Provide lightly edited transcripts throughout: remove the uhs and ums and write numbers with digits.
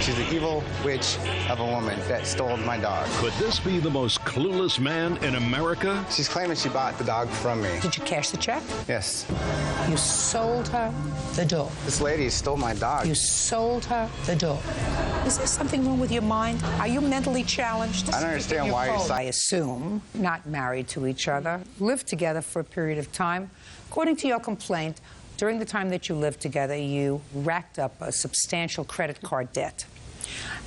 She's the evil witch of a woman that stole my dog. Could this be the most clueless man in America? She's claiming she bought the dog from me. Did you cash the check? Yes. You sold her the dog. This lady stole my dog. You sold her the dog. Is there something wrong with your mind? Are you mentally challenged? I don't understand why you're... I assume, not married to each other, lived together for a period of time. According to your complaint, during the time that you lived together, you racked up a substantial credit card debt.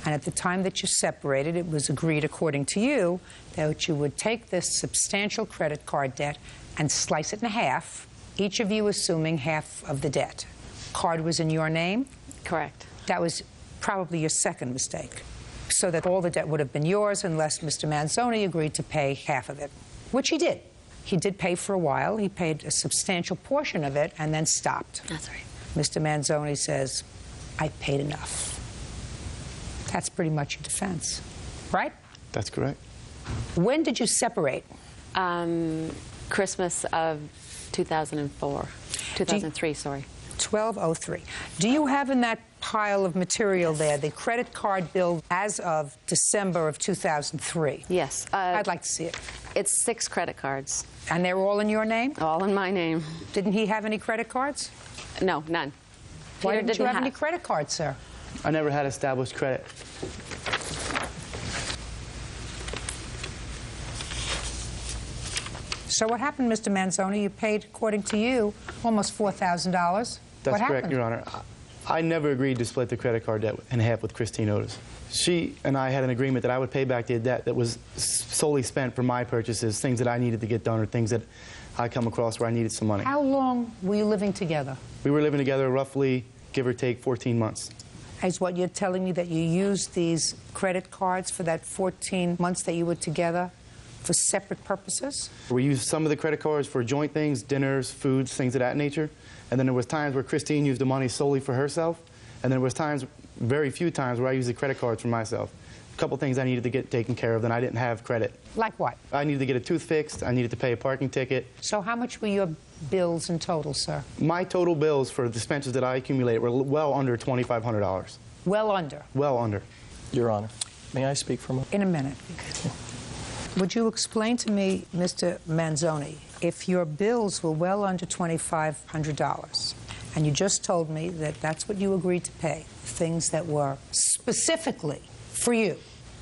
And at the time that you separated, it was agreed, according to you, that you would take this substantial credit card debt and slice it in half, each of you assuming half of the debt. Card was in your name? Correct. That was probably your second mistake, so that all the debt would have been yours unless Mr. Manzoni agreed to pay half of it, which he did. He did pay for a while. He paid a substantial portion of it and then stopped. That's right. Mr. Manzoni says, I paid enough. That's pretty much your defense, right? That's correct. When did you separate? Christmas of 2004. 2003, sorry. 1203. Do you have in that pile of material there the credit card bill as of December of 2003? Yes. I'd like to see it. It's 6 credit cards. And they're all in your name? All in my name. Didn't he have any credit cards? No, none. Why Peter didn't you have any credit cards, sir? I never had established credit. So what happened, Mr. Manzoni? You paid, according to you, almost $4,000. That's correct, Your Honor. I never agreed to split the credit card debt in half with Christine Otis. She and I had an agreement that I would pay back the debt that was solely spent for my purchases, things that I needed to get done or things that I come across where I needed some money. How long were you living together? We were living together roughly, give or take, 14 months. Is what you're telling me that you used these credit cards for that 14 months that you were together for separate purposes? We used some of the credit cards for joint things, dinners, foods, things of that nature. And then there was times where Christine used the money solely for herself. And then there was times, very few times, where I used the credit cards for myself. A couple things I needed to get taken care of, and I didn't have credit. Like what? I needed to get a tooth fixed. I needed to pay a parking ticket. So how much were your bills in total, sir? My total bills for the expenses that I accumulated were well under $2,500. Well under? Well under. Your Honor, may I speak for a moment? In a minute. Would you explain to me, Mr. Manzoni, if your bills were well under $2,500, and you just told me that that's what you agreed to pay, things that were specifically for you,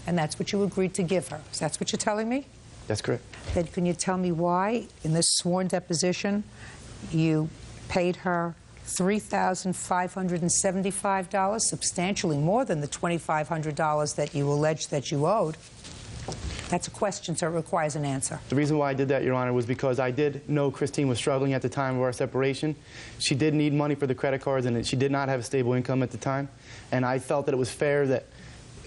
and that's what you agreed to give her. Is that what you're telling me? That's correct. Then can you tell me why, in this sworn deposition, you paid her $3,575, substantially more than the $2,500 that you allege that you owed? That's a question, so it requires an answer. The reason why I did that, Your Honor, was because I did know Christine was struggling at the time of our separation. She did need money for the credit cards, and she did not have a stable income at the time. And I felt that it was fair that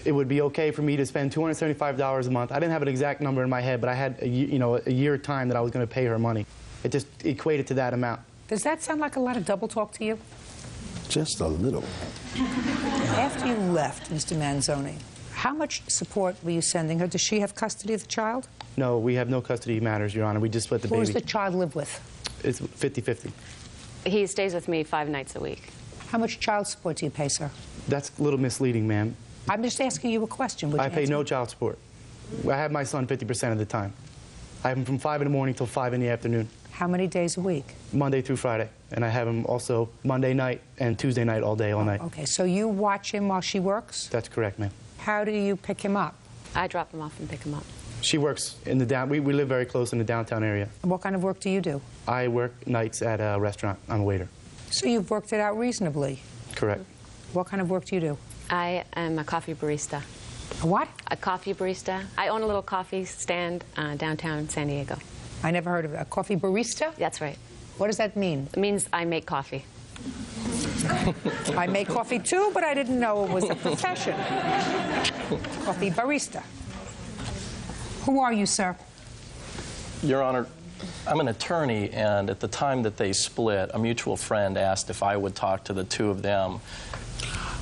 it would be okay for me to spend $275 a month. I didn't have an exact number in my head, but I had a year time that I was going to pay her money. It just equated to that amount. Does that sound like a lot of double talk to you? Just a little. After you left, Mr. Manzoni, how much support were you sending her? Does she have custody of the child? No, we have no custody matters, Your Honor. We just split the baby. Who does the child live with? It's 50-50. He stays with me 5 nights a week. How much child support do you pay, sir? That's a little misleading, ma'am. I'm just asking you a question. Would you I pay answer? no child support. I have my son 50% of the time. I have him from 5 in the morning till 5 in the afternoon. How many days a week? Monday through Friday. And I have him also Monday night and Tuesday night all day, all night. Okay, so you watch him while she works? That's correct, ma'am. How do you pick him up? I drop him off and pick him up. She works in the we live very close in the downtown area. And what kind of work do you do? I work nights at a restaurant. I'm a waiter. So you've worked it out reasonably. Correct. What kind of work do you do? I am a coffee barista. A what? A coffee barista. I own a little coffee stand downtown San Diego. I never heard of it. A coffee barista? That's right. What does that mean? It means I make coffee. I make coffee too, but I didn't know it was a profession. Coffee barista. Who are you, sir? Your Honor, I'm an attorney, and at the time that they split, a mutual friend asked if I would talk to the two of them.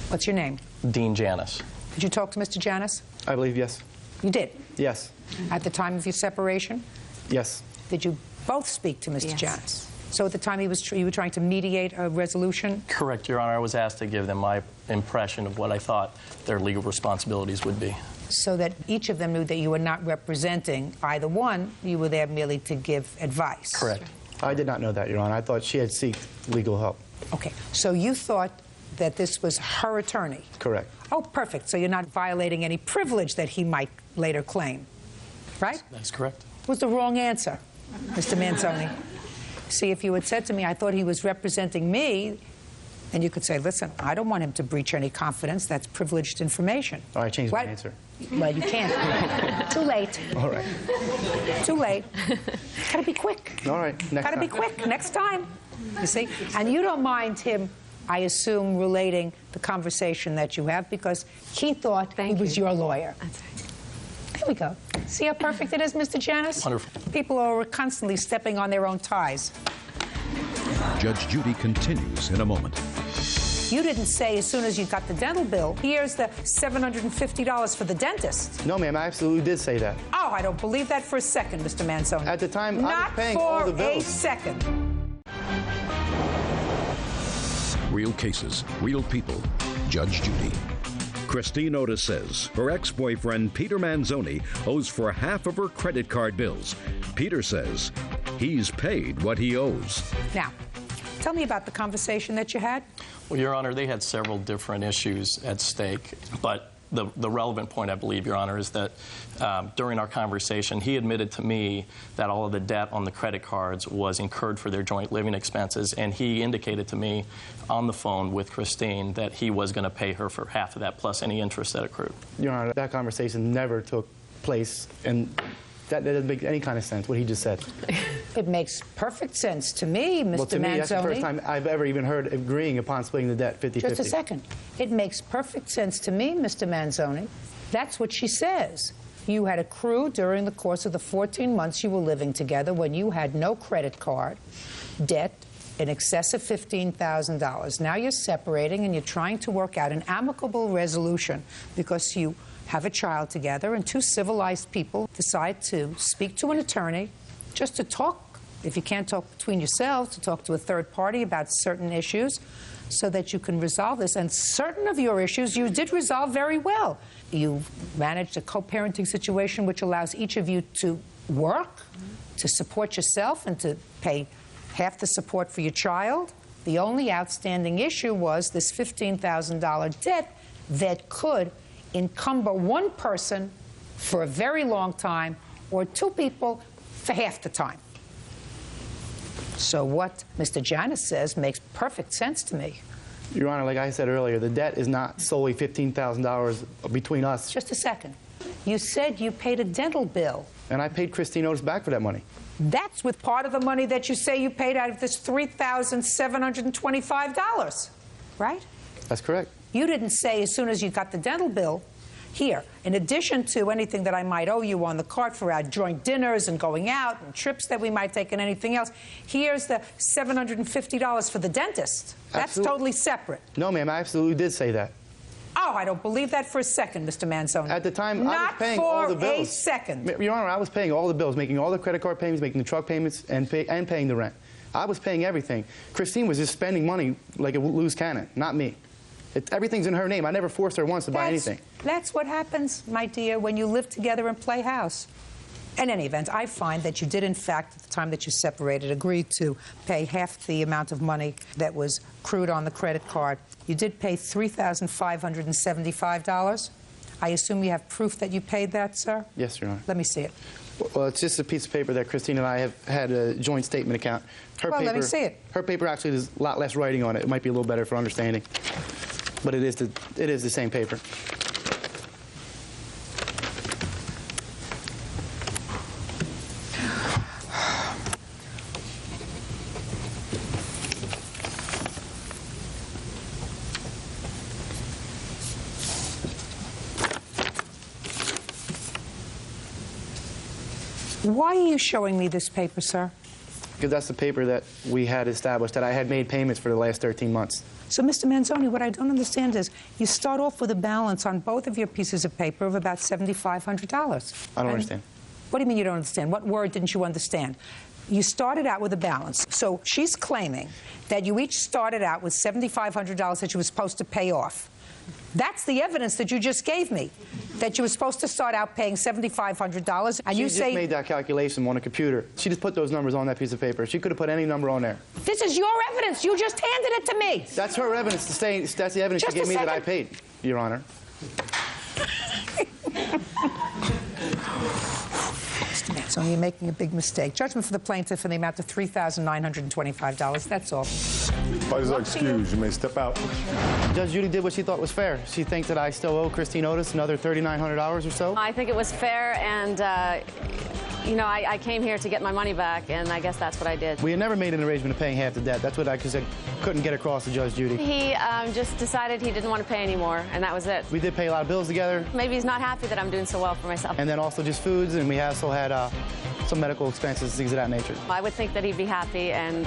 What's your name? Dean Janis. Did you talk to Mr. Janis? I believe yes. You did? Yes. At the time of your separation? Yes. Did you both speak to Mr. Yes. Janis? So at the time you were trying to mediate a resolution? Correct, Your Honor. I was asked to give them my impression of what I thought their legal responsibilities would be. So that each of them knew that you were not representing either one, you were there merely to give advice. Correct. I did not know that, Your Honor. I thought she had sought legal help. Okay, so you thought that this was her attorney? Correct. Oh, perfect. So you're not violating any privilege that he might later claim, right? That's correct. Was the wrong answer, Mr. Manzoni. See, if you had said to me, I thought he was representing me, and you could say, listen, I don't want him to breach any confidence. That's privileged information. All right, I changed my What? answer. Well, you can't. Too late. All right. Too late. Gotta be quick. All right, next Gotta time. be quick. Next time. You see? And you don't mind him, I assume, relating the conversation that you have because he thought he was your lawyer. That's right. There we go. See how perfect it is, Mr. Janis? Wonderful. People are constantly stepping on their own ties. Judge Judy continues in a moment. You didn't say as soon as you got the dental bill, here's the $750 for the dentist. No, ma'am, I absolutely did say that. Oh, I don't believe that for a second, Mr. Manzoni. At the time, I was Not paying for all the a bills. second. Real cases, real people. Judge Judy. Christine Otis says her ex-boyfriend, Peter Manzoni, owes for half of her credit card bills. Peter says he's paid what he owes. Now, tell me about the conversation that you had. Well, Your Honor, they had several different issues at stake, but the relevant point, I believe, Your Honor, is that during our conversation, he admitted to me that all of the debt on the credit cards was incurred for their joint living expenses, and he indicated to me on the phone with Christine that he was going to pay her for half of that plus any interest that accrued. Your Honor, that conversation never took place, and that doesn't make any kind of sense, what he just said. It makes perfect sense to me, Mr. Well, to me, that's the first Manzoni. time I've ever even heard agreeing upon splitting the debt 50-50. Just a second. It makes perfect sense to me, Mr. Manzoni. That's what she says. You had accrued during the course of the 14 months you were living together when you had no credit card debt in excess of $15,000. Now you're separating and you're trying to work out an amicable resolution because you have a child together and two civilized people decide to speak to an attorney just to talk, if you can't talk between yourselves, to talk to a third party about certain issues so that you can resolve this. And certain of your issues you did resolve very well. You managed a co-parenting situation which allows each of you to work, to support yourself, and to pay half the support for your child. The only outstanding issue was this $15,000 debt that could encumber one person for a very long time or two people for half the time. So what Mr. Janis says makes perfect sense to me. Your Honor, like I said earlier, the debt is not solely $15,000 between us. Just a second. You said you paid a dental bill. And I paid Christine Otis back for that money. That's with part of the money that you say you paid out of this $3,725, right? That's correct. You didn't say as soon as you got the dental bill, here, in addition to anything that I might owe you on the card for our joint dinners and going out and trips that we might take and anything else, here's the $750 for the dentist. That's Absolutely. totally separate. No, ma'am, I absolutely did say that. Oh, I don't believe that for a second, Mr. Manzoni. At the time, I was Not paying for all the bills. a second. Your Honor, I was paying all the bills, making all the credit card payments, making the truck payments, and paying the rent. I was paying everything. Christine was just spending money like a loose cannon, not me. Everything's in her name. I never forced her once to buy anything. That's what happens, my dear, when you live together and play house. In any event, I find that you did, in fact, at the time that you separated, agree to pay half the amount of money that was accrued on the credit card. You did pay $3,575. I assume you have proof that you paid that, sir? Yes, Your Honor. Let me see it. Well, it's just a piece of paper that Christine and I have had a joint statement account. Well, let me see it. Her paper actually has a lot less writing on it. It might be a little better for understanding. But it is the same paper. Why are you showing me this paper, sir? Because that's the paper that we had established, that I had made payments for the last 13 months. So, Mr. Manzoni, what I don't understand is you start off with a balance on both of your pieces of paper of about $7,500. I don't understand. What do you mean you don't understand? What word didn't you understand? You started out with a balance. So she's claiming that you each started out with $7,500 that you were supposed to pay off. That's the evidence that you just gave me, that you were supposed to start out paying $7,500, and you say... She just made that calculation on a computer. She just put those numbers on that piece of paper. She could have put any number on there. This is your evidence. You just handed it to me. That's her evidence to say, that's the evidence she gave me that I paid, Your Honor. So you're making a big mistake. Judgment for the plaintiff in the amount of $3,925. That's all. Parties are excused. You may step out. Judge Judy did what she thought was fair. She thinks that I still owe Christine Otis another $3,900 or so. I think it was fair, and you know, I came here to get my money back, and I guess that's what I did. We had never made an arrangement of paying half the debt. That's what I couldn't get across to Judge Judy. He just decided he didn't want to pay anymore, and that was it. We did pay a lot of bills together. Maybe he's not happy that I'm doing so well for myself. And then also just foods, and we also had some medical expenses, things of that nature. I would think that he'd be happy, and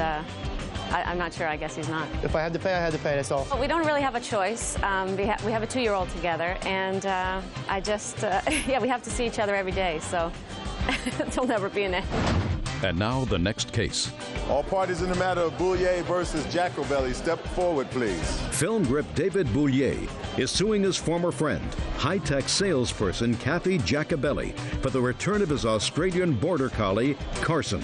I'm not sure. I guess he's not. If I had to pay, I had to pay, that's all. But we don't really have a choice. We have a 2-year-old together, and I just, yeah, we have to see each other every day, so there'll never be an end. And now the next case. All parties in the matter of Boulier versus Jacobelli, step forward, please. Film grip David Boulier is suing his former friend, high-tech salesperson Kathy Jacobelli, for the return of his Australian border collie, Carson.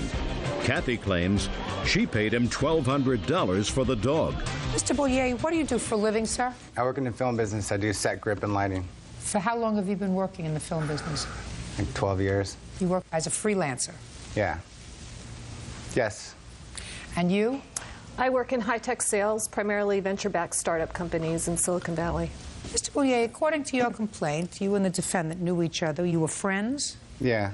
Kathy claims she paid him $1,200 for the dog. Mr. Boulier, what do you do for a living, sir? I work in the film business. I do set, grip, and lighting. For how long have you been working in the film business? Like 12 years. You work as a freelancer. Yeah. Yes. And you? I work in high-tech sales, primarily venture-backed startup companies in Silicon Valley. Mr. Boulier, according to your complaint, you and the defendant knew each other. You were friends? Yeah.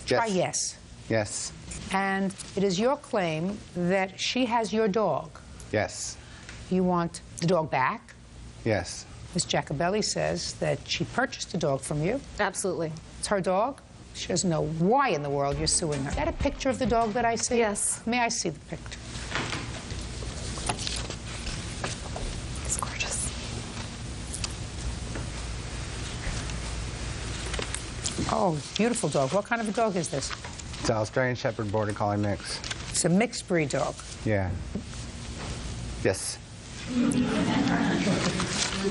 Try yes. Yes. And it is your claim that she has your dog. Yes. You want the dog back? Yes. Ms. Jacobelli says that she purchased the dog from you. Absolutely. It's her dog. She doesn't know why in the world you're suing her. Is that a picture of the dog that I see? Yes. May I see the picture? It's gorgeous. Oh, beautiful dog. What kind of a dog is this? It's an Australian Shepherd Border Collie mix. It's a mixed breed dog. Yeah. Yes.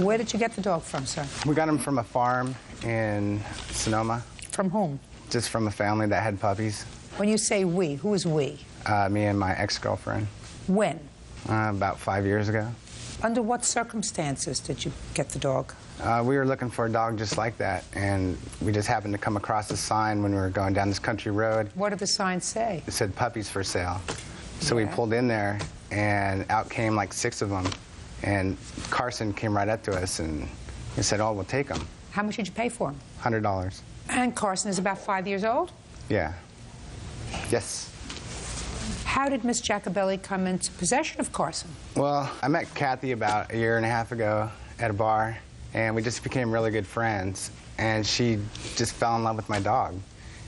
Where did you get the dog from, sir? We got him from a farm in Sonoma. From whom? Just from a family that had puppies. When you say we, who is we? Me and my ex-girlfriend. When? About 5 years ago. Under what circumstances did you get the dog? We were looking for a dog just like that, and we just happened to come across a sign when we were going down this country road. What did the sign say? It said puppies for sale. So we pulled in there, and out came like 6 of them. And Carson came right up to us, and he said, oh, we'll take them. How much did you pay for him? $100. And Carson is about 5 years old? Yeah. Yes. How did Miss Jacobelli come into possession of Carson? Well, I met Kathy about 1.5 years ago at a bar, and we just became really good friends. And she just fell in love with my dog.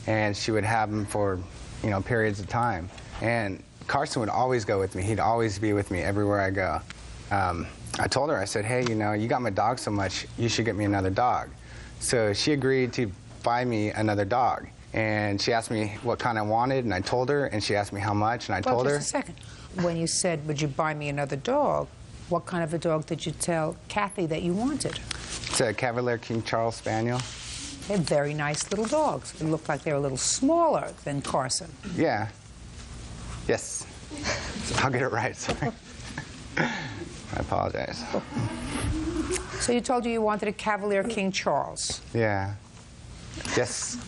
And she would have him for, you know, periods of time. And Carson would always go with me. He'd always be with me everywhere I go. I told her, I said, hey, you know, you got my dog so much, you should get me another dog. So she agreed to buy me another dog. And she asked me what kind I wanted, and I told her, and she asked me how much, and I told her. Just a second. When you said, would you buy me another dog, what kind of a dog did you tell Kathy that you wanted? It's a Cavalier King Charles Spaniel. They're very nice little dogs. They look like they're a little smaller than Carson. Yeah. Yes. I'll get it right, sorry. I apologize. So you told her you wanted a Cavalier King Charles. Yeah. Yes.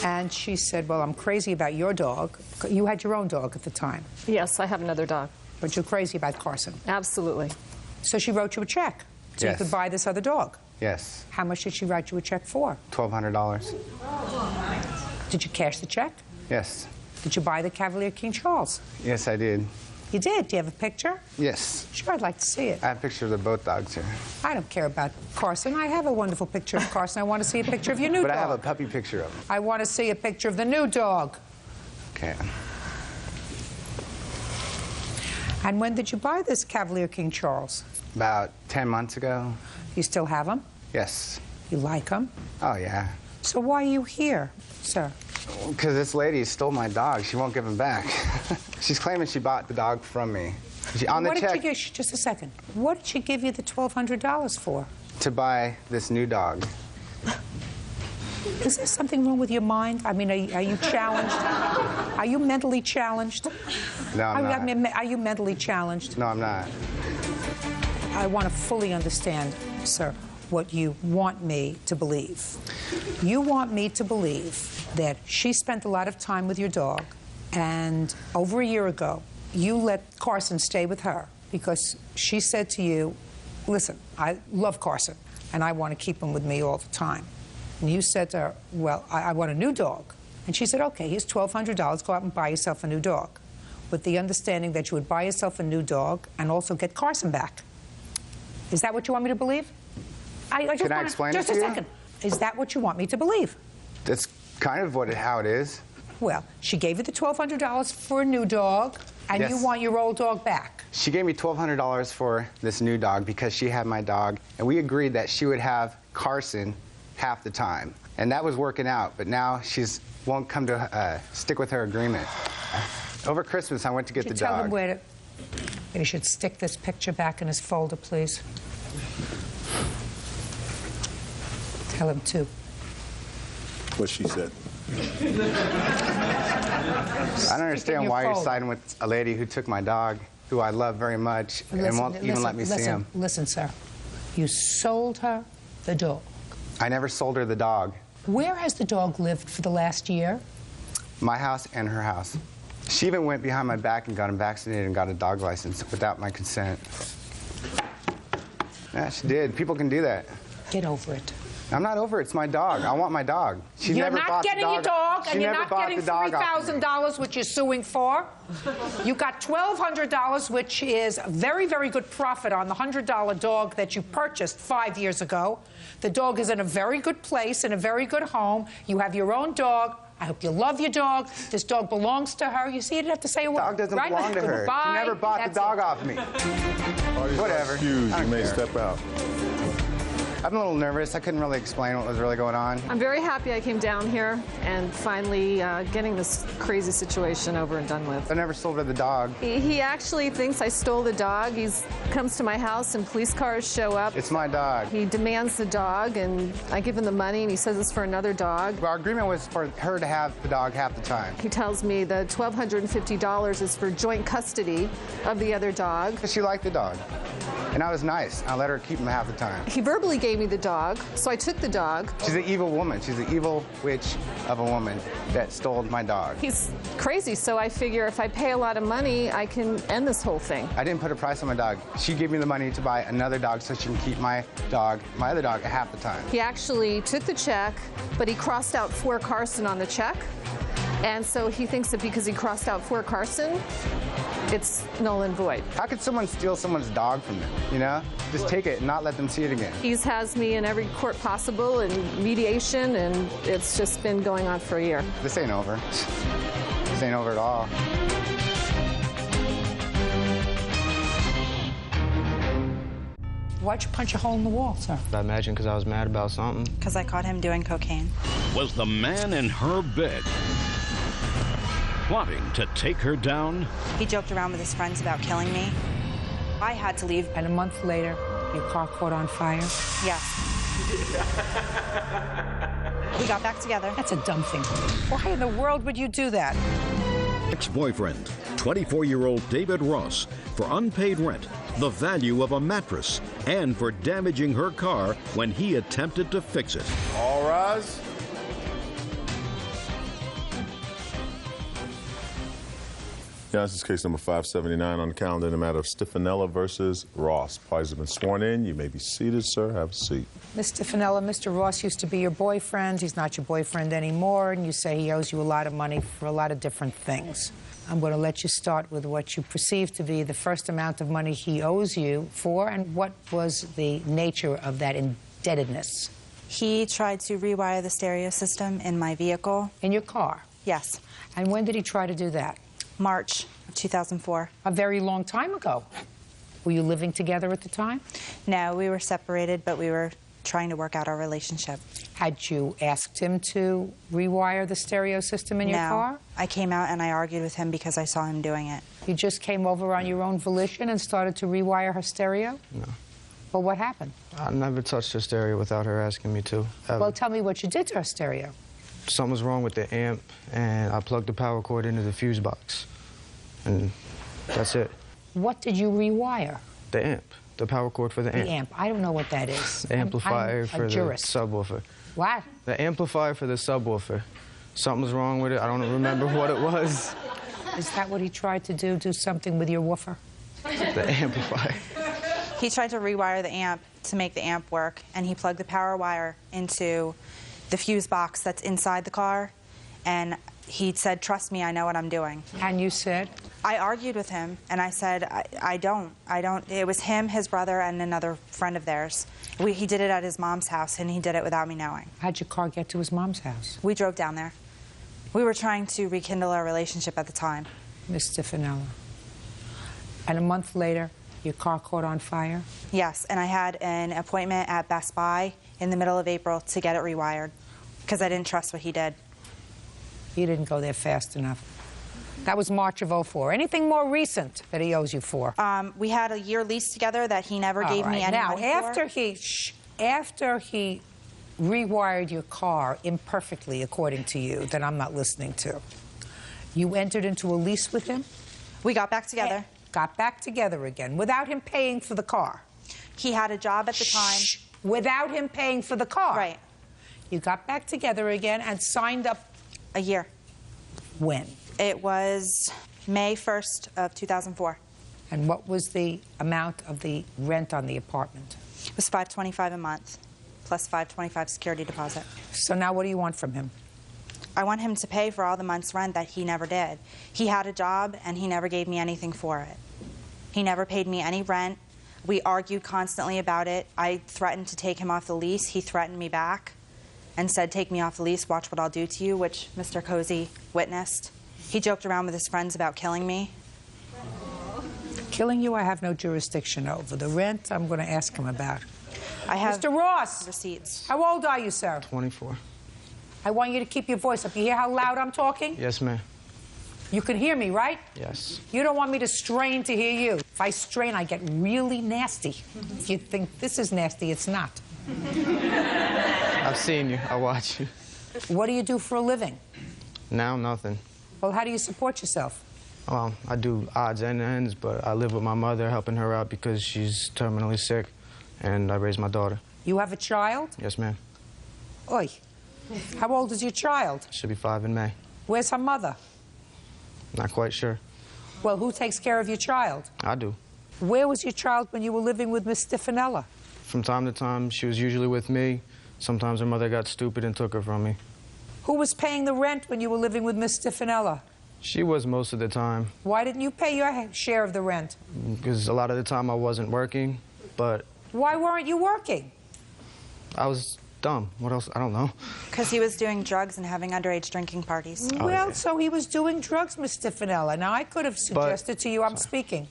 And she said, well, I'm crazy about your dog. You had your own dog at the time. Yes, I have another dog. But you're crazy about Carson. Absolutely. So she wrote you a check so you could buy this other dog. Yes. How much did she write you a check for? $1,200. Did you cash the check? Yes. Did you buy the Cavalier King Charles? Yes, I did. You did? Do you have a picture? Yes. Sure, I'd like to see it. I have pictures of both dogs here. I don't care about Carson. I have a wonderful picture of Carson. I want to see a picture of your new dog. But I have a puppy picture of him. I want to see a picture of the new dog. Okay. And when did you buy this Cavalier King Charles? About 10 months ago. You still have him? Yes. You like him? Oh, yeah. So why are you here, sir? Because this lady stole my dog. She won't give him back. She's claiming she bought the dog from me. On the What did check, she give? Just a second. What did she give you the $1,200 for? to buy this new dog. Is there something wrong with your mind? I mean, are you challenged? Are you mentally challenged? No, I'm not. I mean, are you mentally challenged? No, I'm not. I want to fully understand, sir, what you want me to believe. You want me to believe that she spent a lot of time with your dog, and over a year ago, you let Carson stay with her because she said to you, listen, I love Carson, and I want to keep him with me all the time. And you said to her, well, I want a new dog. And she said, okay, here's $1,200, go out and buy yourself a new dog, with the understanding that you would buy yourself a new dog and also get Carson back. Is that what you want me to believe? Can I explain it to you? Just a second. Is that what you want me to believe? That's kind of how it is. Well, she gave you the $1,200 for a new dog, and Yes. you want your old dog back. She gave me $1,200 for this new dog because she had my dog, and we agreed that she would have Carson half the time. And that was working out, but now she's won't come to stick with her agreement. Over Christmas, I went to get the Tell him dog. where to... You should stick this picture back in his folder, please. Tell him to. What she said. I don't understand why you're siding with a lady who took my dog, who I love very much, and won't even let me see him. Listen, sir. You sold her the dog. I never sold her the dog. Where has the dog lived for the last year? My house and her house. She even went behind my back and got him vaccinated and got a dog license without my consent. Yeah, she did. People can do that. Get over it. I'm not over it. It's my dog. I want my dog. She You're never not bought the getting your dog, She and you're never not bought getting the dog off me. $3,000, which you're suing for. You got $1,200, which is very, very good profit on the $100 dog that you purchased 5 years ago. The dog is in a very good place, in a very good home. You have your own dog. I hope you love your dog. This dog belongs to her. You see, you didn't have to say a word. The dog doesn't right? belong to her. Goodbye. She never bought That's the dog it. off me. Whatever. Excuse, I you don't may care. step out. I'm a little nervous. I couldn't really explain what was really going on. I'm very happy I came down here and finally getting this crazy situation over and done with. I never sold her the dog. He actually thinks I stole the dog. He comes to my house and police cars show up. It's my dog. He demands the dog, and I give him the money, and he says it's for another dog. Our agreement was for her to have the dog half the time. He tells me the $1,250 is for joint custody of the other dog. Because she liked the dog. And I was nice. I let her keep him half the time. He verbally gave me the dog, so I took the dog. She's an evil woman. She's an evil witch of a woman that stole my dog. He's crazy, so I figure if I pay a lot of money, I can end this whole thing. I didn't put a price on my dog. She gave me the money to buy another dog so she can keep my other dog, half the time. He actually took the check, but he crossed out for Carson on the check. And so he thinks that because he crossed out for Carson, it's null and void. How could someone steal someone's dog from them, you know? Just take it and not let them see it again. He has me in every court possible and mediation, and it's just been going on for a year. This ain't over. This ain't over at all. Why'd you punch a hole in the wall, sir? I imagine because I was mad about something. Because I caught him doing cocaine. Was the man in her bed plotting to take her down? He joked around with his friends about killing me. I had to leave. And a month later, your car caught on fire? Yes. We got back together. That's a dumb thing. Why in the world would you do that? Ex-boyfriend, 24-year-old David Ross, for unpaid rent, the value of a mattress, and for damaging her car when he attempted to fix it. All rise. Yeah, this is case number 579 on the calendar in the matter of Stefanella versus Ross. Parties have been sworn in. You may be seated, sir. Have a seat. Ms. Stefanella, Mr. Ross used to be your boyfriend. He's not your boyfriend anymore, and you say he owes you a lot of money for a lot of different things. I'm going to let you start with what you perceive to be the first amount of money he owes you for, and what was the nature of that indebtedness? He tried to rewire the stereo system in my vehicle. In your car? Yes. And when did he try to do that? March of 2004. A very long time ago. Were you living together at the time? No, we were separated, but we were trying to work out our relationship. Had you asked him to rewire the stereo system in your car? I came out and I argued with him because I saw him doing it. You just came over on your own volition and started to rewire her stereo? No. Well, what happened? I never touched her stereo without her asking me to. Well, tell me what you did to her stereo. Something was wrong with the amp, and I plugged the power cord into the fuse box. And that's it. What did you rewire? The amp. The power cord for the amp. The amp. I don't know what that is. The amplifier I'm for a the jurist. subwoofer. What? The amplifier for the subwoofer. Something was wrong with it. I don't remember what it was. Is that what he tried to do? Do something with your woofer? The amplifier. He tried to rewire the amp to make the amp work, and he plugged the power wire into the fuse box that's inside the car, and he said, "Trust me, I know what I'm doing." And you said? I argued with him, and I said, I don't. It was him, his brother, and another friend of theirs. He did it at his mom's house, and he did it without me knowing. How'd your car get to his mom's house? We drove down there. We were trying to rekindle our relationship at the time. Miss Stefanella. And a month later, your car caught on fire? Yes, and I had an appointment at Best Buy in the middle of April to get it rewired because I didn't trust what he did. You didn't go there fast enough. That was March of '04. Anything more recent that he owes you for? We had a year lease together that he never gave me any money for. After he rewired your car imperfectly, according to you, that I'm not listening to, you entered into a lease with him? We got back together. Got back together again, without him paying for the car? He had a job at the time. Without him paying for the car? Right. You got back together again and signed up. A year. When? It was May 1st of 2004. And what was the amount of the rent on the apartment? It was $525 a month, plus $525 security deposit. So now what do you want from him? I want him to pay for all the month's rent that he never did. He had a job, and he never gave me anything for it. He never paid me any rent. We argued constantly about it. I threatened to take him off the lease. He threatened me back and said, "Take me off the lease, watch what I'll do to you," which Mr. Cozy witnessed. He joked around with his friends about killing me. Killing you, I have no jurisdiction over. The rent, I'm going to ask him about. I have Mr. Ross. Receipts. How old are you, sir? 24. I want you to keep your voice up. You hear how loud I'm talking? Yes, ma'am. You can hear me, right? Yes. You don't want me to strain to hear you. If I strain, I get really nasty. If you think this is nasty, it's not. I've seen you. I watch you. What do you do for a living? Now, nothing. Well, how do you support yourself? Well, I do odds and ends, but I live with my mother, helping her out because she's terminally sick, and I raise my daughter. You have a child? Yes, ma'am. Oi. How old is your child? She'll be 5 in May. Where's her mother? Not quite sure. Well, who takes care of your child? I do. Where was your child when you were living with Miss Stefanella? From time to time, she was usually with me. Sometimes her mother got stupid and took her from me. Who was paying the rent when you were living with Miss Stefanella? She was most of the time. Why didn't you pay your share of the rent? Because a lot of the time I wasn't working, but... Why weren't you working? I was dumb. What else? I don't know. Because he was doing drugs and having underage drinking parties. Well, yeah. So he was doing drugs, Miss Stefanella. Now, I could have suggested to you, I'm speaking.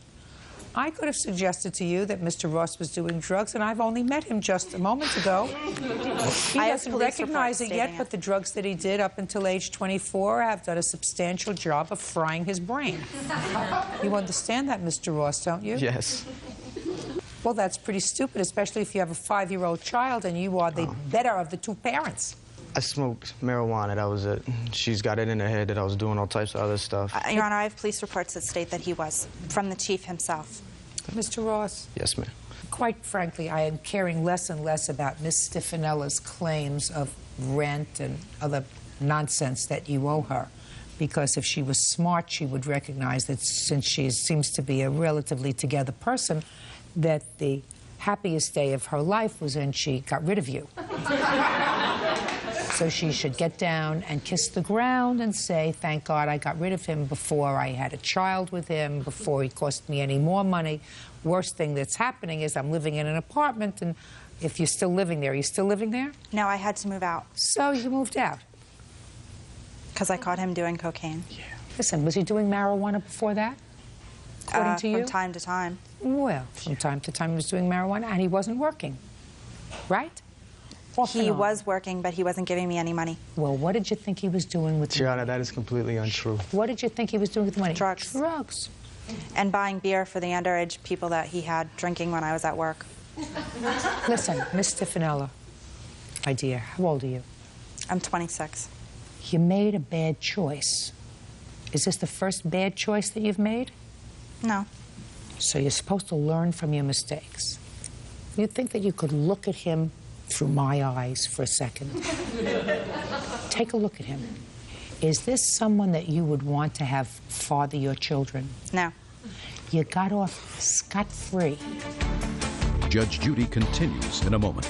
I could have suggested to you that Mr. Ross was doing drugs, and I've only met him just a moment ago. He doesn't recognize it yet, but the drugs that he did up until age 24 have done a substantial job of frying his brain. You understand that, Mr. Ross, don't you? Yes. Well, that's pretty stupid, especially if you have a 5-year-old child and you are the better of the two parents. I smoked marijuana, that was it. She's got it in her head that I was doing all types of other stuff. Your Honor, I have police reports that state that he was, from the chief himself. Mr. Ross? Yes, ma'am. Quite frankly, I am caring less and less about Miss Stefanella's claims of rent and other nonsense that you owe her. Because if she was smart, she would recognize that since she seems to be a relatively together person, that the happiest day of her life was when she got rid of you. So she should get down and kiss the ground and say, thank God I got rid of him before I had a child with him, before he cost me any more money. Worst thing that's happening is I'm living in an apartment, and if you're still living there, are you still living there? No, I had to move out. So you moved out? Because I caught him doing cocaine. Yeah. Listen, was he doing marijuana before that, according to you? From time to time. Well, from time to time he was doing marijuana, and he wasn't working, right? He was working, but he wasn't giving me any money. Well, what did you think he was doing with the Your money? Honor, that is completely untrue. What did you think he was doing with the money? Drugs. Drugs. And buying beer for the underage people that he had drinking when I was at work. Listen, Miss Stefanella, my dear, how old are you? I'm 26. You made a bad choice. Is this the first bad choice that you've made? No. So you're supposed to learn from your mistakes. You think that you could look at him through my eyes for a second? Take a look at him. Is this someone that you would want to have father your children? No. You got off scot-free. Judge Judy continues in a moment.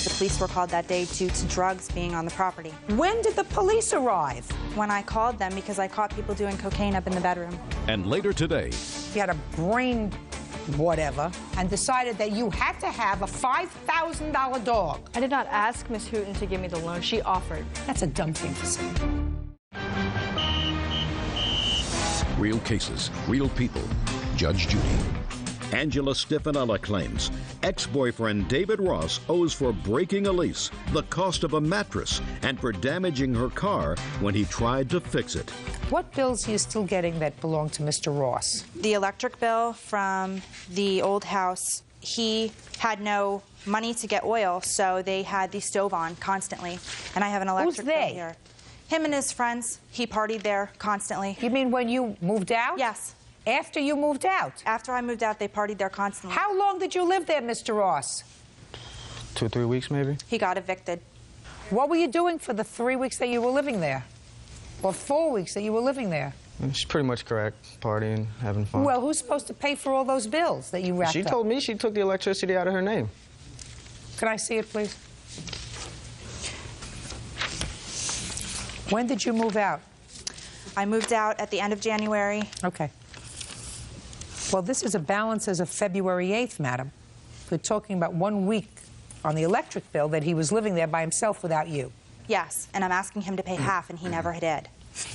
The police were called that day due to drugs being on the property. When did the police arrive? When I called them because I caught people doing cocaine up in the bedroom. And later today, You had a brain whatever and decided that you had to have a $5,000 dog. I did not ask Miss Hooten to give me the loan. She offered. That's a dumb thing to say. real cases, real people. Judge Judy. Angela Stefanella claims ex-boyfriend David Ross owes for breaking a lease, the cost of a mattress, and for damaging her car when he tried to fix it. What bills are you still getting that belong to Mr. Ross? The electric bill from the old house. He had no money to get oil, so they had the stove on constantly. And I have an electric bill here. Him and his friends. He partied there constantly. You mean when you moved out? Yes. After you moved out? After I moved out, they partied there constantly. How long did you live there, Mr. Ross? 2 or 3 weeks, maybe. He got evicted. What were you doing for the 3 weeks that you were living there? Or 4 weeks that you were living there? She's pretty much correct. Partying, having fun. Well, who's supposed to pay for all those bills that you racked She up? told me she took the electricity out of her name. Can I see it, please? When did you move out? I moved out at the end of January. Okay. Well, this is a balance as of February 8th, madam. We're talking about 1 week on the electric bill that he was living there by himself without you. Yes, and I'm asking him to pay half, and he never did.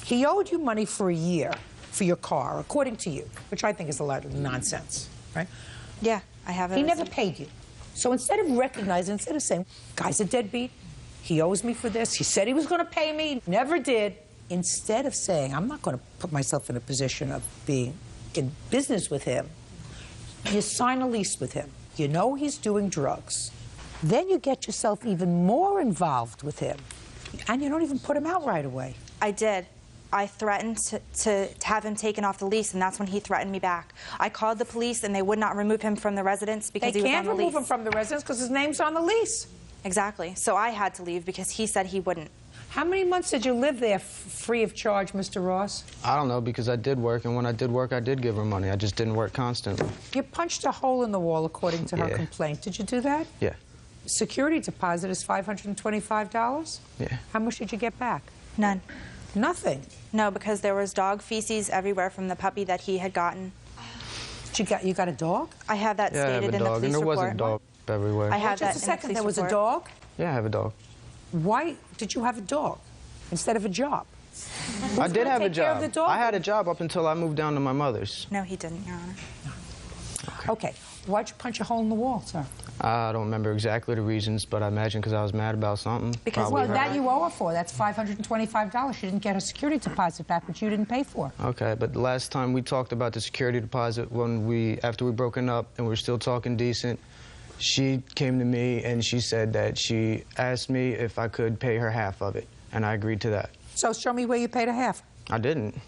He owed you money for a year for your car, according to you, which I think is a lot of nonsense, right? Yeah, I have it. He never paid you. So instead of recognizing, instead of saying, guy's a deadbeat, he owes me for this, he said he was going to pay me, never did, instead of saying, I'm not going to put myself in a position of being in business with him, you sign a lease with him. You know he's doing drugs. Then you get yourself even more involved with him, and you don't even put him out right away. I did. I threatened to have him taken off the lease, and that's when he threatened me back. I called the police, and they would not remove him from the residence because he was on the lease. They can't remove him from the residence because his name's on the lease. Exactly. So I had to leave because he said he wouldn't. How many months did you live there free of charge, Mr. Ross? I don't know, because I did work, and when I did work, I did give her money. I just didn't work constantly. You punched a hole in the wall, according to her complaint. Did you do that? Yeah. Security deposit is $525? Yeah. How much did you get back? None. Nothing? No, because there was dog feces everywhere from the puppy that he had gotten. You got a dog? I have that Yeah, I have stated a in the dog, police and there report. was a dog everywhere. I have Just a that in the second, police there was a report. dog? Yeah, I have a dog. Why did you have a dog instead of a job? I did have a take care of job. the dog? I had a job up until I moved down to my mother's. No, he didn't, Your Honor. Okay. Why'd you punch a hole in the wall, sir? I don't remember exactly the reasons, but I imagine because I was mad about something. Because, Probably well, her. that you owe her for. That's $525. She didn't get her security deposit back, which you didn't pay for. Okay, but the last time we talked about the security deposit, after we broken up and we were still talking decent, she came to me and she said that she asked me if I could pay her half of it, and I agreed to that. So show me where you paid her half. I didn't.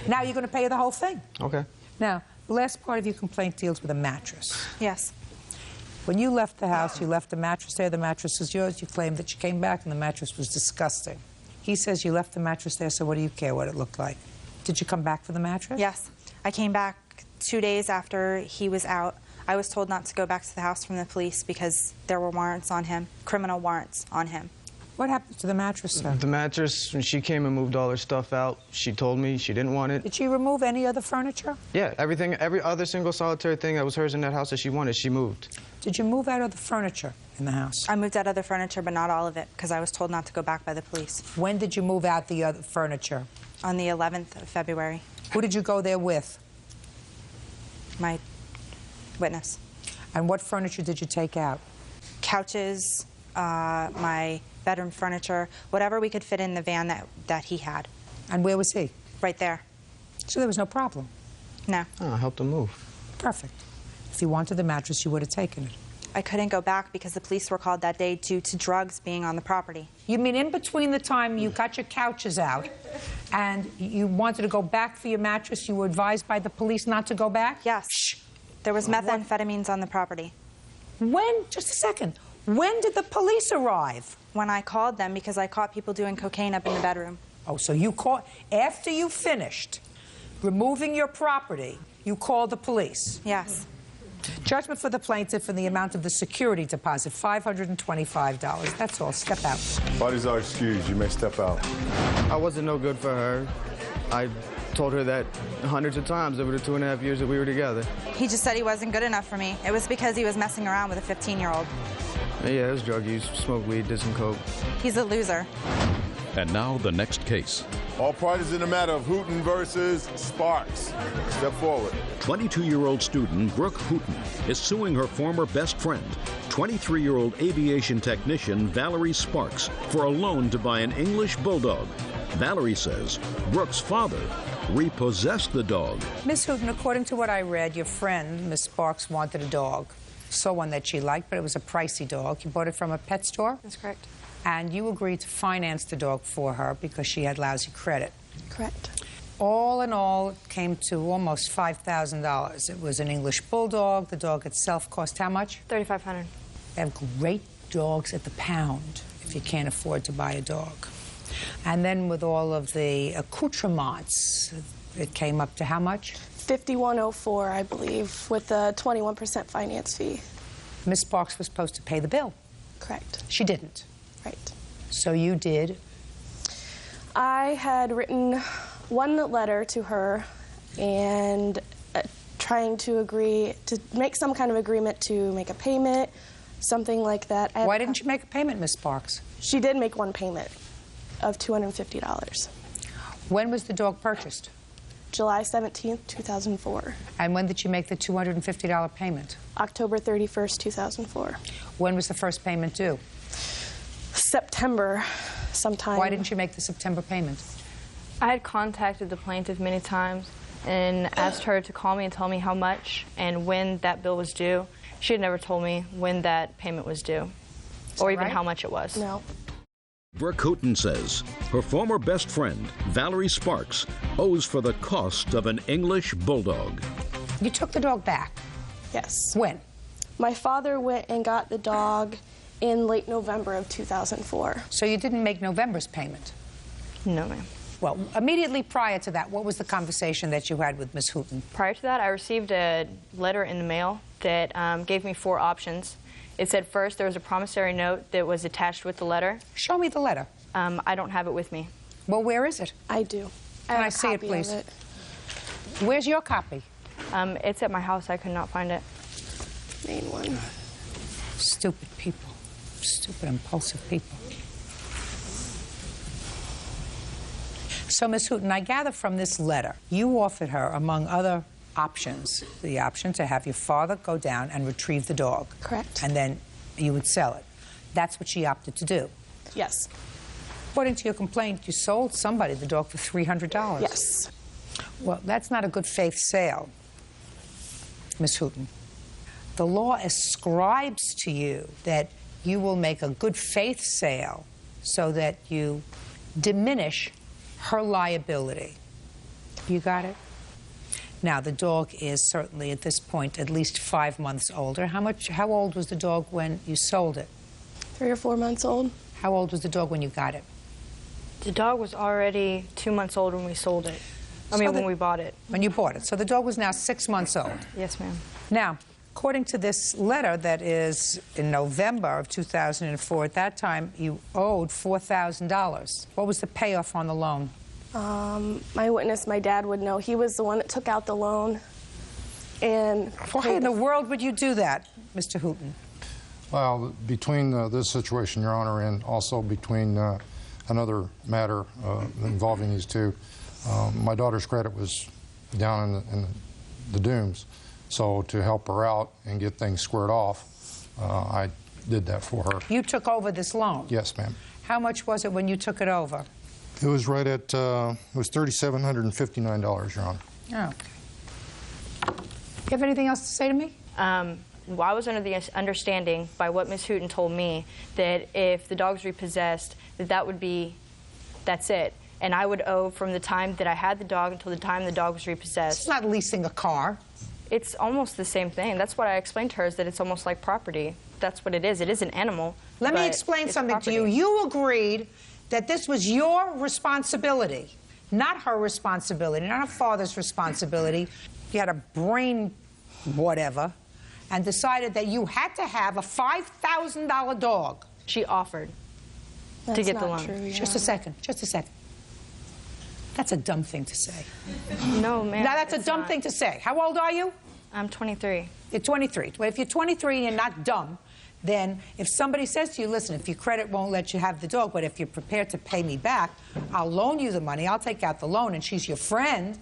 Now you're going to pay her the whole thing. Okay. Now, the last part of your complaint deals with a mattress. Yes. When you left the house, you left the mattress there. The mattress was yours. You claimed that you came back and the mattress was disgusting. He says you left the mattress there, so what do you care what it looked like? Did you come back for the mattress? Yes. I came back 2 days after he was out. I was told not to go back to the house from the police because there were warrants on him, criminal warrants on him. What happened to the mattress, sir? The mattress, when she came and moved all her stuff out, she told me she didn't want it. Did she remove any other furniture? Yeah, every other single solitary thing that was hers in that house that she wanted, she moved. Did you move out of the furniture in the house? I moved out other furniture, but not all of it, because I was told not to go back by the police. When did you move out the other furniture? On the 11th of February. Who did you go there with? My witness. And what furniture did you take out? couches, my bedroom furniture, whatever we could fit in the van that he had. And where was he? Right there. So there was no problem? No. Oh, I helped him move. Perfect. If you wanted the mattress, you would have taken it. I couldn't go back because the police were called that day due to drugs being on the property. You mean in between the time you got your couches out and you wanted to go back for your mattress, you were advised by the police not to go back? Yes. Shh. There was methamphetamines on the property. When? Just a second. When did the police arrive? When I called them because I caught people doing cocaine up in the bedroom. Oh, so you called, after you finished removing your property, you called the police? Yes. Judgment for the plaintiff in the amount of the security deposit, $525. That's all. Step out. Parties are excused. You may step out. I wasn't no good for her. I told her that hundreds of times over the 2.5 years that we were together. He just said he wasn't good enough for me. It was because he was messing around with a 15-year-old. Yeah, it was drug use, smoked weed, did some coke. He's a loser. And now the next case. All parties in the matter of Hooten versus Sparks. Step forward. 22-year-old student Brooke Hooten is suing her former best friend, 23-year-old aviation technician Valerie Sparks, for a loan to buy an English bulldog. Valerie says Brooke's father repossessed the dog. Miss Hooten, according to what I read, your friend, Miss Sparks, wanted a dog. Saw one that she liked, but it was a pricey dog. You bought it from a pet store? That's correct. And you agreed to finance the dog for her because she had lousy credit. Correct. All in all, it came to almost $5,000. It was an English bulldog. The dog itself cost how much? $3,500. They have great dogs at the pound if you can't afford to buy a dog. And then with all of the accoutrements, it came up to how much? $5,104, I believe, with a 21% finance fee. Miss Sparks was supposed to pay the bill. Correct. She didn't. Right. So you did? I had written one letter to her and trying to agree to make some kind of agreement to make a payment, something like that. Why didn't you make a payment, Miss Sparks? She did make one payment of $250. When was the dog purchased? July 17th, 2004. And when did you make the $250 payment? October 31st, 2004. When was the first payment due? September sometime. Why didn't you make the September payment? I had contacted the plaintiff many times and asked her to call me and tell me how much and when that bill was due. She had never told me when that payment was due or even how much it was. No. Brooke Hooten says her former best friend, Valerie Sparks, owes for the cost of an English bulldog. You took the dog back? Yes. When? My father went and got the dog in late November of 2004. So you didn't make November's payment? No, ma'am. Well, immediately prior to that, what was the conversation that you had with Miss Hooten? Prior to that, I received a letter in the mail that gave me 4 options. It said first there was a promissory note that was attached with the letter. Show me the letter. I don't have it with me. Well, where is it? I do. Can I see it, please? Where's your copy? It's at my house. I could not find it. Main one. Stupid people. Stupid, impulsive people. So, Miss Hooten, I gather from this letter, you offered her, among other options, the option to have your father go down and retrieve the dog. Correct. And then you would sell it. That's what she opted to do. Yes. According to your complaint, you sold somebody the dog for $300. Yes. Well, that's not a good faith sale, Miss Hooten. The law ascribes to you that you will make a good faith sale so that you diminish her liability. You got it? Now, the dog is certainly at this point at least 5 months older. How old was the dog when you sold it? 3 or 4 months old. How old was the dog when you got it? The dog was already 2 months old when we sold it. When we bought it. When you bought it. So the dog was now 6 months old. Yes, ma'am. Now, according to this letter that is in November of 2004, at that time you owed $4,000. What was the payoff on the loan? My witness, my dad, would know. He was the one that took out the loan. And why in the world would you do that, Mr. Hooten? Well, between this situation, Your Honor, and also between another matter involving these two, my daughter's credit was down in the dooms. So to help her out and get things squared off, I did that for her. You took over this loan? Yes, ma'am. How much was it when you took it over? It was right at, it was $3,759, Your Honor. Oh, okay. You have anything else to say to me? Well, I was under the understanding by what Ms. Hooten told me that if the dog's repossessed, that would be, that's it. And I would owe from the time that I had the dog until the time the dog was repossessed. It's not leasing a car. It's almost the same thing. That's what I explained to her, is that it's almost like property. That's what it is. It is an animal. Let me explain something to you. You agreed that this was your responsibility, not her responsibility, not her father's responsibility. You had a brain whatever, and decided that you had to have a $5,000 dog. She offered to get the loan. True, Just a second, just a second. That's a dumb thing to say. No, ma'am. Now, that's a dumb thing to say. How old are you? I'm 23. You're 23. Well, if you're 23 and you're not dumb, then if somebody says to you, listen, if your credit won't let you have the dog, but if you're prepared to pay me back, I'll loan you the money, I'll take out the loan, and she's your friend,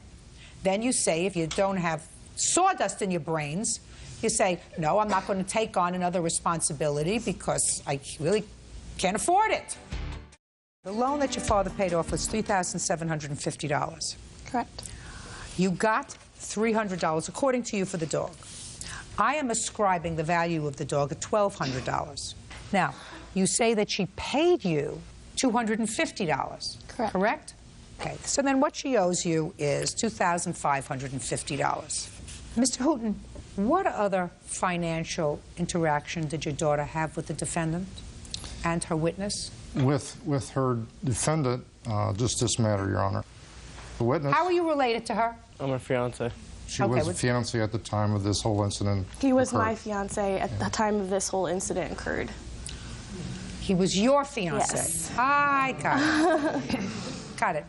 then you say, if you don't have sawdust in your brains, you say, no, I'm not going to take on another responsibility because I really can't afford it. The loan that your father paid off was $3,750. Correct. You got $300, according to you, for the dog. I am ascribing the value of the dog at $1,200. Now, you say that she paid you $250. Correct. Correct? Okay, so then what she owes you is $2,550. Mr. Hooten, what other financial interaction did your daughter have with the defendant and her witness? With her defendant, just this matter, Your Honor. The witness... How are you related to her? I'm her fiance. She was a fiancé at the time of this whole incident. He was my fiance at the time of this whole incident occurred. He was your fiance? Yes. I got it. Got it.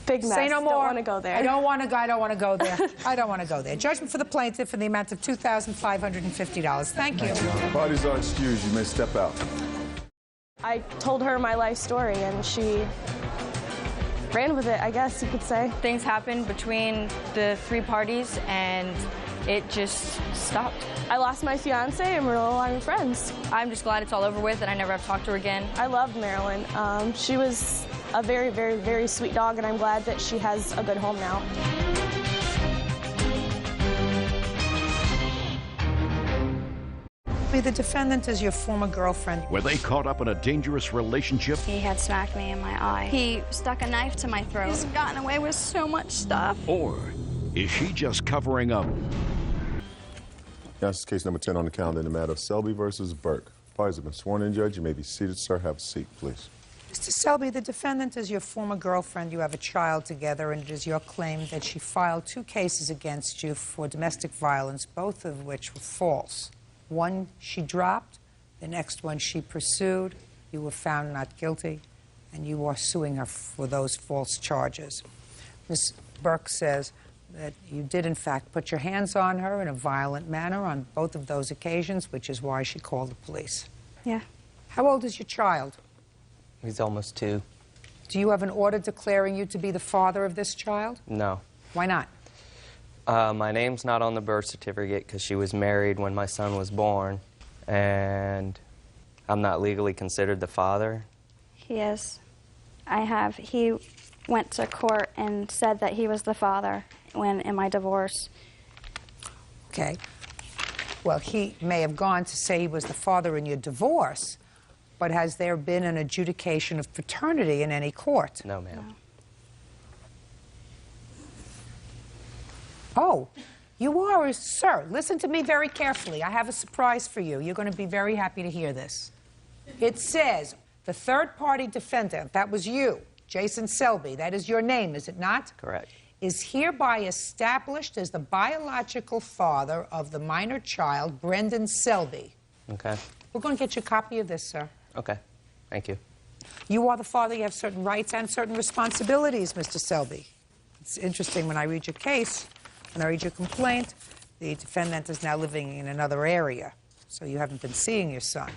Big mess. Say no more. Don't want to go there. I don't want to go there. I don't want to go there. Judgment for the plaintiff in the amount of $2,550. Thank you. Parties are excused. You may step out. I told her my life story, and she ran with it, I guess you could say. Things happened between the three parties, and it just stopped. I lost my fiance, and we're no longer friends. I'm just glad it's all over with, and I never have talked to her again. I loved Marilyn. She was a very, very, very sweet dog, and I'm glad that she has a good home now. The defendant is your former girlfriend. Were they caught up in a dangerous relationship? He had smacked me in my eye. He stuck a knife to my throat. He's gotten away with so much stuff. Or is she just covering up? This is case number 10 on the calendar in the matter of Selby versus Burke. Parties have been sworn in, Judge. You may be seated, sir. Have a seat, please. Mr. Selby, the defendant is your former girlfriend. You have a child together, and it is your claim that she filed 2 cases against you for domestic violence, both of which were false. One she dropped, the next one she pursued. You were found not guilty, and you are suing her for those false charges. Ms. Burke says that you did, in fact, put your hands on her in a violent manner on both of those occasions, which is why she called the police. Yeah. How old is your child? He's almost 2. Do you have an order declaring you to be the father of this child? No. Why not? My name's not on the birth certificate because she was married when my son was born, and I'm not legally considered the father. He is. He went to court and said that he was the father in my divorce. Okay. Well, he may have gone to say he was the father in your divorce, but has there been an adjudication of paternity in any court? No, ma'am. No. Oh, you are, sir. Listen to me very carefully. I have a surprise for you. You're going to be very happy to hear this. It says the third-party defendant, that was you, Jason Selby, that is your name, is it not? Correct. Is hereby established as the biological father of the minor child, Brendan Selby. Okay. We're going to get you a copy of this, sir. Okay. Thank you. You are the father. You have certain rights and certain responsibilities, Mr. Selby. It's interesting when I read your case, when I read your complaint, the defendant is now living in another area, so you haven't been seeing your son.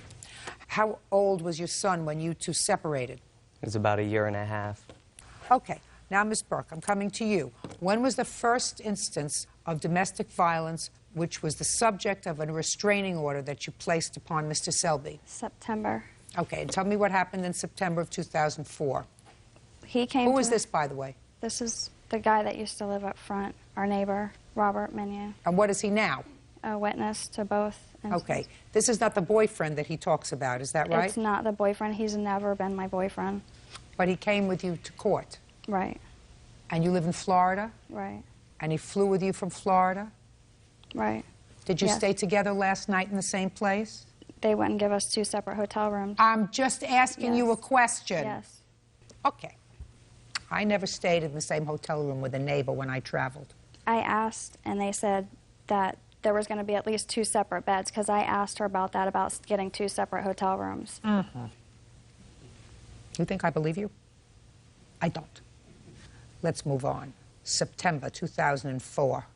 How old was your son when you two separated? It was about 1.5 years. Okay. Now, Ms. Burke, I'm coming to you. When was the first instance of domestic violence which was the subject of a restraining order that you placed upon Mr. Selby? September. Okay, and tell me what happened in September of 2004. He came. Who was this, by the way? This is the guy that used to live up front, our neighbor, Robert Minion. And what is he now? A witness to both incidents. Okay, this is not the boyfriend that he talks about, is that right? It's not the boyfriend. He's never been my boyfriend. But he came with you to court? Right. And you live in Florida? Right. And he flew with you from Florida? Right. Did you Yes. stay together last night in the same place? They wouldn't give us 2 separate hotel rooms. I'm just asking you a question. Yes. Okay. I never stayed in the same hotel room with a neighbor when I traveled. I asked, and they said that there was going to be at least 2 separate beds, because I asked her about that, about getting 2 separate hotel rooms. Mm-hmm. You think I believe you? I don't. Let's move on. September 2004.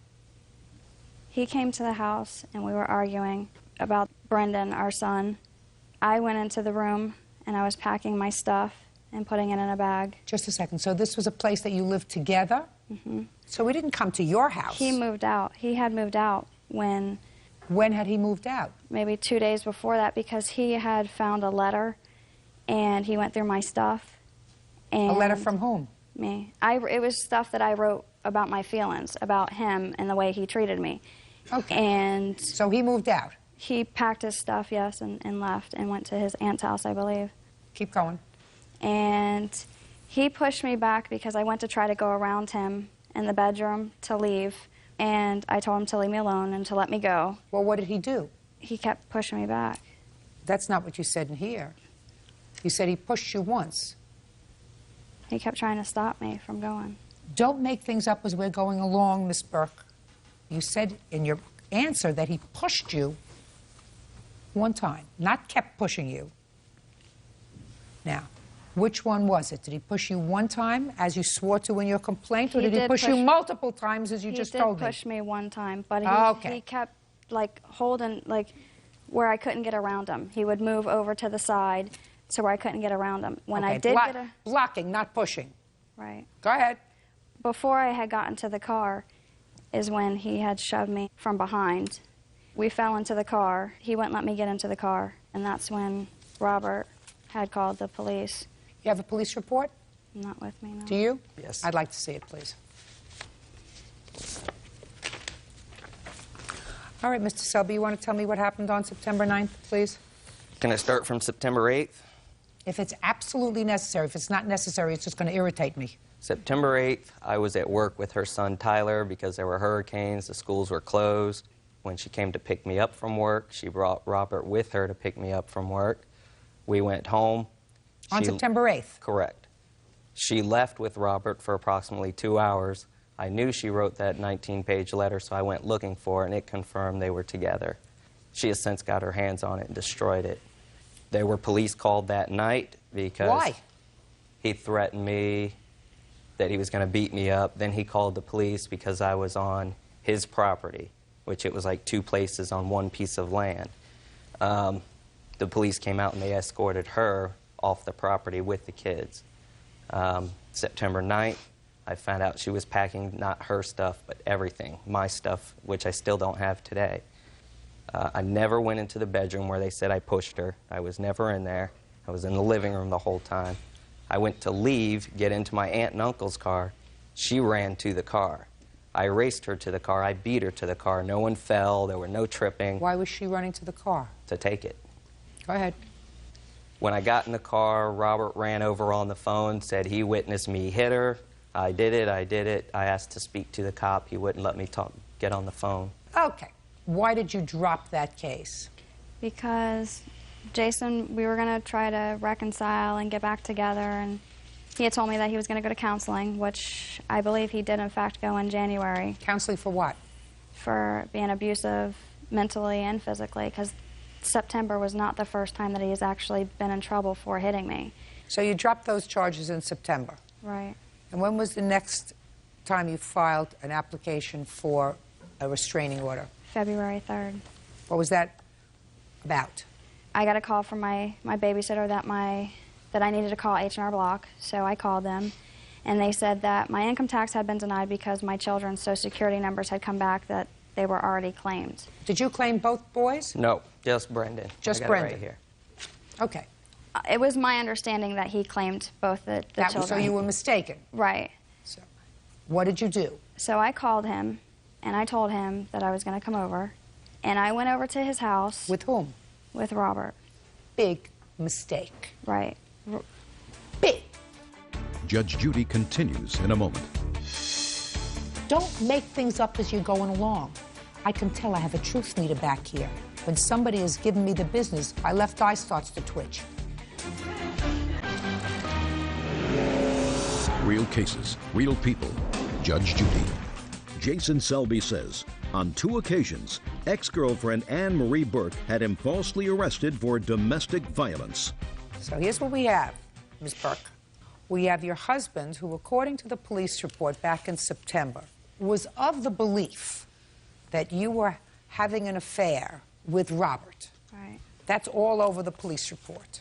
He came to the house, and we were arguing about Brendan, our son. I went into the room, and I was packing my stuff and putting it in a bag. Just a second. So this was a place that you lived together? Mm-hmm. So he didn't come to your house? He moved out. He had moved out when... When had he moved out? Maybe 2 days before that, because he had found a letter, and he went through my stuff. And A letter from whom? Me. It was stuff that I wrote about my feelings, about him and the way he treated me. Okay. And... So he moved out? He packed his stuff, yes, and left and went to his aunt's house, I believe. Keep going. And he pushed me back because I went to try to go around him in the bedroom to leave, and I told him to leave me alone and to let me go. Well, what did he do? He kept pushing me back. That's not what you said in here. You said he pushed you once. He kept trying to stop me from going. Don't make things up as we're going along, Miss Burke. You said in your answer that he pushed you one time, not kept pushing you. Now, which one was it? Did he push you one time, as you swore to in your complaint, or did he push you multiple times, as you just told me? He did push me one time, but he kept, like, holding, like, where I couldn't get around him. He would move over to the side to where I couldn't get around him. When I did get a... Blocking, not pushing. Right. Go ahead. Before I had gotten to the car is when he had shoved me from behind. We fell into the car. He wouldn't let me get into the car, and that's when Robert had called the police. You have a police report? Not with me, no. Do you? Yes. I'd like to see it, please. All right, Mr. Selby, you want to tell me what happened on September 9th, please? Can I start from September 8th? If it's absolutely necessary. If it's not necessary, it's just going to irritate me. September 8th, I was at work with her son Tyler because there were hurricanes, the schools were closed. When she came to pick me up from work, she brought Robert with her to pick me up from work. We went home. On September 8th? Correct. She left with Robert for approximately 2 hours. I knew she wrote that 19-page letter, so I went looking for it, and it confirmed they were together. She has since got her hands on it and destroyed it. There were police called that night because... Why? He threatened me that he was going to beat me up. Then he called the police because I was on his property, which it was like 2 places on 1 piece of land. The police came out and they escorted her off the property with the kids. September 9th, I found out she was packing not her stuff, but everything, my stuff, which I still don't have today. I never went into the bedroom where they said I pushed her. I was never in there. I was in the living room the whole time. I went to leave, get into my aunt and uncle's car. She ran to the car. I raced her to the car. I beat her to the car. No one fell. There were no tripping. Why was she running to the car? To take it. Go ahead. When I got in the car, Robert ran over on the phone, said he witnessed me hit her. I did it, I did it. I asked to speak to the cop. He wouldn't let me get on the phone. Okay. Why did you drop that case? Because Jason, we were going to try to reconcile and get back together, and he had told me that he was going to go to counseling, which I believe he did, in fact, go in January. Counseling for what? For being abusive mentally and physically, because September was not the first time that he has actually been in trouble for hitting me. So you dropped those charges in September? Right. And when was the next time you filed an application for a restraining order? February 3rd. What was that about? I got a call from my babysitter that I needed to call H&R Block, so I called them, and they said that my income tax had been denied because my children's Social Security numbers had come back, that they were already claimed. Did you claim both boys? No, just Brendan. Just I got Brendan. It right here. Okay. It was my understanding that he claimed both the children. So you were mistaken. Right. So, what did you do? So I called him, and I told him that I was going to come over, and I went over to his house. With whom? With Robert. Big mistake. Right. Big. Judge Judy continues in a moment. Don't make things up as you're going along. I can tell I have a truth meter back here. When somebody has given me the business, my left eye starts to twitch. Real cases, real people. Judge Judy. Jason Selby says, on 2 occasions, ex-girlfriend Anne Marie Burke had him falsely arrested for domestic violence. So here's what we have, Ms. Burke. We have your husband, who, according to the police report back in September, was of the belief that you were having an affair with Robert. Right. That's all over the police report.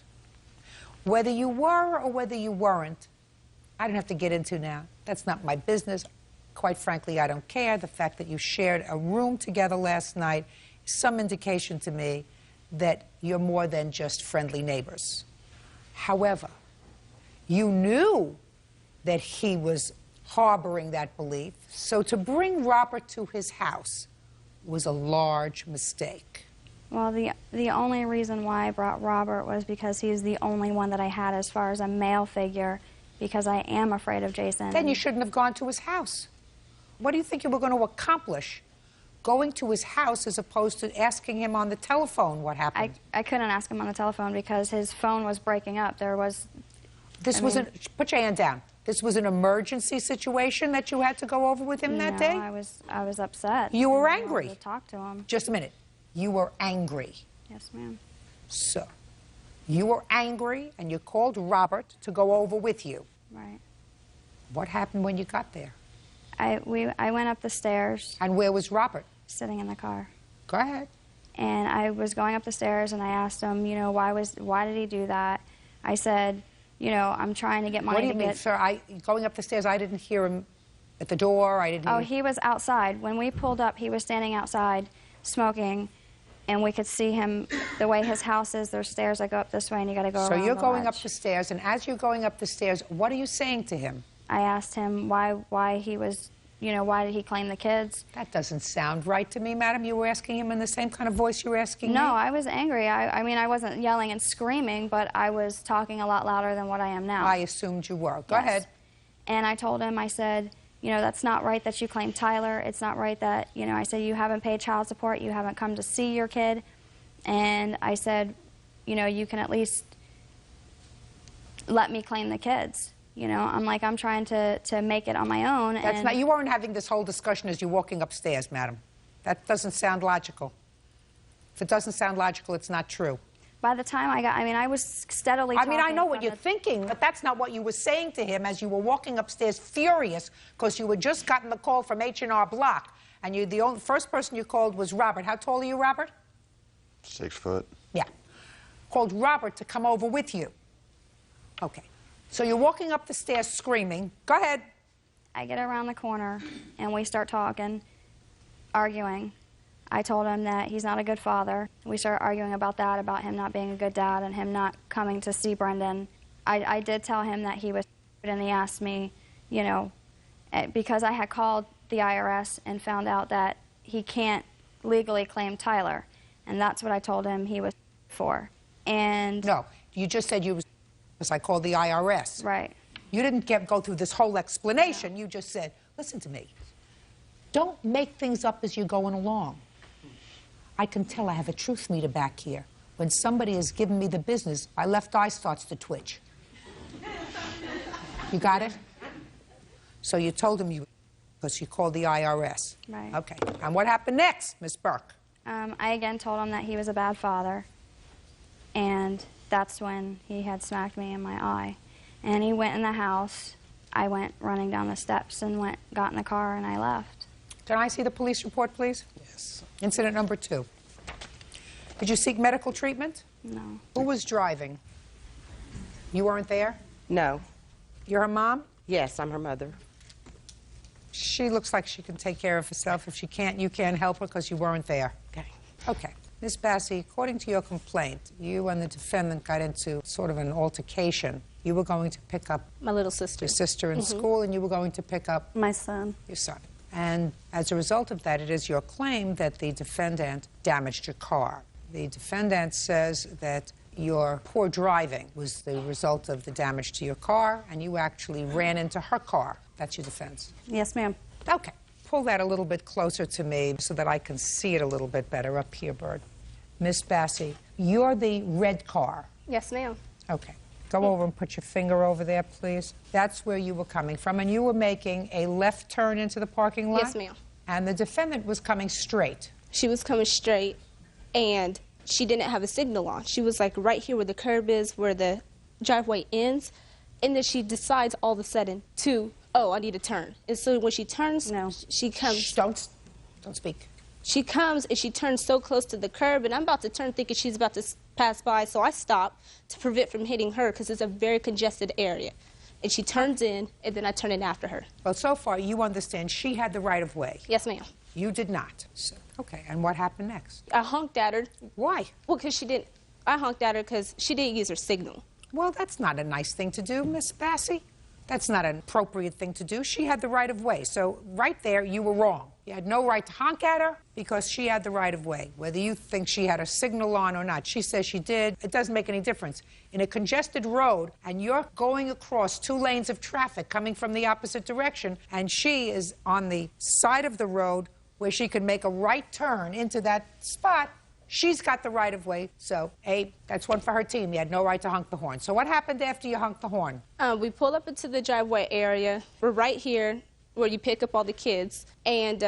Whether you were or whether you weren't, I don't have to get into now. That's not my business. Quite frankly, I don't care. The fact that you shared a room together last night is some indication to me that you're more than just friendly neighbors. However, you knew that he was harboring that belief, so to bring Robert to his house was a large mistake. Well, the only reason why I brought Robert was because he's the only one that I had as far as a male figure, because I am afraid of Jason. Then you shouldn't have gone to his house. What do you think you were going to accomplish going to his house as opposed to asking him on the telephone what happened? I couldn't ask him on the telephone because his phone was breaking up. There was... Put your hand down. This was an emergency situation that you had to go over with him that day? I was upset. You were I didn't angry. want to talk to him. Just a minute. You were angry. Yes, ma'am. So, you were angry and you called Robert to go over with you. Right. What happened when you got there? I went up the stairs. And where was Robert? Sitting in the car. Go ahead. And I was going up the stairs and I asked him, you know, why did he do that? I said, you know, I'm trying to get money What do you mean, sir? Going up the stairs, I didn't hear him at the door. I didn't hear he was outside. When we pulled up, he was standing outside smoking, and we could see him the way his house is. There's stairs that go up this way, and you got to go around So you're the going ledge. up the stairs, and as you're going up the stairs, what are you saying to him? I asked him why he was, you know, why did he claim the kids? That doesn't sound right to me, madam. You were asking him in the same kind of voice you were asking me? No, I was angry. I mean, I wasn't yelling and screaming, but I was talking a lot louder than what I am now. I assumed you were. Go Yes. ahead. And I told him, I said, you know, that's not right that you claim Tyler. It's not right that, you know, I said, you haven't paid child support. You haven't come to see your kid. And I said, you know, you can at least let me claim the kids. You know, I'm trying to make it on my own. That's not, you weren't having this whole discussion as you're walking upstairs, madam. That doesn't sound logical. If it doesn't sound logical, it's not true. By the time I was steadily talking. I know what you're thinking, but that's not what you were saying to him as you were walking upstairs furious because you had just gotten the call from H&R Block, and the first person you called was Robert. How tall are you, Robert? 6 foot. Yeah. Called Robert to come over with you. Okay. So you're walking up the stairs screaming. Go ahead. I get around the corner, and we start talking, arguing. I told him that he's not a good father. We started arguing about that, about him not being a good dad and him not coming to see Brendan. I did tell him that he was, and he asked me, you know, because I had called the IRS and found out that he can't legally claim Tyler, and that's what I told him he was for. And no, you just said you was, because I called the IRS. Right. You didn't go through this whole explanation. No. You just said, listen to me. Don't make things up as you're going along. I can tell I have a truth meter back here. When somebody has given me the business, my left eye starts to twitch. You got it? So you told him because you called the IRS. Right. Okay. And what happened next, Miss Burke? I again told him that he was a bad father, and that's when he had smacked me in my eye. And he went in the house. I went running down the steps and got in the car, and I left. Can I see the police report, please? Yes. Incident number 2. Did you seek medical treatment? No. Who was driving? You weren't there? No. You're her mom? Yes, I'm her mother. She looks like she can take care of herself. If she can't, you can't help her because you weren't there. Okay. Okay. Ms. Bassey, according to your complaint, you and the defendant got into sort of an altercation. You were going to pick up my little sister. Your sister in school, and you were going to pick up my son. Your son. And as a result of that, it is your claim that the defendant damaged your car. The defendant says that your poor driving was the result of the damage to your car, and you actually ran into her car. That's your defense. Yes, ma'am. Okay. Pull that a little bit closer to me so that I can see it a little bit better. Up here, Bird. Miss Bassey, you're the red car. Yes, ma'am. Okay. Go over and put your finger over there, please. That's where you were coming from, and you were making a left turn into the parking lot? Yes, ma'am. And the defendant was coming straight. She was coming straight, and she didn't have a signal on. She was like right here where the curb is, where the driveway ends, and then she decides all of a sudden to, oh, I need to turn. And so when she turns, she comes. Shh, don't speak. She comes and she turns so close to the curb, and I'm about to turn thinking she's about to pass by, so I stop to prevent from hitting her because it's a very congested area. And she turns in, and then I turn in after her. Well, so far, you understand she had the right of way. Yes, ma'am. You did not. So, okay, and what happened next? I honked at her. Why? Well, because she didn't. I honked at her because she didn't use her signal. Well, that's not a nice thing to do, Miss Bassey. That's not an appropriate thing to do. She had the right of way. So right there, you were wrong. You had no right to honk at her because she had the right of way. Whether you think she had a signal on or not, she says she did. It doesn't make any difference. In a congested road, and you're going across 2 lanes of traffic coming from the opposite direction, and she is on the side of the road where she could make a right turn into that spot, she's got the right of way. So, A, that's one for her team. You had no right to honk the horn. So what happened after you honked the horn? We pulled up into the driveway area. We're right here where you pick up all the kids. And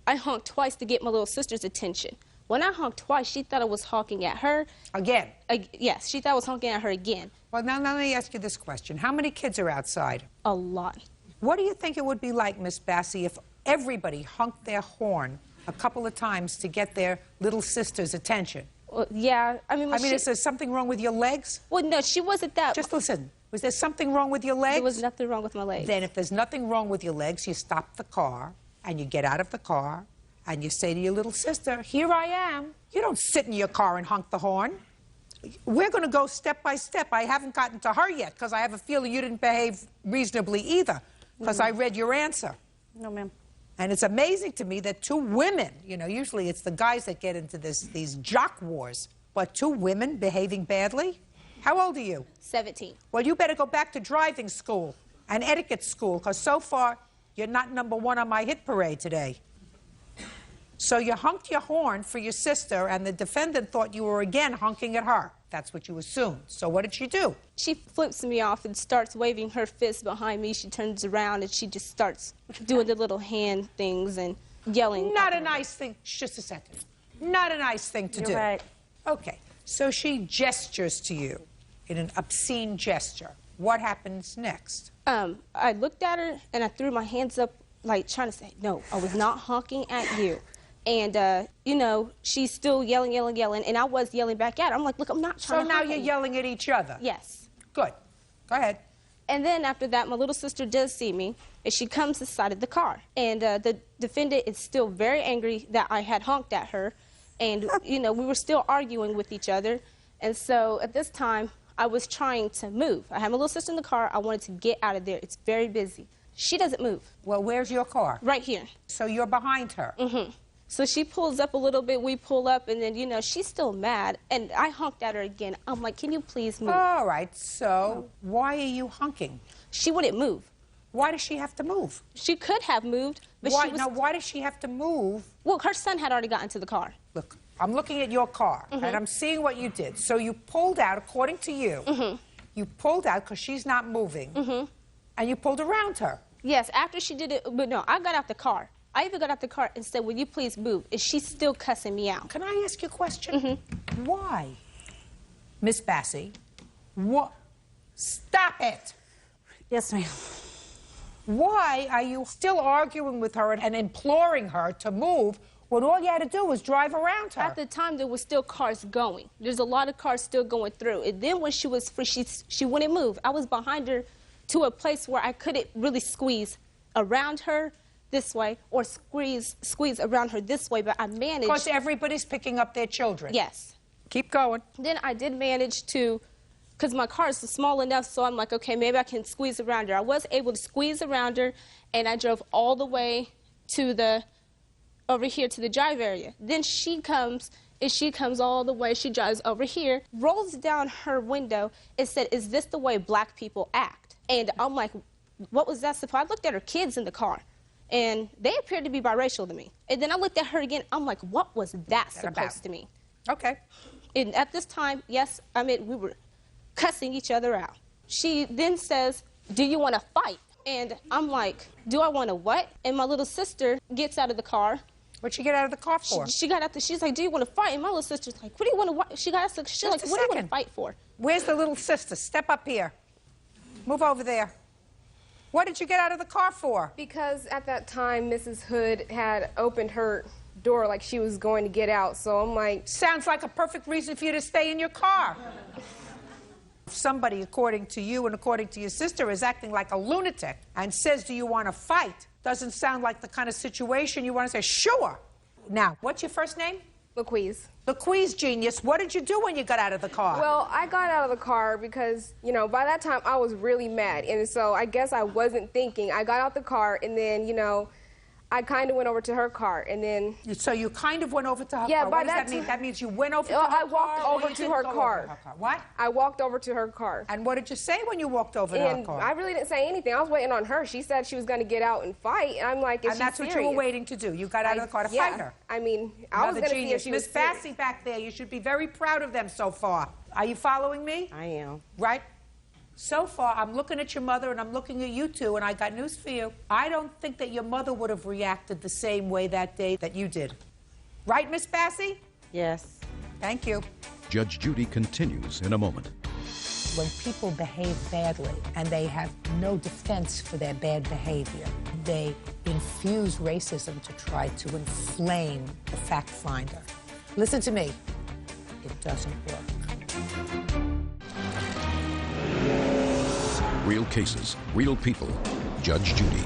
I honked twice to get my little sister's attention. When I honked twice, she thought I was honking at her. Again? Yes, she thought I was honking at her again. Well, now let me ask you this question. How many kids are outside? A lot. What do you think it would be like, Miss Bassey, if everybody honked their horn a couple of times to get their little sister's attention? Well, yeah, is there something wrong with your legs? Well, no, she wasn't that... Just listen. Was there something wrong with your legs? There was nothing wrong with my legs. Then if there's nothing wrong with your legs, you stop the car, and you get out of the car, and you say to your little sister, here I am. You don't sit in your car and honk the horn. We're going to go step by step. I haven't gotten to her yet, because I have a feeling you didn't behave reasonably either, because I read your answer. No, ma'am. And it's amazing to me that 2 women, you know, usually it's the guys that get into these jock wars, but 2 women behaving badly? How old are you? 17. Well, you better go back to driving school and etiquette school, because so far you're not #1 on my hit parade today. So you honked your horn for your sister, and the defendant thought you were again honking at her. That's what you assumed. So what did she do? She flips me off and starts waving her fist behind me. She turns around and she just starts doing the little hand things and yelling. Not a nice thing. Just a second. Not a nice thing to do. You're right. Okay. So she gestures to you in an obscene gesture. What happens next? I looked at her and I threw my hands up like trying to say, no, I was not honking at you. And, you know, she's still yelling, and I was yelling back at her. I'm like, look, I'm not trying to So now honk you're at you. yelling at each other? Yes. Good. Go ahead. And then after that, my little sister does see me, and she comes to the side of the car. And the defendant is still very angry that I had honked at her. And, you know, we were still arguing with each other. And so at this time, I was trying to move. I had my little sister in the car. I wanted to get out of there. It's very busy. She doesn't move. Well, where's your car? Right here. So you're behind her? Mm-hmm. So she pulls up a little bit, we pull up, and then, you know, she's still mad. And I honked at her again. I'm like, can you please move? All right, so why are you honking? She wouldn't move. Why does she have to move? She could have moved, but why, she was... Now, why does she have to move? Well, her son had already gotten to the car. Look, I'm looking at your car, and I'm seeing what you did. So you pulled out, according to you, you pulled out because she's not moving, and you pulled around her. Yes, after she did it, but no, I got out the car. I even got out the car and said, will you please move? And she's still cussing me out. Can I ask you a question? Why? Miss Bassey, what? Stop it. Yes, ma'am. Why are you still arguing with her and imploring her to move when all you had to do was drive around her? At the time, there were still cars going. There's a lot of cars still going through. And then when she was free, she wouldn't move. I was behind her to a place where I couldn't really squeeze around her, this way or squeeze around her this way, but I managed. Because everybody's picking up their children. Yes. Keep going. Then I did manage to, because my car is small enough, so I'm like, okay, maybe I can squeeze around her. I was able to squeeze around her, and I drove all the way to over here to the drive area. Then she comes all the way, she drives over here, rolls down her window and said, "Is this the way black people act?" And I'm like, what was that supposed? I looked at her kids in the car, and they appeared to be biracial to me. And then I looked at her again. I'm like, what was that supposed to mean? Okay. And at this time, yes, I mean, we were cussing each other out. She then says, "Do you want to fight?" And I'm like, do I want to what? And my little sister gets out of the car. What'd she get out of the car for? She got out she's like, "Do you want to fight?" And my little sister's like, "What do you want to?" She got out. She's like, "What do you want to fight for?" Where's the little sister? Step up here. Move over there. What did you get out of the car for? Because at that time, Mrs. Hood had opened her door like she was going to get out, so I'm like... Sounds like a perfect reason for you to stay in your car. If somebody, according to you and according to your sister, is acting like a lunatic and says, "Do you want to fight?" doesn't sound like the kind of situation you want to say, "Sure." Now, what's your first name? LaQuise. LaQuise, genius. What did you do when you got out of the car? Well, I got out of the car because, you know, by that time I was really mad. And so I guess I wasn't thinking. I got out the car and then, you know, I kind of went over to her car and then... So you kind of went over to her yeah, car. By what does that that mean? time, That means you went over to her car? I walked over to her car. What? I walked over to her car. And what did you say when you walked over to her car? I really didn't say anything. I was waiting on her. She said she was going to get out and fight. And I'm like, is and she that's serious? what you were waiting to do. You got out of the car to fight her. I mean, I was going to see if she was Miss Bassey back there, you should be very proud of them so far. Are you following me? I am. Right? So far, I'm looking at your mother and I'm looking at you two, and I got news for you. I don't think that your mother would have reacted the same way that day that you did. Right, Miss Bassey? Yes. Thank you. Judge Judy continues in a moment. When people behave badly and they have no defense for their bad behavior, they infuse racism to try to inflame the fact finder. Listen to me. It doesn't work. Real cases, real people. Judge Judy.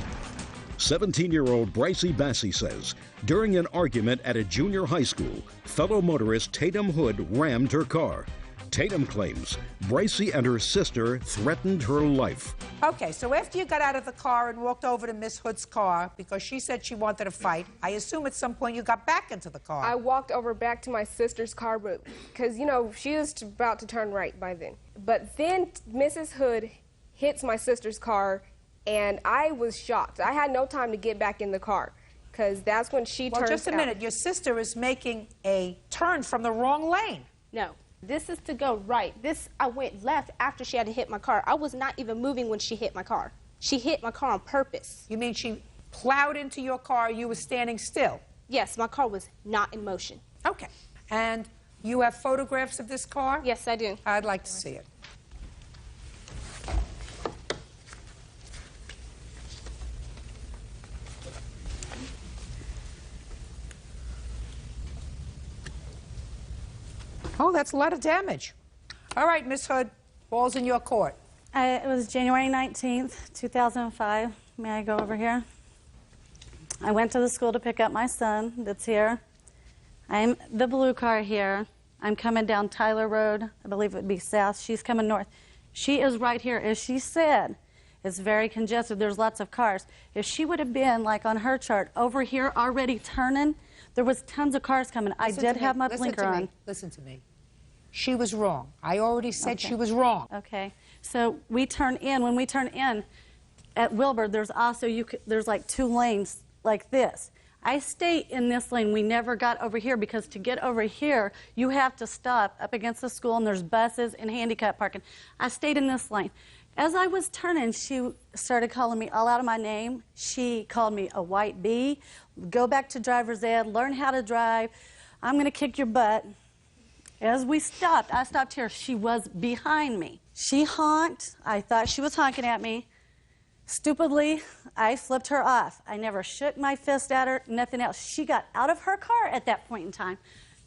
17-year-old Brycey Bassey says during an argument at a junior high school, fellow motorist Tatum Hood rammed her car. Tatum claims Brycey and her sister threatened her life. Okay, so after you got out of the car and walked over to Miss Hood's car because she said she wanted to fight, I assume at some point you got back into the car. I walked over back to my sister's car, but because, you know, she was about to turn right by then. But then Mrs. Hood hits my sister's car, and I was shocked. I had no time to get back in the car because that's when she turned. Well, just a minute. Your sister is making a turn from the wrong lane. No. This is to go right. I went left after she had to hit my car. I was not even moving when she hit my car. She hit my car on purpose. You mean she plowed into your car, you were standing still? Yes, my car was not in motion. Okay. And you have photographs of this car? Yes, I do. I'd like to see it. Oh, that's a lot of damage. All right, Miss Hood, ball's in your court. It was January 19th, 2005. May I go over here? I went to the school to pick up my son that's here. I'm the blue car here. I'm coming down Tyler Road. I believe it would be south. She's coming north. She is right here. As she said, it's very congested. There's lots of cars. If she would have been, like on her chart, over here already turning, there was tons of cars coming. I did have my blinker on. Listen to me. She was wrong. I already said she was wrong. Okay. So we turn in. When we turn in at Wilbur, there's also, there's like 2 lanes like this. I stay in this lane. We never got over here because to get over here, you have to stop up against the school and there's buses and handicap parking. I stayed in this lane. As I was turning, she started calling me all out of my name. She called me a white bee. Go back to driver's ed, learn how to drive. I'm going to kick your butt. As we stopped, I stopped here. She was behind me. She honked. I thought she was honking at me. Stupidly, I flipped her off. I never shook my fist at her, nothing else. She got out of her car at that point in time,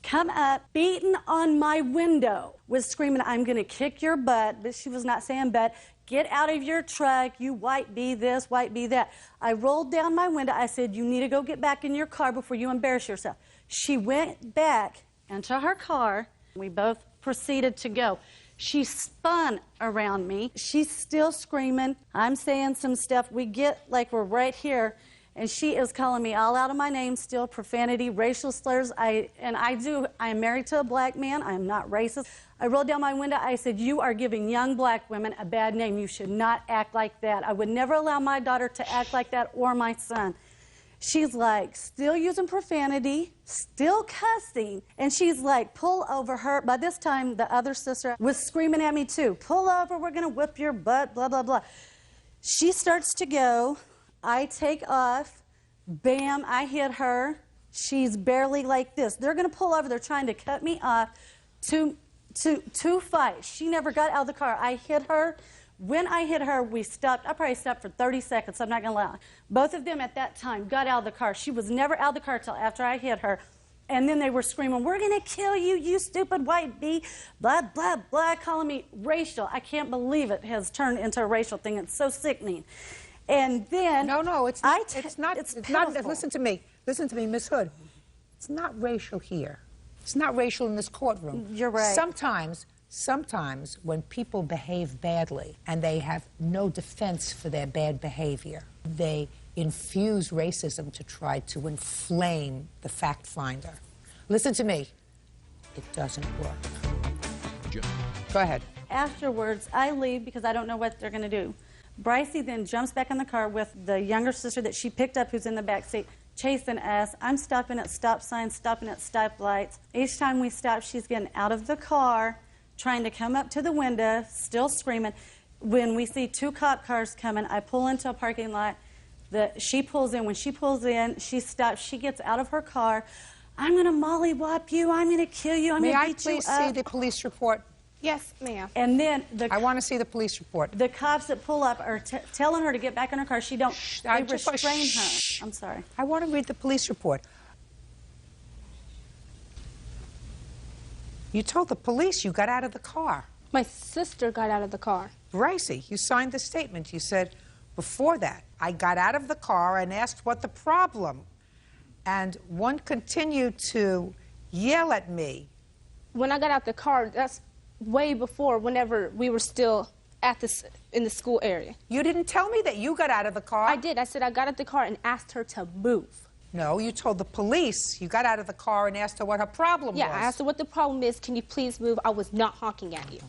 come up, beating on my window, was screaming, I'm going to kick your butt. But she was not saying butt. Get out of your truck, you white bee this, white bee that. I rolled down my window. I said, you need to go get back in your car before you embarrass yourself. She went back into her car. We both proceeded to go. She spun around me. She's still screaming. I'm saying some stuff. We get like we're right here, and she is calling me all out of my name still, profanity, racial slurs. I am married to a black man. I am not racist. I rolled down my window. I said, you are giving young black women a bad name. You should not act like that. I would never allow my daughter to act like that, or my son. She's like still using profanity, still cussing, and she's like, pull over her. By this time, the other sister was screaming at me too. Pull over, we're gonna whip your butt, blah, blah, blah. She starts to go. I take off. Bam, I hit her. She's barely like this. They're gonna pull over. They're trying to cut me off to fight. She never got out of the car. I hit her. When I hit her, we stopped. I probably stopped for 30 seconds. I'm not going to lie. Both of them at that time got out of the car. She was never out of the car until after I hit her. And then they were screaming, we're going to kill you, you stupid white bee, blah, blah, blah, calling me racial. I can't believe it has turned into a racial thing. It's so sickening. And then... No, it's not. It's not. Listen to me. Listen to me, Miss Hood. It's not racial here. It's not racial in this courtroom. You're right. Sometimes when people behave badly and they have no defense for their bad behavior, they infuse racism to try to inflame the fact finder. Listen to me. It doesn't work. Go ahead. Afterwards, I leave because I don't know what they're going to do. Brycey then jumps back in the car with the younger sister that she picked up who's in the back seat, chasing us. I'm stopping at stop signs, stopping at stoplights. Each time we stop, she's getting out of the car, trying to come up to the window, still screaming. When we see 2 cop cars coming, I pull into a parking lot. She pulls in. When she pulls in, she stops. She gets out of her car. I'm going to mollywop you. I'm going to kill you. I'm going to beat you up. May I please see the police report? Yes, ma'am. And then I want to see the police report. The cops that pull up are telling her to get back in her car. They restrain her. I'm sorry. I want to read the police report. You told the police you got out of the car. My sister got out of the car. Brycey, you signed the statement. You said, before that, I got out of the car and asked what the problem. And one continued to yell at me. When I got out the car, that's way before whenever we were still in the school area. You didn't tell me that you got out of the car. I did. I said I got out of the car and asked her to move. No, you told the police you got out of the car and asked her what her problem was. Yeah, I asked her what the problem is. Can you please move? I was not honking at you.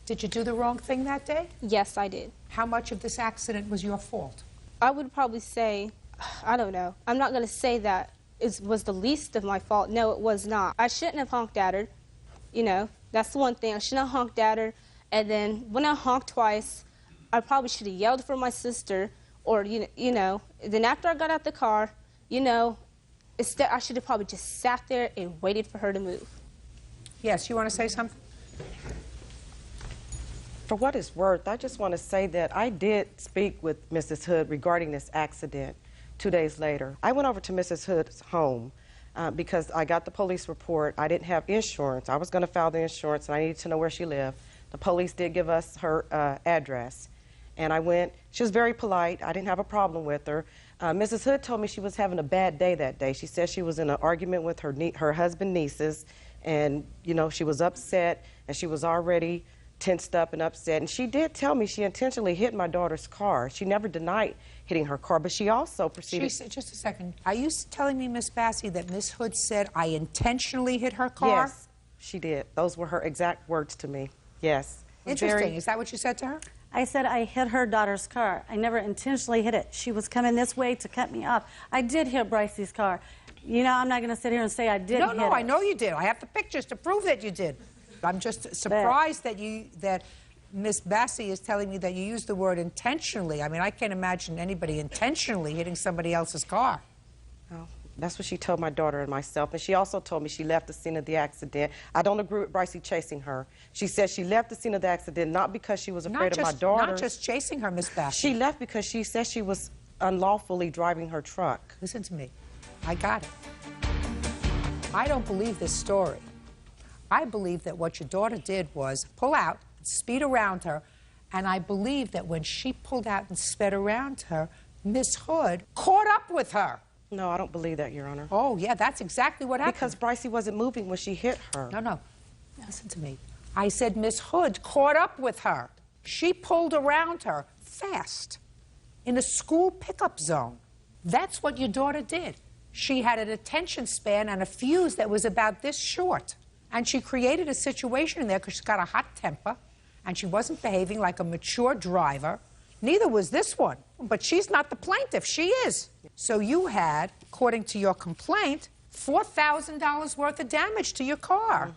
Did you do the wrong thing that day? Yes, I did. How much of this accident was your fault? I would probably say, I don't know. I'm not going to say that it was the least of my fault. No, it was not. I shouldn't have honked at her. You know, that's the one thing. I shouldn't have honked at her. And then when I honked twice, I probably should have yelled for my sister. Or, you know, then after I got out the car, you know, I should have probably just sat there and waited for her to move. Yes, you want to say something? For what it's worth, I just want to say that I did speak with Mrs. Hood regarding this accident 2 days later. I went over to Mrs. Hood's home because I got the police report. I didn't have insurance. I was going to file the insurance, and I needed to know where she lived. The police did give us her address. And I went. She was very polite. I didn't have a problem with her. Mrs. Hood told me she was having a bad day that day. She said she was in an argument with her husband's nieces, and, you know, she was upset, and she was already tensed up and upset. And she did tell me she intentionally hit my daughter's car. She never denied hitting her car, but she also proceeded... Just a second. Are you telling me, Miss Bassey, that Miss Hood said I intentionally hit her car? Yes, she did. Those were her exact words to me. Yes. Interesting. Is that what you said to her? I said I hit her daughter's car. I never intentionally hit it. She was coming this way to cut me off. I did hit Brycey's car. You know, I'm not going to sit here and say I didn't hit it. No, I know you did. I have the pictures to prove that you did. I'm just surprised that Miss Bassey is telling me that you used the word intentionally. I mean, I can't imagine anybody intentionally hitting somebody else's car. Oh, that's what she told my daughter and myself. And she also told me she left the scene of the accident. I don't agree with Brycey chasing her. She said she left the scene of the accident not because she was afraid of my daughter. Not just chasing her, Miss Bassey. She left because she said she was unlawfully driving her truck. Listen to me. I got it. I don't believe this story. I believe that what your daughter did was pull out, speed around her, and I believe that when she pulled out and sped around her, Miss Hood caught up with her. No, I don't believe that, Your Honor. Oh, yeah, that's exactly what happened. Because Brycey wasn't moving when she hit her. No. Listen to me. I said Miss Hood caught up with her. She pulled around her fast in a school pickup zone. That's what your daughter did. She had an attention span and a fuse that was about this short. And she created a situation in there because she's got a hot temper and she wasn't behaving like a mature driver. Neither was this one. But she's not the plaintiff. She is. So you had, according to your complaint, $4,000 worth of damage to your car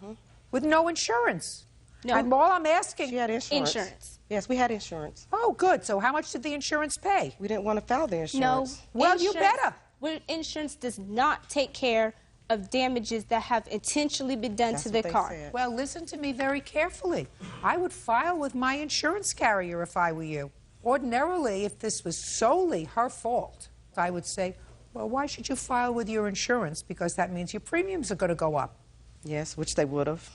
with no insurance. No. And all I'm asking... She had insurance. Insurance. Yes, we had insurance. Oh, good. So how much did the insurance pay? We didn't want to file the insurance. No. Well, you better. Insurance does not take care of damages that have intentionally been done to the car. Well, listen to me very carefully. I would file with my insurance carrier if I were you. Ordinarily, if this was solely her fault, I would say, well, why should you file with your insurance? Because that means your premiums are going to go up. Yes, which they would have.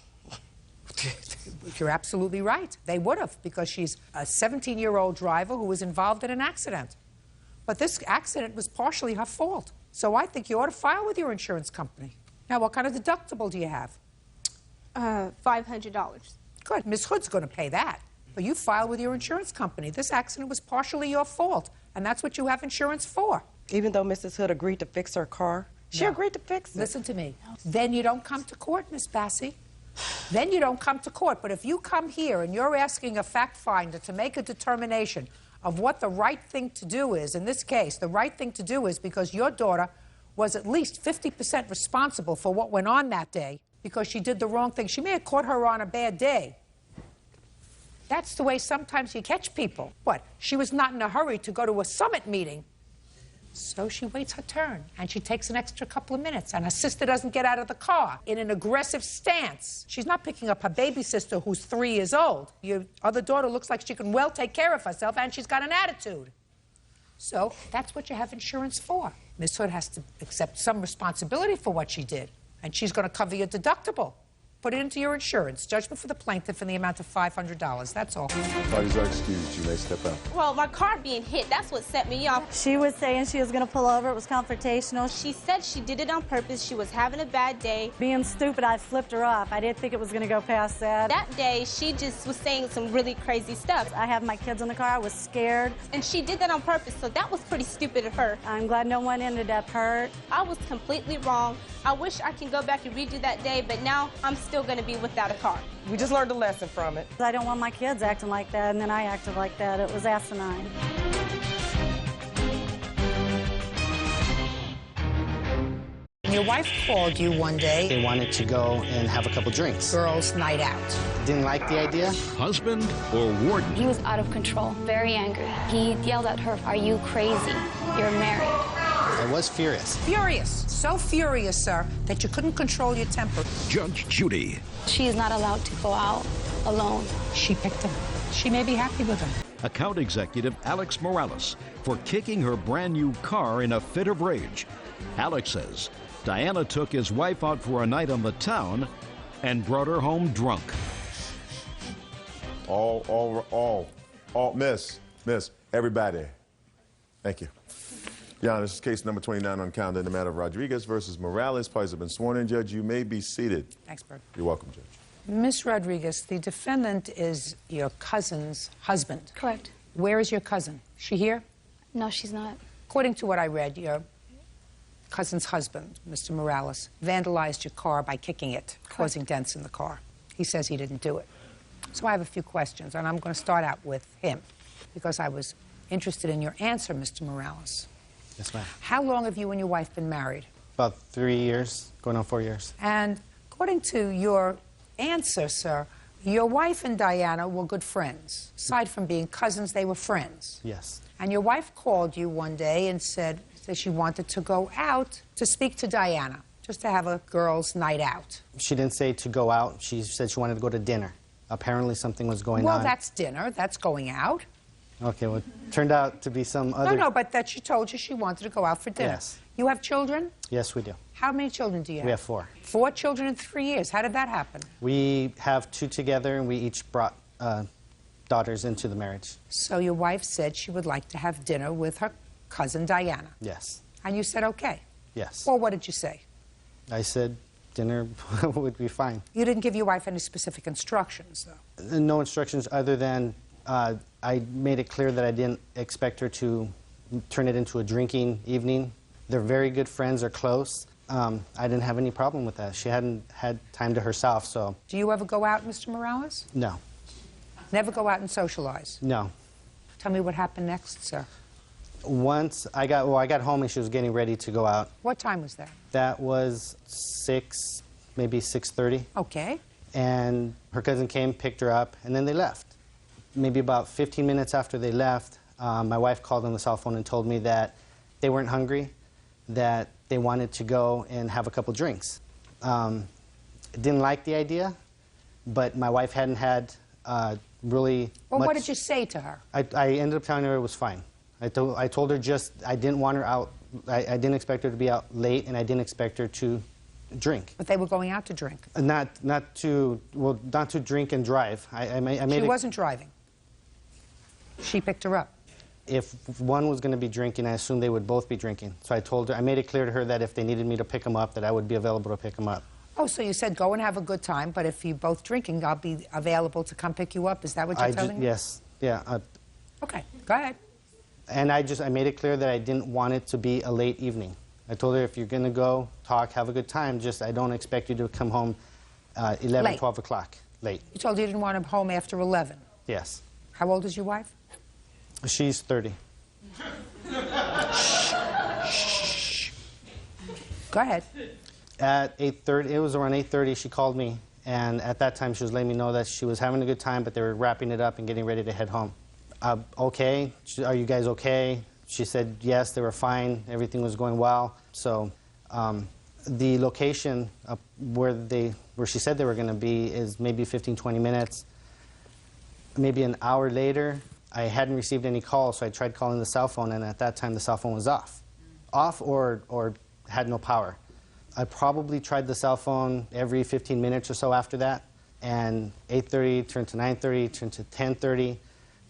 You're absolutely right. They would have, because she's a 17-year-old driver who was involved in an accident. But this accident was partially her fault. So I think you ought to file with your insurance company. Now, what kind of deductible do you have? $500. Good. Miss Hood's going to pay that. But you file with your insurance company. This accident was partially your fault, and that's what you have insurance for. Even though Mrs. Hood agreed to fix her car? She agreed to fix it. Listen to me. Then you don't come to court, Miss Bassie. Then you don't come to court. But if you come here and you're asking a fact finder to make a determination of what the right thing to do is, in this case, the right thing to do is because your daughter was at least 50% responsible for what went on that day because she did the wrong thing. She may have caught her on a bad day. That's the way sometimes you catch people. What? She was not in a hurry to go to a summit meeting. So she waits her turn, and she takes an extra couple of minutes, and her sister doesn't get out of the car in an aggressive stance. She's not picking up her baby sister, who's 3 years old. Your other daughter looks like she can well take care of herself, and she's got an attitude. So that's what you have insurance for. Miss Hood has to accept some responsibility for what she did, and she's going to cover your deductible. Put it into your insurance. Judgment for the plaintiff in the amount of $500. That's all. Parties are excused. You may step out. Well, my car being hit, that's what set me off. She was saying she was going to pull over. It was confrontational. She said she did it on purpose. She was having a bad day. Being stupid, I flipped her off. I didn't think it was going to go past that. That day, she just was saying some really crazy stuff. I have my kids in the car. I was scared. And she did that on purpose, so that was pretty stupid of her. I'm glad no one ended up hurt. I was completely wrong. I wish I can go back and redo that day, but now I'm still going to be without a car. We just learned a lesson from it. I don't want my kids acting like that, and then I acted like that. It was asinine. Your wife called you one day. They wanted to go and have a couple drinks. Girls' night out. Didn't like the idea. Husband or warden? He was out of control, very angry. He yelled at her, "Are you crazy? You're married." I was furious. Furious. So furious, sir, that you couldn't control your temper. Judge Judy. She is not allowed to go out alone. She picked him. She may be happy with him. Account executive Alex Morales for kicking her brand new car in a fit of rage. Alex says Diana took his wife out for a night on the town and brought her home drunk. Miss, everybody. Thank you. Your Honor, this is case number 29 on the calendar in the matter of Rodriguez versus Morales. Parties have been sworn in. Judge, you may be seated. Thanks, Bert. You're welcome, Judge. Miss Rodriguez, the defendant is your cousin's husband. Correct. Where is your cousin? She here? No, she's not. According to what I read, your cousin's husband, Mr. Morales, vandalized your car by kicking it, causing dents in the car. He says he didn't do it. So I have a few questions, and I'm going to start out with him, because I was interested in your answer, Mr. Morales. Yes, ma'am. How long have you and your wife been married? About 3 years, going on 4 years. And according to your answer, sir, your wife and Diana were good friends. Aside from being cousins, they were friends. Yes. And your wife called you one day and said that she wanted to go out to speak to Diana, just to have a girls' night out. She didn't say to go out. She said she wanted to go to dinner. Apparently something was going on. Well, that's dinner. That's going out. Okay, well, it turned out to be some other... No, but that she told you she wanted to go out for dinner. Yes. You have children? Yes, we do. How many children do you have? We have 4. 4 children in 3 years. How did that happen? We have 2 together, and we each brought daughters into the marriage. So your wife said she would like to have dinner with her cousin Diana. Yes. And you said okay. Yes. Well, what did you say? I said dinner would be fine. You didn't give your wife any specific instructions, though. No instructions other than I made it clear that I didn't expect her to turn it into a drinking evening. They're very good friends, they're close. I didn't have any problem with that. She hadn't had time to herself, so... Do you ever go out, Mr. Morales? No. Never go out and socialize? No. Tell me what happened next, sir. Once I got home and she was getting ready to go out. What time was that? That was 6, maybe 6:30. Okay. And her cousin came, picked her up, and then they left. Maybe about 15 minutes after they left, my wife called on the cell phone and told me that they weren't hungry, that they wanted to go and have a couple drinks. Didn't like the idea, but my wife hadn't had really Well, much... what did you say to her? I ended up telling her it was fine. I told her just I didn't want her out. I didn't expect her to be out late, and I didn't expect her to drink. But they were going out to drink. Not to drink and drive. I made She it, wasn't driving. She picked her up. If one was going to be drinking, I assumed they would both be drinking. So I told her, I made it clear to her that if they needed me to pick them up, that I would be available to pick them up. Oh, so you said go and have a good time, but if you're both drinking, I'll be available to come pick you up. Is that what you're telling me? Yes. Yeah. Okay, go ahead. And I made it clear that I didn't want it to be a late evening. I told her, if you're going to go, talk, have a good time, just I don't expect you to come home 11, Late. 12 o'clock, late. You told her you didn't want him home after 11. Yes. How old is your wife? She's 30. Go ahead. At 8:30, it was around 8:30, she called me, and at that time she was letting me know that she was having a good time, but they were wrapping it up and getting ready to head home. Okay, are you guys okay? She said yes, they were fine, everything was going well. So the location where she said they were going to be is maybe 15, 20 minutes. Maybe an hour later, I hadn't received any calls, so I tried calling the cell phone, and at that time the cell phone was off. Off or had no power. I probably tried the cell phone every 15 minutes or so after that, and 8:30 turned to 9:30, turned to 10:30,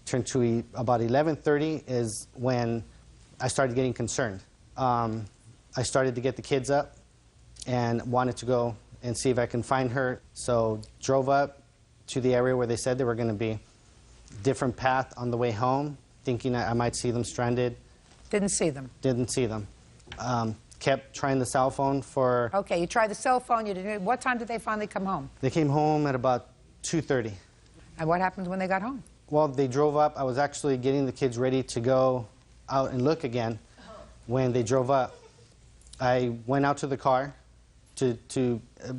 turned to about 11:30 is when I started getting concerned. I started to get the kids up and wanted to go and see if I can find her, so drove up to the area where they said they were going to be. Different path on the way home, thinking I might see them stranded. Didn't see them. Didn't see them. Kept trying the cell phone for... Okay, you tried the cell phone. You didn't. What time did they finally come home? They came home at about 2:30. And what happened when they got home? Well, they drove up. I was actually getting the kids ready to go out and look again when they drove up. I went out to the car.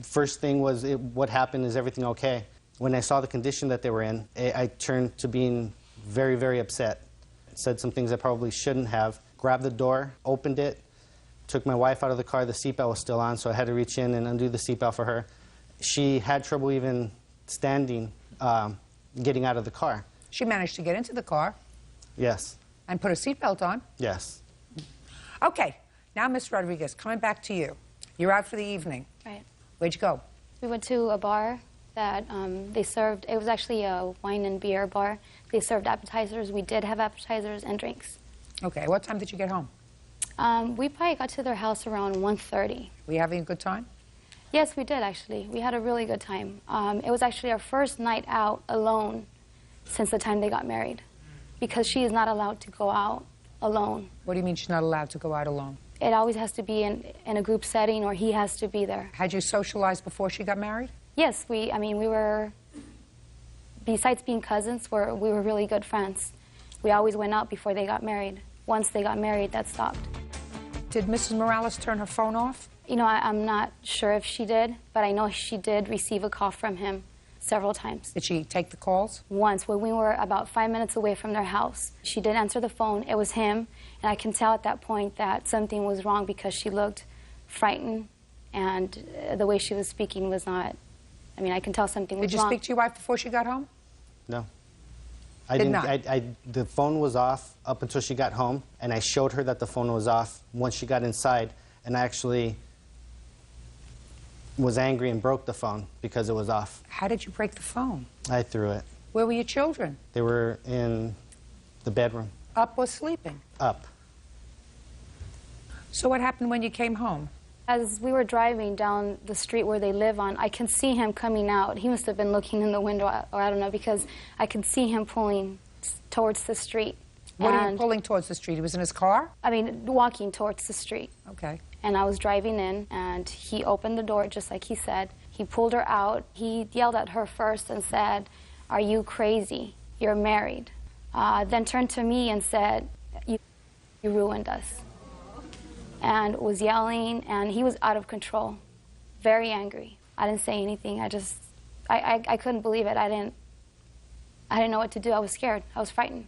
First thing was, what happened? Is everything okay? When I saw the condition that they were in, I turned to being very, very upset. Said some things I probably shouldn't have. Grabbed the door, opened it, took my wife out of the car. The seatbelt was still on, so I had to reach in and undo the seatbelt for her. She had trouble even standing, getting out of the car. She managed to get into the car. Yes. And put a seatbelt on. Yes. Okay, now Ms. Rodriguez, coming back to you. You're out for the evening. Right. Where'd you go? We went to a bar that they served. It was actually a wine and beer bar. They served appetizers. We did have appetizers and drinks. Okay, what time did you get home? We probably got to their house around 1:30. Were you having a good time? Yes, we did, actually. We had a really good time. It was actually our first night out alone since the time they got married, because she is not allowed to go out alone. What do you mean she's not allowed to go out alone? It always has to be in a group setting, or he has to be there. Had you socialized before she got married? Yes, we were, besides being cousins, we were really good friends. We always went out before they got married. Once they got married, that stopped. Did Mrs. Morales turn her phone off? You know, I'm not sure if she did, but I know she did receive a call from him several times. Did she take the calls? Once, when we were about 5 minutes away from their house. She did answer the phone. It was him, and I can tell at that point that something was wrong because she looked frightened, and the way she was speaking was not, I mean, I can tell something was wrong. Did you speak to your wife before she got home? No. The phone was off up until she got home, and I showed her that the phone was off once she got inside, and I actually was angry and broke the phone because it was off. How did you break the phone? I threw it. Where were your children? They were in the bedroom. Up or sleeping? Up. So what happened when you came home? As we were driving down the street where they live on, I can see him coming out. He must have been looking in the window, or I don't know, because I could see him pulling towards the street. What are you pulling towards the street? He was in his car? I mean, walking towards the street. Okay. And I was driving in, and he opened the door just like he said. He pulled her out. He yelled at her first and said, "Are you crazy? You're married." Then turned to me and said, you ruined us. And was yelling, and he was out of control, very angry. I didn't say anything. I couldn't believe it. I didn't know what to do. I was scared. I was frightened.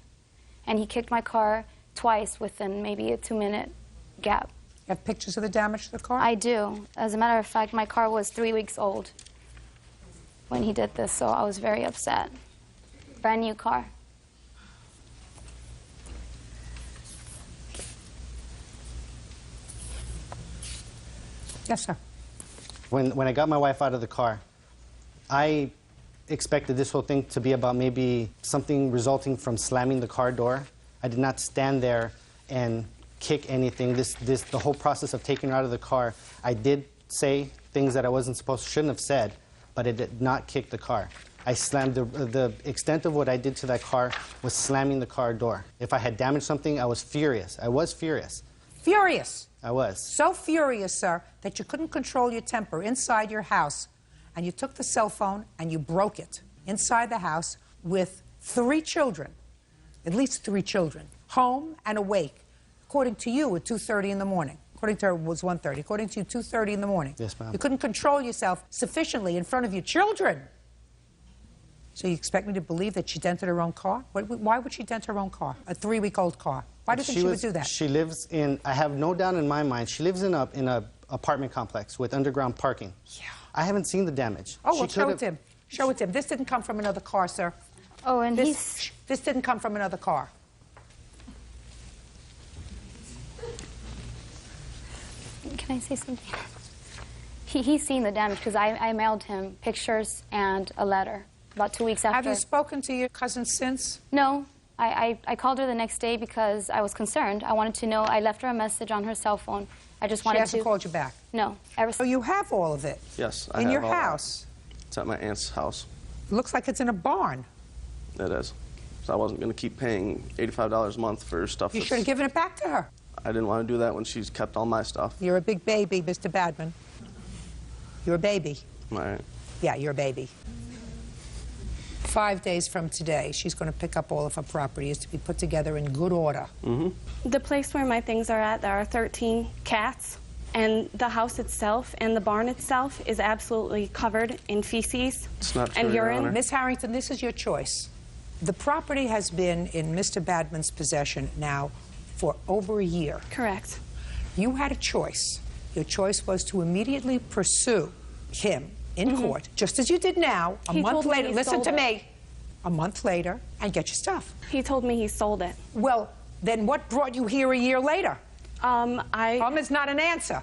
And he kicked my car twice within maybe a 2-minute gap. You have pictures of the damage to the car? I do. As a matter of fact, my car was 3 weeks old when he did this, so I was very upset. Brand new car. Yes, sir. When I got my wife out of the car, I expected this whole thing to be about maybe something resulting from slamming the car door. I did not stand there and kick anything. The whole process of taking her out of the car, I did say things that I shouldn't have said, but I did not kick the car. I slammed the extent of what I did to that car was slamming the car door. If I had damaged something, I was furious. I was furious. Furious? I was. So furious, sir, that you couldn't control your temper inside your house, and you took the cell phone and you broke it inside the house with 3 children, at least 3 children, home and awake. According to you, at 2:30 in the morning. According to her, it was 1:30. According to you, 2:30 in the morning. Yes, ma'am. You couldn't control yourself sufficiently in front of your children. So you expect me to believe that she dented her own car? Why would she dent her own car, a 3-week-old car? Why do you think she would do that? She lives in, I have no doubt in my mind, she lives in a apartment complex with underground parking. Yeah. I haven't seen the damage. Oh, well, show it to him. Show it to him. This didn't come from another car, sir. Oh, and this didn't come from another car. Can I say something? He's seen the damage because I mailed him pictures and a letter about 2 weeks after. Have you spoken to your cousin since? No. I called her the next day because I was concerned. I wanted to know. I left her a message on her cell phone. I just wanted to... She hasn't called you back? No. So you have all of it? Yes, I have have your all house? That. It's at my aunt's house. It looks like it's in a barn. It is. So I wasn't going to keep paying $85 a month for stuff. You should have given it back to her. I didn't want to do that when she's kept all my stuff. You're a big baby, Mr. Badman. You're a baby. All right. Yeah, you're a baby. 5 days from today, she's going to pick up all of her properties to be put together in good order. Mm-hmm. The place where my things are at, there are 13 cats, and the house itself and the barn itself is absolutely covered in feces and urine. Miss Harrington, this is your choice. The property has been in Mr. Badman's possession now for over a year. Correct. You had a choice. Your choice was to immediately pursue him in court, just as you did now, a month later. Listen to me. A month later, and get your stuff. He told me he sold it. Well, then what brought you here a year later? Is not an answer.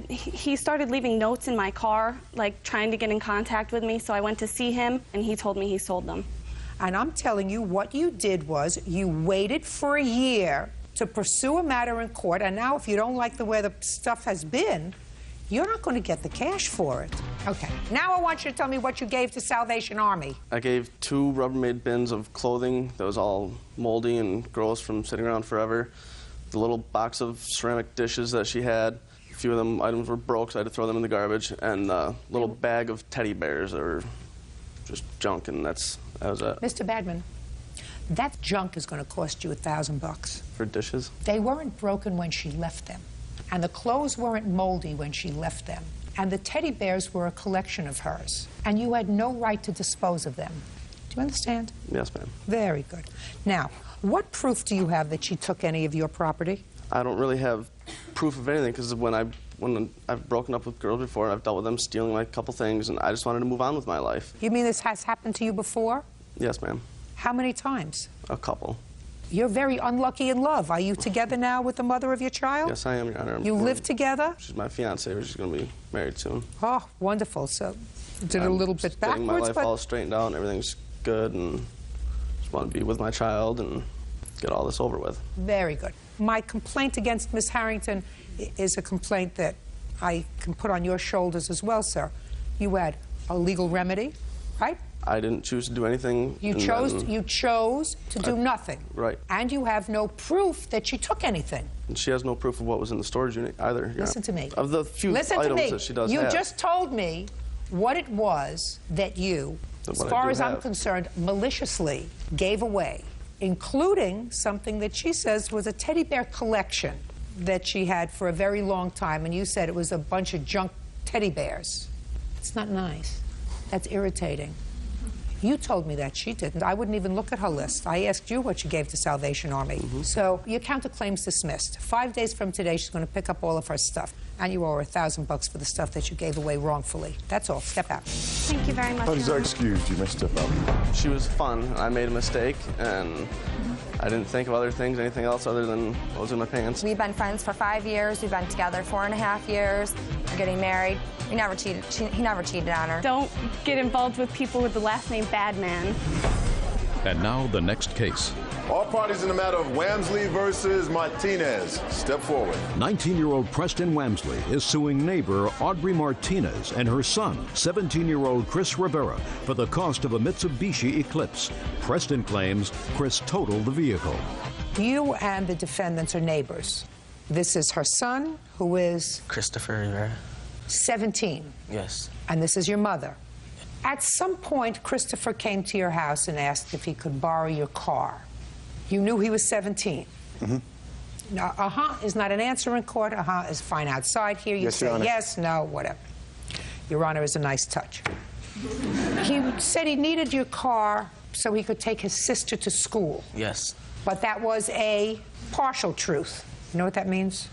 He started leaving notes in my car, like trying to get in contact with me, so I went to see him, and he told me he sold them. And I'm telling you, what you did was you waited for a year to pursue a matter in court, and now if you don't like the way the stuff has been, you're not going to get the cash for it. Okay. Now I want you to tell me what you gave to Salvation Army. I gave 2 Rubbermaid bins of clothing that was all moldy and gross from sitting around forever. The little box of ceramic dishes that she had. A few of them items were broke, so I had to throw them in the garbage. And a little bag of teddy bears that were just junk, and that was it. Mr. Badman, that junk is going to cost you $1,000. For dishes? They weren't broken when she left them. And the clothes weren't moldy when she left them. And the teddy bears were a collection of hers. And you had no right to dispose of them. Do you understand? Yes, ma'am. Very good. Now, what proof do you have that she took any of your property? I don't really have proof of anything, because when I've broken up with girls before, I've dealt with them stealing like a couple things, and I just wanted to move on with my life. You mean this has happened to you before? Yes, ma'am. How many times? A couple. You're very unlucky in love. Are you together now with the mother of your child? Yes, I am, Your Honor. You live together? She's my fiance. She's going to be married soon. Oh, wonderful. So, did it a little bit backwards, my life but all straightened out and everything's good, and just want to be with my child and get all this over with. very good. My complaint against Miss Harrington is a complaint that I can put on your shoulders as well, sir. You had a legal remedy, right? I didn't choose to do anything. You chose to do nothing. Right. And you have no proof that she took anything. And she has no proof of what was in the storage unit either. Listen to me. Of the few Listen to items me. that she does You have. just told me what it was that you, That as what I far do as I'm have. concerned, maliciously gave away, including something that she says was a teddy bear collection that she had for a very long time, and you said it was a bunch of junk teddy bears. It's not nice. That's irritating. You told me that. She didn't. I wouldn't even look at her list. I asked you what you gave to Salvation Army. So your counterclaim's dismissed. 5 days from today, she's going to pick up all of her stuff. And you owe her $1,000 for the stuff that you gave away wrongfully. That's all. Step out. Thank you very much. How does that excuse you, Mr. Step She was fun. I made a mistake, and I didn't think of other things, anything else other than what was in my pants. We've been friends for 5 years. We've been together 4.5 years. We're getting married. We never cheated. He never cheated on her. Don't get involved with people with the last name Badman. And now the next case. All parties in the matter of Wamsley versus Martinez. Step forward. 19-year-old Preston Wamsley is suing neighbor Audrey Martinez and her son, 17-year-old Chris Rivera, for the cost of a Mitsubishi Eclipse. Preston claims Chris totaled the vehicle. You and the defendants are neighbors. This is her son, who is Christopher Rivera. 17. Yes. And this is your mother. At some point, Christopher came to your house and asked if he could borrow your car. You knew he was 17. Mm-hmm. Now, is not an answer in court. Is fine outside here. You Yes, say Your Honor. yes, no, whatever. Your Honor is a nice touch. He said he needed your car so he could take his sister to school. Yes. But that was a partial truth. You know what that means?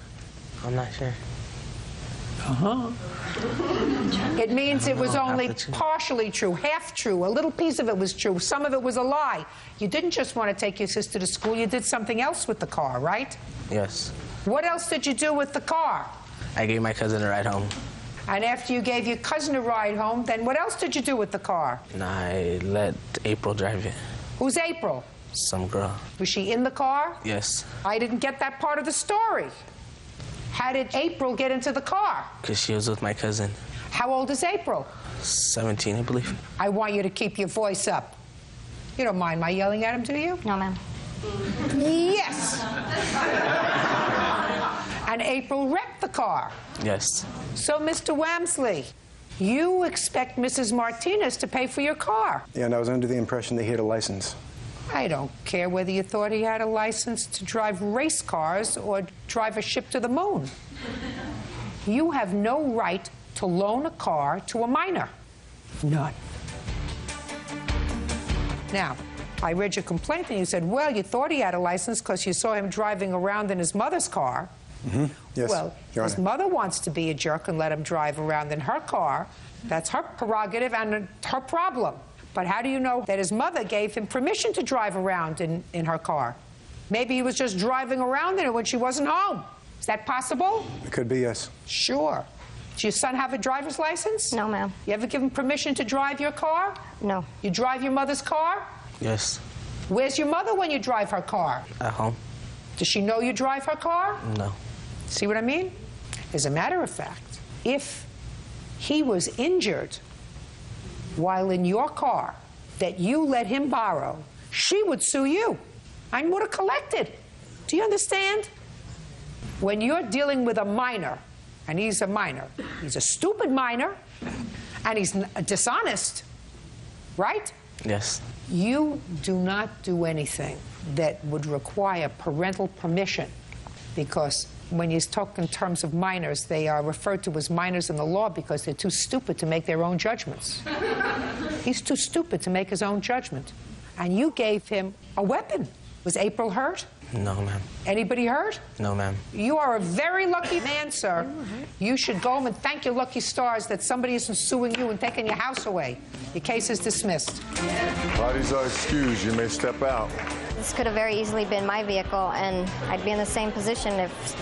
I'm not sure. It means it was only partially true, half true. A little piece of it was true. Some of it was a lie. You didn't just want to take your sister to school. You did something else with the car, right? Yes. What else did you do with the car? I gave my cousin a ride home. And after you gave your cousin a ride home, then what else did you do with the car? And I let April drive it. Who's April? Some girl. Was she in the car? Yes. I didn't get that part of the story. How did April get into the car? Because she was with my cousin. How old is April? 17, I believe. I want you to keep your voice up. You don't mind my yelling at him, do you? No, ma'am. Yes. And April wrecked the car. Yes. So, Mr. Wamsley, you expect Mrs. Martinez to pay for your car. Yeah, and I was under the impression that he had a license. I don't care whether you thought he had a license to drive race cars or drive a ship to the moon. You have no right to loan a car to a minor. None. Now, I read your complaint and you said, well, you thought he had a license because you saw him driving around in his mother's car. Mm-hmm. Yes, Well, Your his Honor. mother wants to be a jerk and let him drive around in her car. That's her prerogative and her problem. But how do you know that his mother gave him permission to drive around in her car? Maybe he was just driving around in it when she wasn't home. Is that possible? It could be, yes. Sure. Does your son have a driver's license? No, ma'am. You ever give him permission to drive your car? No. You drive your mother's car? Yes. Where's your mother when you drive her car? At home. Does she know you drive her car? No. See what I mean? As a matter of fact, if he was injured while in your car that you let him borrow, she would sue you and would have collected. Do you understand? When you're dealing with a minor, and he's a minor, he's a stupid minor, and he's dishonest, right? Yes. You do not do anything that would require parental permission, because when you talk in terms of minors, they are referred to as minors in the law because they're too stupid to make their own judgments. He's too stupid to make his own judgment. And you gave him a weapon. Was April hurt? No, ma'am. Anybody hurt? No, ma'am. You are a very lucky man, sir. You should go home and thank your lucky stars that somebody isn't suing you and taking your house away. Your case is dismissed. Parties are excused. You may step out. This could have very easily been my vehicle, and I'd be in the same position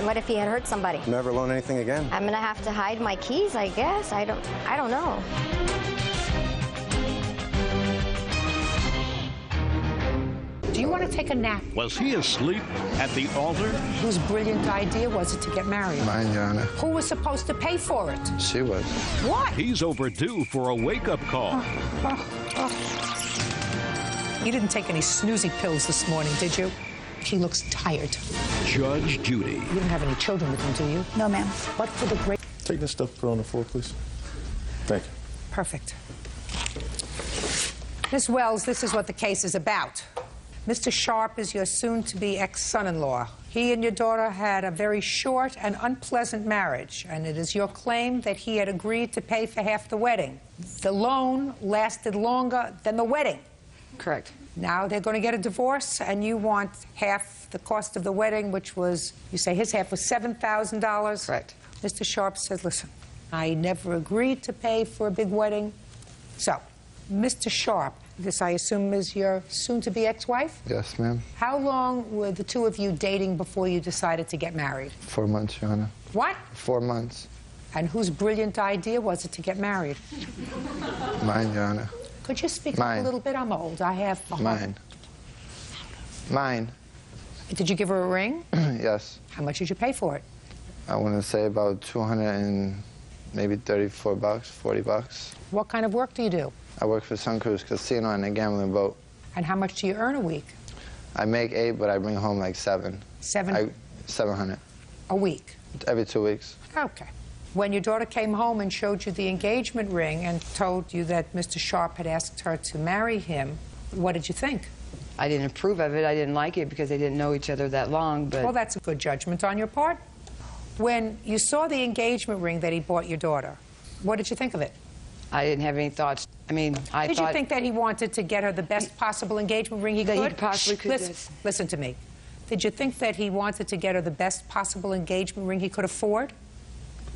what if he had hurt somebody? Never loan anything again. I'm gonna have to hide my keys, I guess. I don't know. Do you want to take a nap? Was he asleep at the altar? Whose brilliant idea was it to get married? Mine, Your Honor. Who was supposed to pay for it? She was. What? He's overdue for a wake-up call. You didn't take any snoozy pills this morning, did you? He looks tired. Judge Judy. You don't have any children with him, do you? No, ma'am. But for the great... Take this stuff, put it on the floor, please. Thank you. Perfect. Miss Wells, this is what the case is about. Mr. Sharp is your soon-to-be ex-son-in-law. He and your daughter had a very short and unpleasant marriage, and it is your claim that he had agreed to pay for half the wedding. The loan lasted longer than the wedding. Correct. Now they're going to get a divorce, and you want half the cost of the wedding, which was, you say his half was $7,000? Correct. Mr. Sharp says, listen, I never agreed to pay for a big wedding. So, Mr. Sharp, this I assume is your soon-to-be ex-wife? Yes, ma'am. How long were the two of you dating before you decided to get married? 4 months, Your Honor. What? 4 months. And whose brilliant idea was it to get married? Mine, Your Honor. Could you speak up a little bit? I'm old. I have... Mine. Mine. Did you give her a ring? Yes. How much did you pay for it? I want to say about 200 and maybe 34 bucks, 40 bucks. What kind of work do you do? I work for Sun Cruise Casino and a gambling boat. And how much do you earn a week? I make 8, but I bring home like 7. 700. A week? Every 2 weeks. Okay. When your daughter came home and showed you the engagement ring and told you that Mr. Sharp had asked her to marry him, what did you think? I didn't approve of it. I didn't like it because they didn't know each other that long, but... Well, that's a good judgment on your part. When you saw the engagement ring that he bought your daughter, what did you think of it? I didn't have any thoughts. I mean, I Did thought... you think that he wanted to get her the best possible engagement ring he could? That he possibly could, yes. Listen to me. Did you think that he wanted to get her the best possible engagement ring he could afford?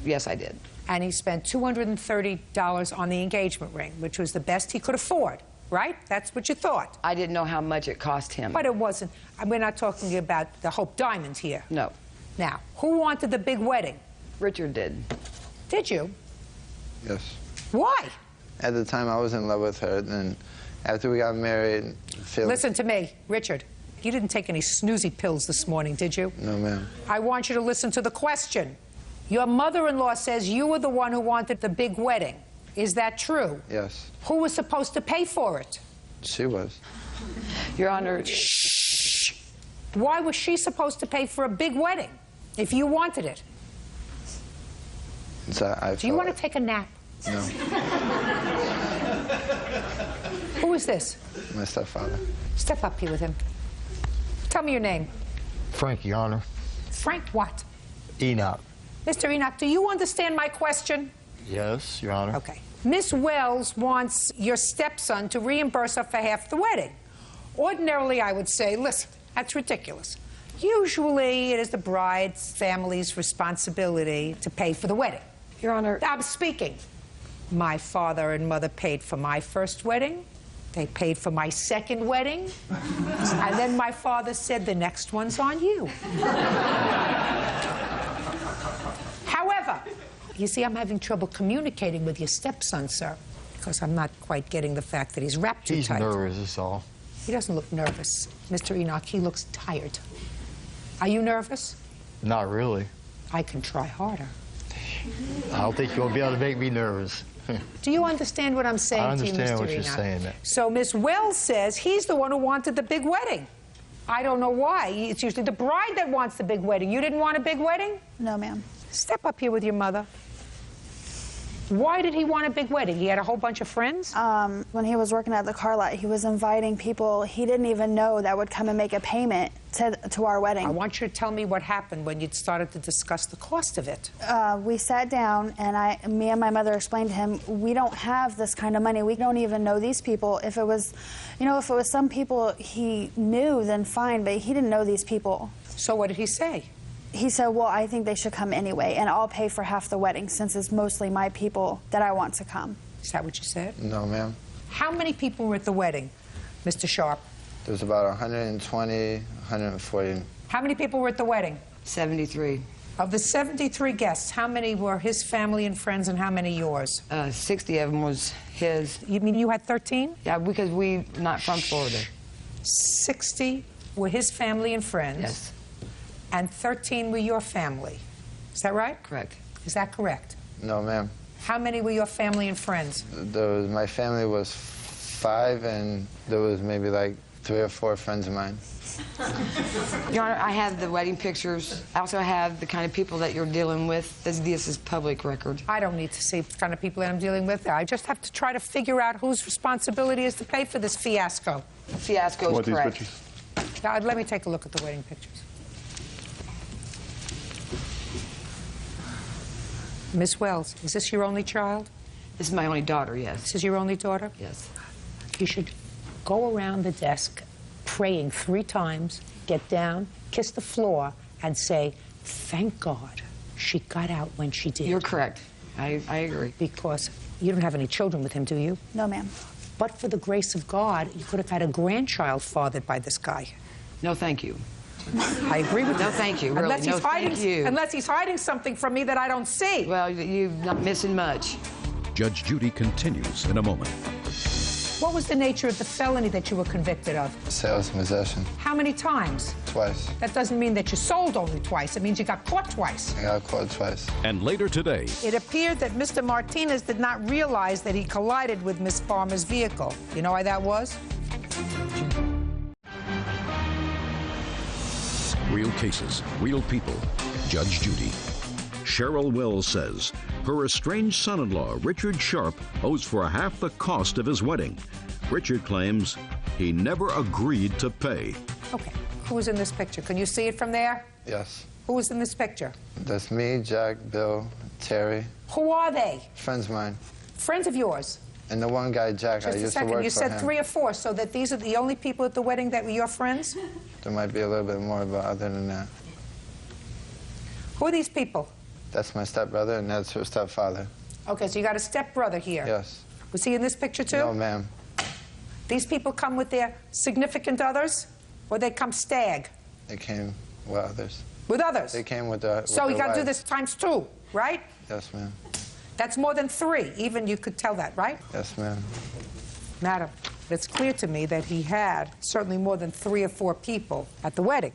Yes, I did. And he spent $230 on the engagement ring, which was the best he could afford, right? That's what you thought. I didn't know how much it cost him. But it wasn't. We're not talking about the Hope Diamond here. No. Now, who wanted the big wedding? Richard did. Did you? Yes. Why? At the time, I was in love with her. Then, after we got married, Listen to me, Richard. You didn't take any snoozy pills this morning, did you? No, ma'am. I want you to listen to the question. Your mother-in-law says you were the one who wanted the big wedding. Is that true? Yes. Who was supposed to pay for it? She was. Your Honor... Shh! Why was she supposed to pay for a big wedding if you wanted it? Do you want to take a nap? No. Who is this? My stepfather. Step up here with him. Tell me your name. Frank, Your Honor. Frank what? Enoch. Mr. Enoch, do you understand my question? Yes, Your Honor. Okay. Miss Wells wants your stepson to reimburse her for half the wedding. Ordinarily, I would say, listen, that's ridiculous. Usually, it is the bride's family's responsibility to pay for the wedding. Your Honor... I'm speaking. My father and mother paid for my first wedding. They paid for my second wedding. And then my father said, the next one's on you. However, you see, I'm having trouble communicating with your stepson, sir, because I'm not quite getting the fact that he's wrapped too tight. He's nervous, that's all. He doesn't look nervous, Mr. Enoch. He looks tired. Are you nervous? Not really. I can try harder. I don't think you'll be able to make me nervous. Do you understand what I'm saying to you, Mr. Enoch? I understand what you're saying. So Miss Wells says he's the one who wanted the big wedding. I don't know why. It's usually the bride that wants the big wedding. You didn't want a big wedding? No, ma'am. Step up here with your mother. Why did he want a big wedding? He had a whole bunch of friends? When he was working at the car lot, he was inviting people he didn't even know that would come and make a payment to our wedding. I want you to tell me what happened when you started to discuss the cost of it. We sat down, and me and my mother explained to him, we don't have this kind of money. We don't even know these people. If it was, if it was some people he knew, then fine, but he didn't know these people. So what did he say? He said, well, I think they should come anyway, and I'll pay for half the wedding since it's mostly my people that I want to come. Is that what you said? No, ma'am. How many people were at the wedding, Mr. Sharp? There's about 120, 140. How many people were at the wedding? 73. Of the 73 guests, how many were his family and friends and how many yours? 60 of them was his. You mean you had 13? Yeah, because we not from Florida. 60 were his family and friends? Yes. And 13 were your family. Is that right? Correct. Is that correct? No, ma'am. How many were your family and friends? My family was 5, and there was maybe like 3 or 4 friends of mine. Your Honor, I have the wedding pictures. I also have the kind of people that you're dealing with. This is public record. I don't need to see the kind of people that I'm dealing with. I just have to try to figure out whose responsibility is to pay for this fiasco. Fiasco is correct. These pictures? Now, let me take a look at the wedding pictures. Miss Wells, is this your only child? This is my only daughter, yes. This is your only daughter? Yes. You should go around the desk praying 3 times, get down, kiss the floor, and say, thank God she got out when she did. You're correct. I agree. Because you don't have any children with him, do you? No, ma'am. But for the grace of God, you could have had a grandchild fathered by this guy. No, thank you. I agree with you. No, thank you. Really. Unless he's thank you. Unless he's hiding something from me that I don't see. Well, you're not missing much. Judge Judy continues in a moment. What was the nature of the felony that you were convicted of? Sales and possession. How many times? Twice. That doesn't mean that you sold only twice. It means you got caught twice. I got caught twice. And later today, It appeared that Mr. Martinez did not realize that he collided with Miss Farmer's vehicle. You know why that was? real cases, real people. Judge Judy. Cheryl Wells says her estranged son-in-law, Richard Sharp, owes for half the cost of his wedding. Richard claims he never agreed to pay. Okay, who's in this picture? Can you see it from there? Yes. Who is in this picture? That's me, Jack, Bill, Terry. Who are they? Friends of mine. Friends of yours? And the one guy, Jack, I used to work for him. You said 3 or 4, so that these are the only people at the wedding that were your friends? There might be a little bit more, but other than that. Who are these people? That's my stepbrother, and that's her stepfather. Okay, so you got a stepbrother here. Yes. Was he in this picture, too? No, ma'am. These people come with their significant others, or they come stag? They came with others. With others? They came with their So you got to do wives. this times 2, right? Yes, ma'am. That's more than 3. Even you could tell that, right? Yes, ma'am. Madam, it's clear to me that he had certainly more than 3 or 4 people at the wedding.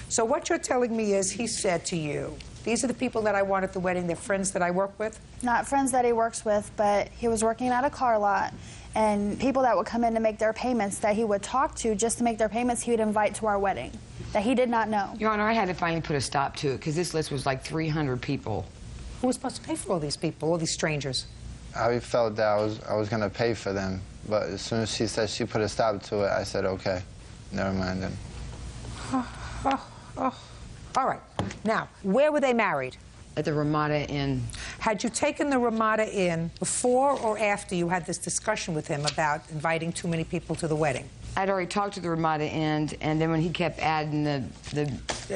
So what you're telling me is he said to you, these are the people that I want at the wedding, they're friends that I work with? Not friends that he works with, but he was working at a car lot, and people that would come in to make their payments that he would talk to just to make their payments, he would invite to our wedding that he did not know. Your Honor, I had to finally put a stop to it because this list was like 300 people. Who was supposed to pay for all these people, all these strangers? I felt that I was going to pay for them, but as soon as she said she put a stop to it, I said, okay, never mind then. All right. Now, where were they married? At the Ramada Inn. Had you taken the Ramada Inn before or after you had this discussion with him about inviting too many people to the wedding? I'd already talked to the Ramada Inn, and then when he kept adding the...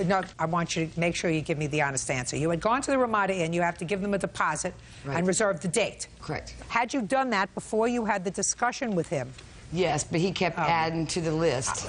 No, I want you to make sure you give me the honest answer. You had gone to the Ramada Inn, you have to give them a deposit and reserve the date. Correct. Had you done that before you had the discussion with him? Yes, but he kept adding to the list.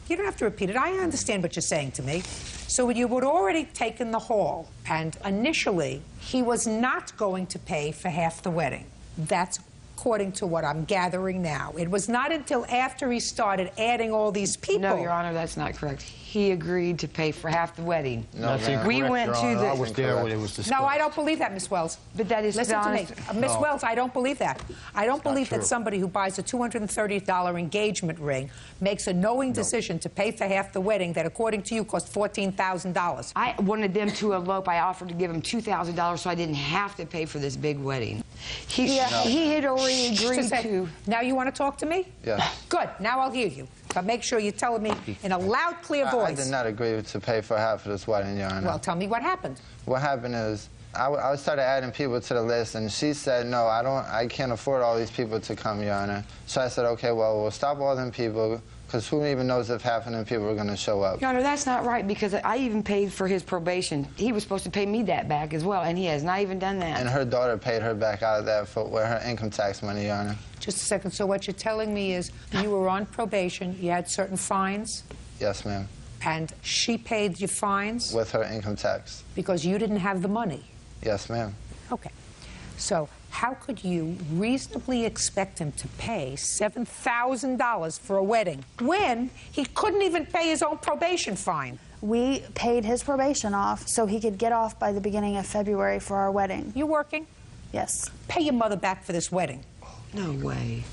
You don't have to repeat it. I understand what you're saying to me. So you had already taken the hall, and initially he was not going to pay for half the wedding. That's according to what I'm gathering now. It was not until after he started adding all these people. No, Your Honor, that's not correct. He agreed to pay for half the wedding. No, that's we incorrect, went Your to Honor. the. I was there when it was discussed. No, I don't believe that, Miss Wells. But that is Listen to me. Miss No. Wells, I don't believe that. I don't believe that true. somebody who buys a $230 engagement ring makes a knowing decision to pay for half the wedding that, according to you, cost $14,000. I wanted them to elope. I offered to give them $2,000 so I didn't have to pay for this big wedding. He had already agreed to. Now you want to talk to me? Yeah. Good. Now I'll hear you. But make sure you're telling me in a loud, clear I voice. did not agree to pay for half of this wedding, Your Honor. Well, tell me what happened. What happened is I started adding people to the list, and she said, no, I can't afford all these people to come, Your Honor. So I said, okay, well, we'll stop all them people, because who even knows if half of them people are going to show up. Your Honor, that's not right, because I even paid for his probation. He was supposed to pay me that back as well, and he has not even done that. And her daughter paid her back out of that with her income tax money, Your Honor. Just a second. So what you're telling me is you were on probation, you had certain fines, Yes, ma'am. and she paid your fines With her income tax. because you didn't have the money. Yes, ma'am. Okay. So how could you reasonably expect him to pay $7,000 for a wedding when he couldn't even pay his own probation fine? We paid his probation off so he could get off by the beginning of February for our wedding. You working? Yes. Pay your mother back for this wedding. No way.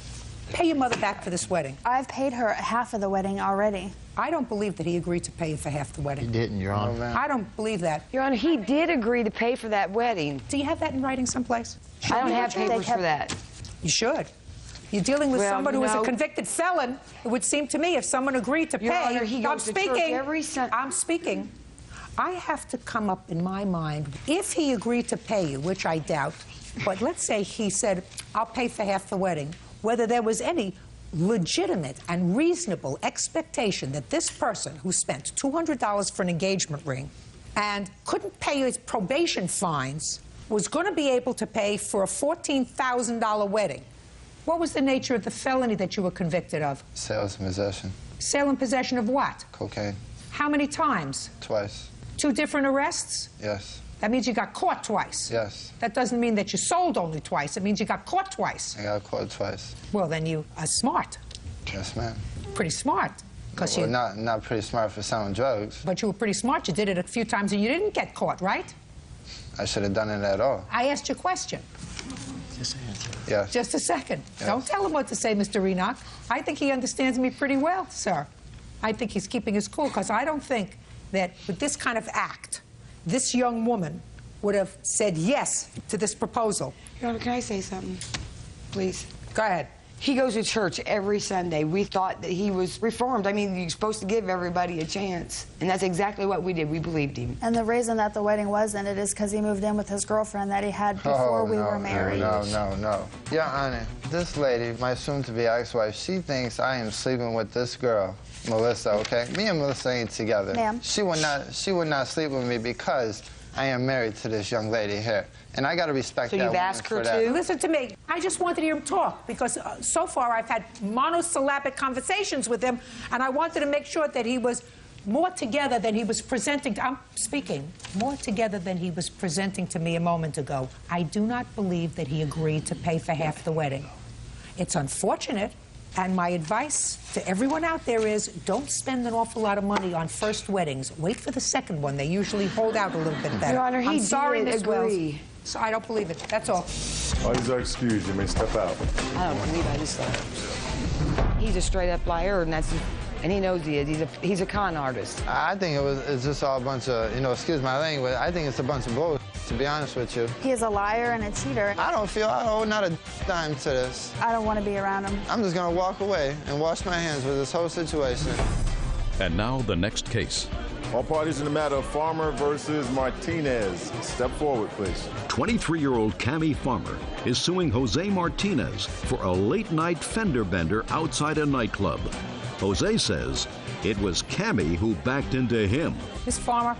Pay your mother back for this wedding. I've paid her half of the wedding already. I don't believe that he agreed to pay you for half the wedding. He didn't, Your Honor. ma'am. I don't believe that. Your Honor, he did agree to pay for that wedding. Do you have that in writing someplace? I don't have papers for that. You should. You're dealing with Well, someone who is a no. convicted felon. It would seem to me if someone agreed to Your pay. Honor, he goes to church every Sunday. I'm speaking. I have to come up in my mind, if he agreed to pay you, which I doubt, but let's say he said, I'll pay for half the wedding, whether there was any legitimate and reasonable expectation that this person who spent $200 for an engagement ring and couldn't pay his probation fines was going to be able to pay for a $14,000 wedding. What was the nature of the felony that you were convicted of? Sales and possession. Sale and possession of what? Cocaine. How many times? Twice. 2 different arrests? Yes. That means you got caught twice. Yes. That doesn't mean that you sold only twice. It means you got caught twice. I got caught twice. Well, then you are smart. Yes, ma'am. Pretty smart. Well, not pretty smart for selling drugs. But you were pretty smart. You did it a few times and you didn't get caught, right? I should have done it at all. I asked you a question. Yes. Just a second. Yes. Don't tell him what to say, Mr. Enoch. I think he understands me pretty well, sir. I think he's keeping his cool, because I don't think that with this kind of act, this young woman would have said yes to this proposal. Your Honor, can I say something, please? Go ahead. He goes to church every Sunday. We thought that he was reformed. I mean, you're supposed to give everybody a chance. And that's exactly what we did. We believed him. And the reason that the wedding wasn't, it is because he moved in with his girlfriend that he had before we were married. No. Your Honor, this lady, my soon-to-be ex-wife, she thinks I am sleeping with this girl, Melissa, okay? Me and Melissa ain't together. Ma'am. She would not sleep with me because I am married to this young lady here. And I got to respect that So you've woman asked her for that. to? Listen to me. I just wanted to hear him talk, because so far I've had monosyllabic conversations with him, and I wanted to make sure that he was more together than he was presenting. I'm speaking. More together than he was presenting to me a moment ago. I do not believe that he agreed to pay for half the wedding. It's unfortunate, and my advice to everyone out there is don't spend an awful lot of money on first weddings. Wait for the second one. They usually hold out a little bit better. Your Honor, he I'm sorry, did Miss Wells. agree. So I don't believe it. That's all. All these are excused. You may step out. I don't believe I just he's a straight-up liar, and he knows he is. He's a con artist. I think it's just all a bunch of, excuse my language, I think it's a bunch of bull, to be honest with you. He is a liar and a cheater. I don't feel I owe not a dime to this. I don't want to be around him. I'm just going to walk away and wash my hands with this whole situation. And now the next case. All parties in the matter of Farmer versus Martinez. Step forward, please. 23-year-old Cammie Farmer is suing Jose Martinez for a late-night fender bender outside a nightclub. Jose says it was Cammie who backed into him. Ms. Farmer,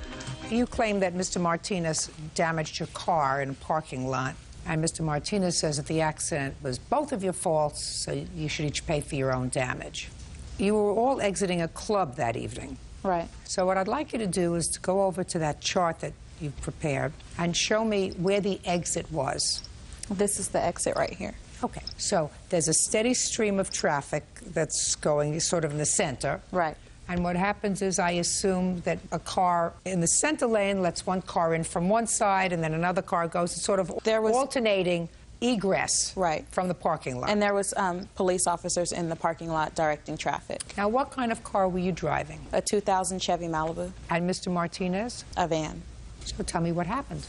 you claim that Mr. Martinez damaged your car in a parking lot, and Mr. Martinez says that the accident was both of your faults, so you should each pay for your own damage. You were all exiting a club that evening. Right. So what I'd like you to do is to go over to that chart that you've prepared and show me where the exit was. This is the exit right here. Okay, so there's a steady stream of traffic that's going sort of in the center. Right. And what happens is I assume that a car in the center lane lets one car in from one side and then another car goes. It's sort of alternating egress from the parking lot. And there was police officers in the parking lot directing traffic. Now, what kind of car were you driving? A 2000 Chevy Malibu. And Mr. Martinez? A van. So tell me what happened.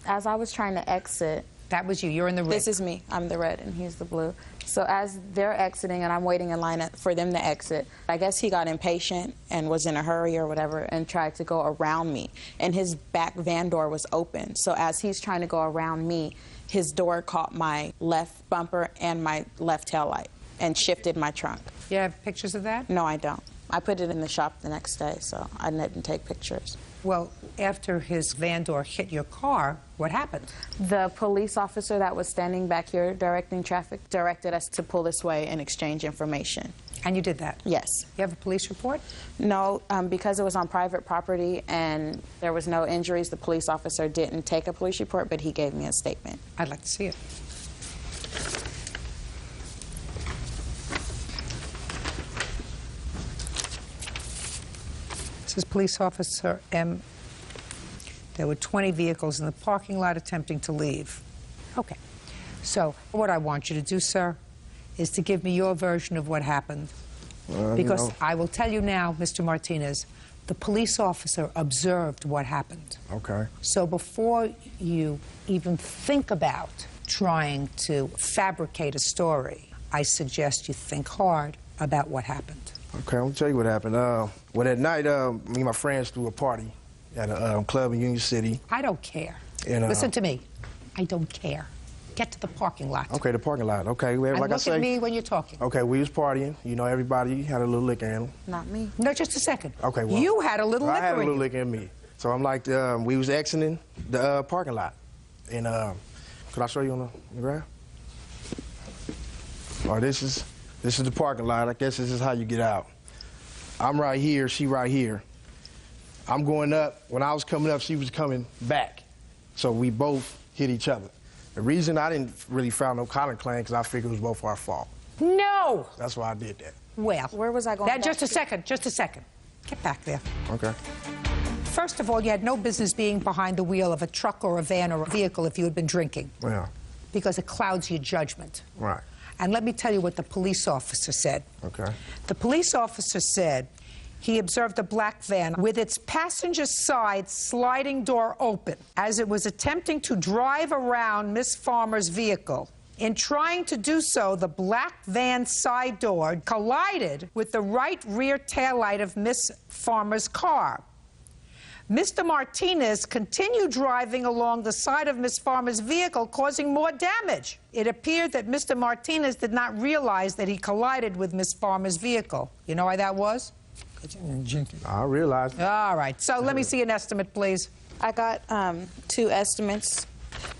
As I was trying to exit... That was you. You're in the red. This is me. I'm the red, and he's the blue. So as they're exiting, and I'm waiting in line for them to exit, I guess he got impatient and was in a hurry or whatever and tried to go around me. And his back van door was open. So as he's trying to go around me, his door caught my left bumper and my left taillight and shifted my trunk. You have pictures of that? No, I don't. I put it in the shop the next day, so I didn't take pictures. Well, after his van door hit your car, what happened? The police officer that was standing back here directing traffic directed us to pull this way and exchange information. And you did that? Yes. You have a police report? No, because it was on private property and there was no injuries, the police officer didn't take a police report, but he gave me a statement. I'd like to see it. This is Police Officer M. There were 20 vehicles in the parking lot attempting to leave. Okay. So what I want you to do, sir, is to give me your version of what happened. Because I will tell you now, Mr. Martinez, the police officer observed what happened. Okay. So before you even think about trying to fabricate a story, I suggest you think hard about what happened. Okay, I'll tell you what happened. Well, that night, me and my friends threw a party at a club in Union City. I don't care. And, listen to me. I don't care. Get to the parking lot. Okay, the parking lot. Okay, And like look I say. at me when you're talking. Okay, we was partying. You know, everybody had a little liquor in them. Not me. No, just a second. Okay, well. You had a little liquor in I had a little you. liquor in me. So I'm like, we was exiting the parking lot. And could I show you on the ground? Oh, this is the parking lot. I guess this is how you get out. I'm right here, she right here. I'm going up. When I was coming up, she was coming back. So we both hit each other. The reason I didn't really file no collar claim because I figured it was both our fault. No! That's why I did that. Well, where was I going? Just a second. Get back there. Okay. First of all, you had no business being behind the wheel of a truck or a van or a vehicle if you had been drinking. Yeah. Because it clouds your judgment. Right. And let me tell you what the police officer said. Okay. The police officer said he observed a black van with its passenger side sliding door open as it was attempting to drive around Miss Farmer's vehicle. In trying to do so, the black van side door collided with the right rear taillight of Miss Farmer's car. Mr. Martinez continued driving along the side of Miss Farmer's vehicle, causing more damage. It appeared that Mr. Martinez did not realize that he collided with Miss Farmer's vehicle. You know why that was? I realized it. All right. So let me see an estimate, please. I got 2 estimates.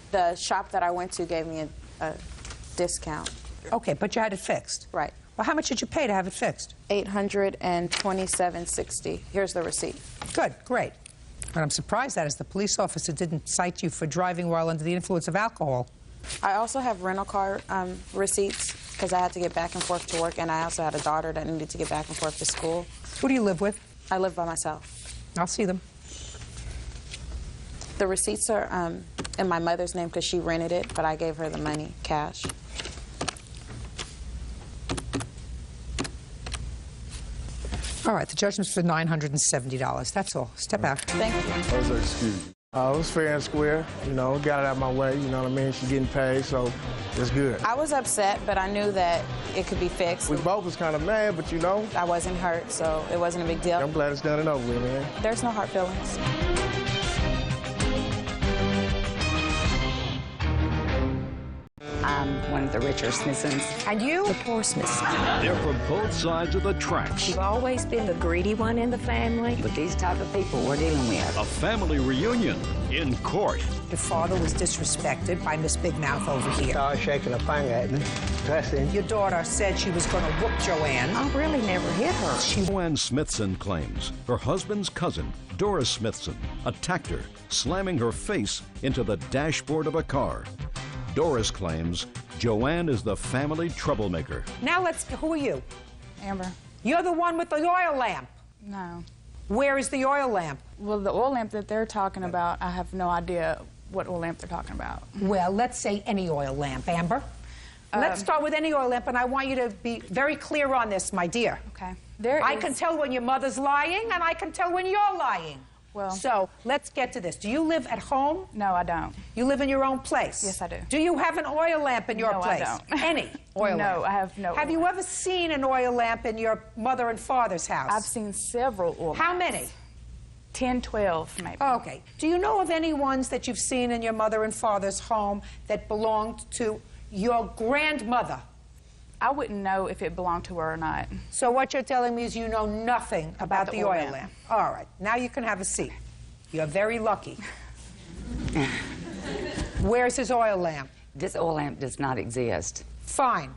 The shop that I went to gave me a discount. Okay, but you had it fixed. Right. Well, how much did you pay to have it fixed? $827.60. Here's the receipt. Good, great. What I'm surprised at is the police officer didn't cite you for driving while under the influence of alcohol. I also have rental car receipts because I had to get back and forth to work, and I also had a daughter that needed to get back and forth to school. Who do you live with? I live by myself. I'll see them. The receipts are in my mother's name because she rented it, but I gave her the money, cash. All right, the judgment's for $970. That's all. Step out. Thank you. That was excuse. It was fair and square, you know, got it out of my way, you know what I mean? She's getting paid, so it's good. I was upset, but I knew that it could be fixed. We both was kind of mad, but you know. I wasn't hurt, so it wasn't a big deal. I'm glad it's done and over with, man. There's no hard feelings. I'm one of the richer Smithsons. And you? The poor Smithson. They're from both sides of the tracks. You've always been the greedy one in the family, but these type of people we're dealing with. A family reunion in court. Your father was disrespected by Miss Big Mouth over here. Started shaking a finger at me, cussing. Your daughter said she was going to whoop Joanne. I really never hit her. Joanne Smithson claims her husband's cousin, Doris Smithson, attacked her, slamming her face into the dashboard of a car. Doris claims Joanne is the family troublemaker. Now who are you? Amber. You're the one with the oil lamp. No. Where is the oil lamp? Well, the oil lamp that they're talking about, I have no idea what oil lamp they're talking about. Well, let's say any oil lamp, Amber. Let's start with any oil lamp, and I want you to be very clear on this, my dear. Okay. I can tell when your mother's lying, and I can tell when you're lying. Well. So let's get to this. Do you live at home? No, I don't. You live in your own place? Yes, I do. Do you have an oil lamp in your place? No, I don't. Any oil lamp? No, I have no. Have you ever seen an oil lamp in your mother and father's house? I've seen several oil lamps. How many? 10, 12, maybe. Oh, okay. Do you know of any ones that you've seen in your mother and father's home that belonged to your grandmother? I wouldn't know if it belonged to her or not. So what you're telling me is you know nothing about the oil lamp. All right. Now you can have a seat. You're very lucky. Where's his oil lamp? This oil lamp does not exist. Fine.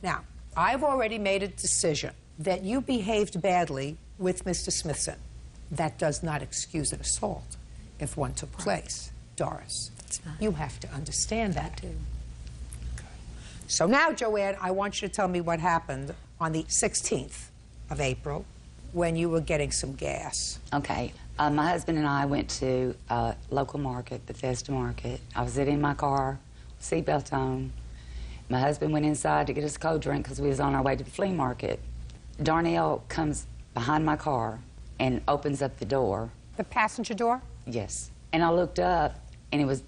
Now, I've already made a decision that you behaved badly with Mr. Smithson. That does not excuse an assault if one took place. Doris, you have to understand that. Too. So now, Joanne, I want you to tell me what happened on the 16th of April when you were getting some gas. Okay. My husband and I went to a local market, Bethesda Market. I was sitting in my car, seatbelt on. My husband went inside to get us a cold drink because we was on our way to the flea market. Darnell comes behind my car and opens up the door. The passenger door? Yes. And I looked up, and it was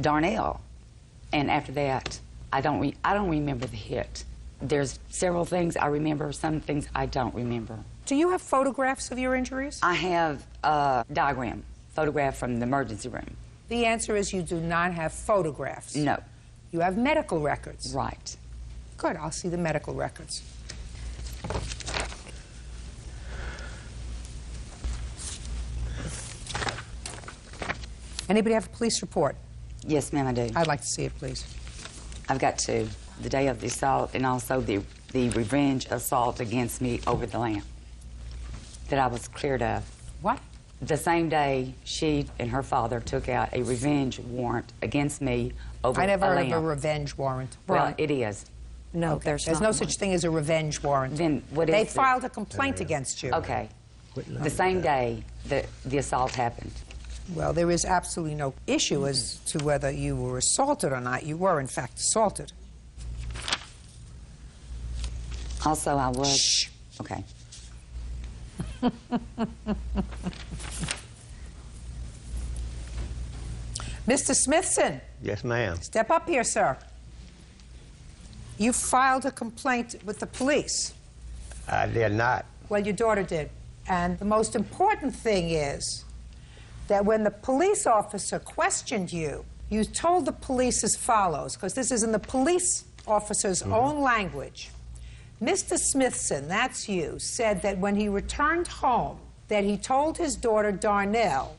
Darnell. And after that, I don't remember the hit. There's several things I remember, some things I don't remember. Do you have photographs of your injuries? I have a diagram, photograph from the emergency room. The answer is you do not have photographs. No. You have medical records. Right. Good, I'll see the medical records. Anybody have a police report? Yes, ma'am, I do. I'd like to see it, please. I've got two. The day of the assault and also the revenge assault against me over the lamp that I was cleared of. What? The same day, she and her father took out a revenge warrant against me over I never a heard lamp. of a revenge warrant. Well, it is. No, Okay. there's no such thing as a revenge warrant. Then what is They it? filed a complaint against you. Okay. The same day that the assault happened. Well, there is absolutely no issue as to whether you were assaulted or not. You were, in fact, assaulted. Also, I was... Shh. Okay. Mr. Smithson. Yes, ma'am. Step up here, sir. You filed a complaint with the police. I did not. Well, your daughter did. And the most important thing is that when the police officer questioned you, you told the police as follows, because this is in the police officer's own language. Mr. Smithson, that's you, said that when he returned home, that he told his daughter Darnell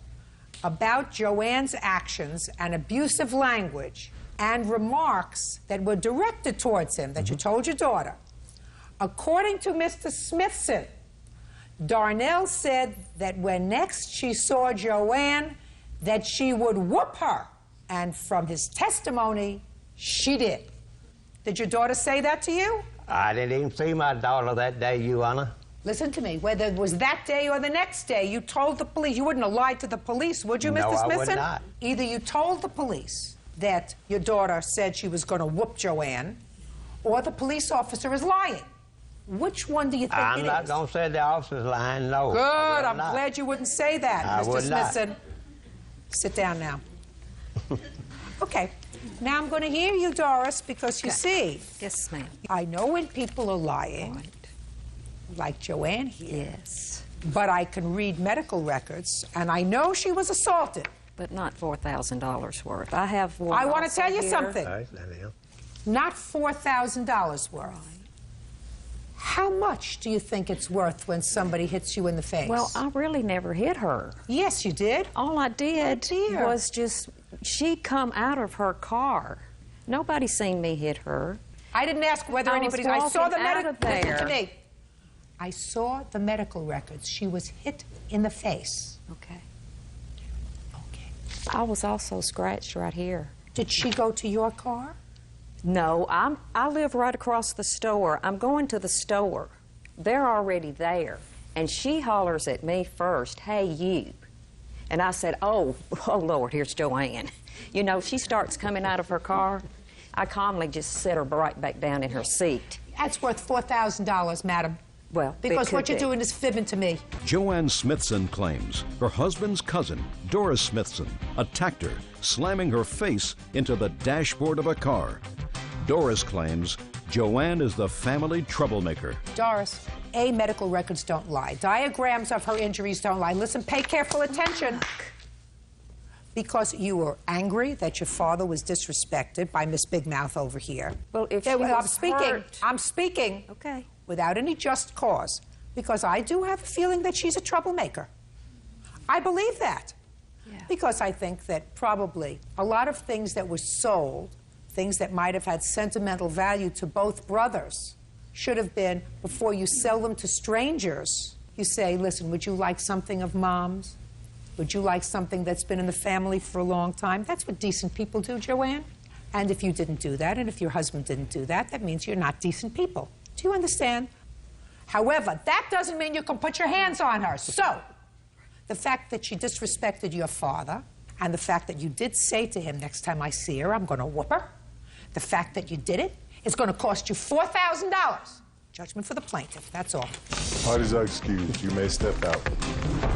about Joanne's actions and abusive language and remarks that were directed towards him, that you told your daughter. According to Mr. Smithson, Darnell said that when next she saw Joanne, that she would whoop her. And from his testimony, she did. Did your daughter say that to you? I didn't even see my daughter that day, Your Honor. Listen to me. Whether it was that day or the next day, you told the police. You wouldn't have lied to the police, would you, No, Mr. I would Smithson? not. Either you told the police that your daughter said she was going to whoop Joanne, or the police officer is lying. Which one do you think I'm it not is? going to say the officer's lying, no. Good. I will I'm not. glad you wouldn't say that, I Mr. would not. Smithson. Sit down now. Okay. Now I'm going to hear you, Doris, because you see. Yes, ma'am. I know when people are lying, like Joanne here. Yes. But I can read medical records, and I know she was assaulted. But not $4,000 worth. I have one. I want to also tell you here. something. Not $4,000 worth. How much do you think it's worth when somebody hits you in the face? Well, I really never hit her. Yes, you did. All I did dear. was just, she'd come out of her car. Nobody seen me hit her. I didn't ask whether I anybody... was I saw the walking out medical... of there. Listen to me. I saw the medical records. She was hit in the face. Okay. I was also scratched right here. Did she go to your car? No, I live right across the store. I'm going to the store. They're already there. And she hollers at me first, "Hey, you." And I said, oh, Lord, here's Joanne. You know, she starts coming out of her car. I calmly just set her right back down in her seat. That's worth $4,000, madam. Well, because what you're doing is fibbing to me. Joanne Smithson claims her husband's cousin, Doris Smithson, attacked her, slamming her face into the dashboard of a car. Doris claims Joanne is the family troublemaker. Doris, A, medical records don't lie. Diagrams of her injuries don't lie. Listen, pay careful attention. Because you were angry that your father was disrespected by Miss Big Mouth over here. Well, if I'm speaking. Okay. Without any just cause, because I do have a feeling that she's a troublemaker. I believe that. Yeah. Because I think that probably a lot of things that were sold, things that might have had sentimental value to both brothers, should have been, before you sell them to strangers, you say, listen, would you like something of Mom's? Would you like something that's been in the family for a long time? That's what decent people do, Joanne. And if you didn't do that, and if your husband didn't do that, that means you're not decent people. Do you understand? However, that doesn't mean you can put your hands on her. So, the fact that she disrespected your father, and the fact that you did say to him, next time I see her, I'm going to whoop her, the fact that you did it is going to cost you $4,000. Judgment for the plaintiff, that's all. Parties are excused. You may step out.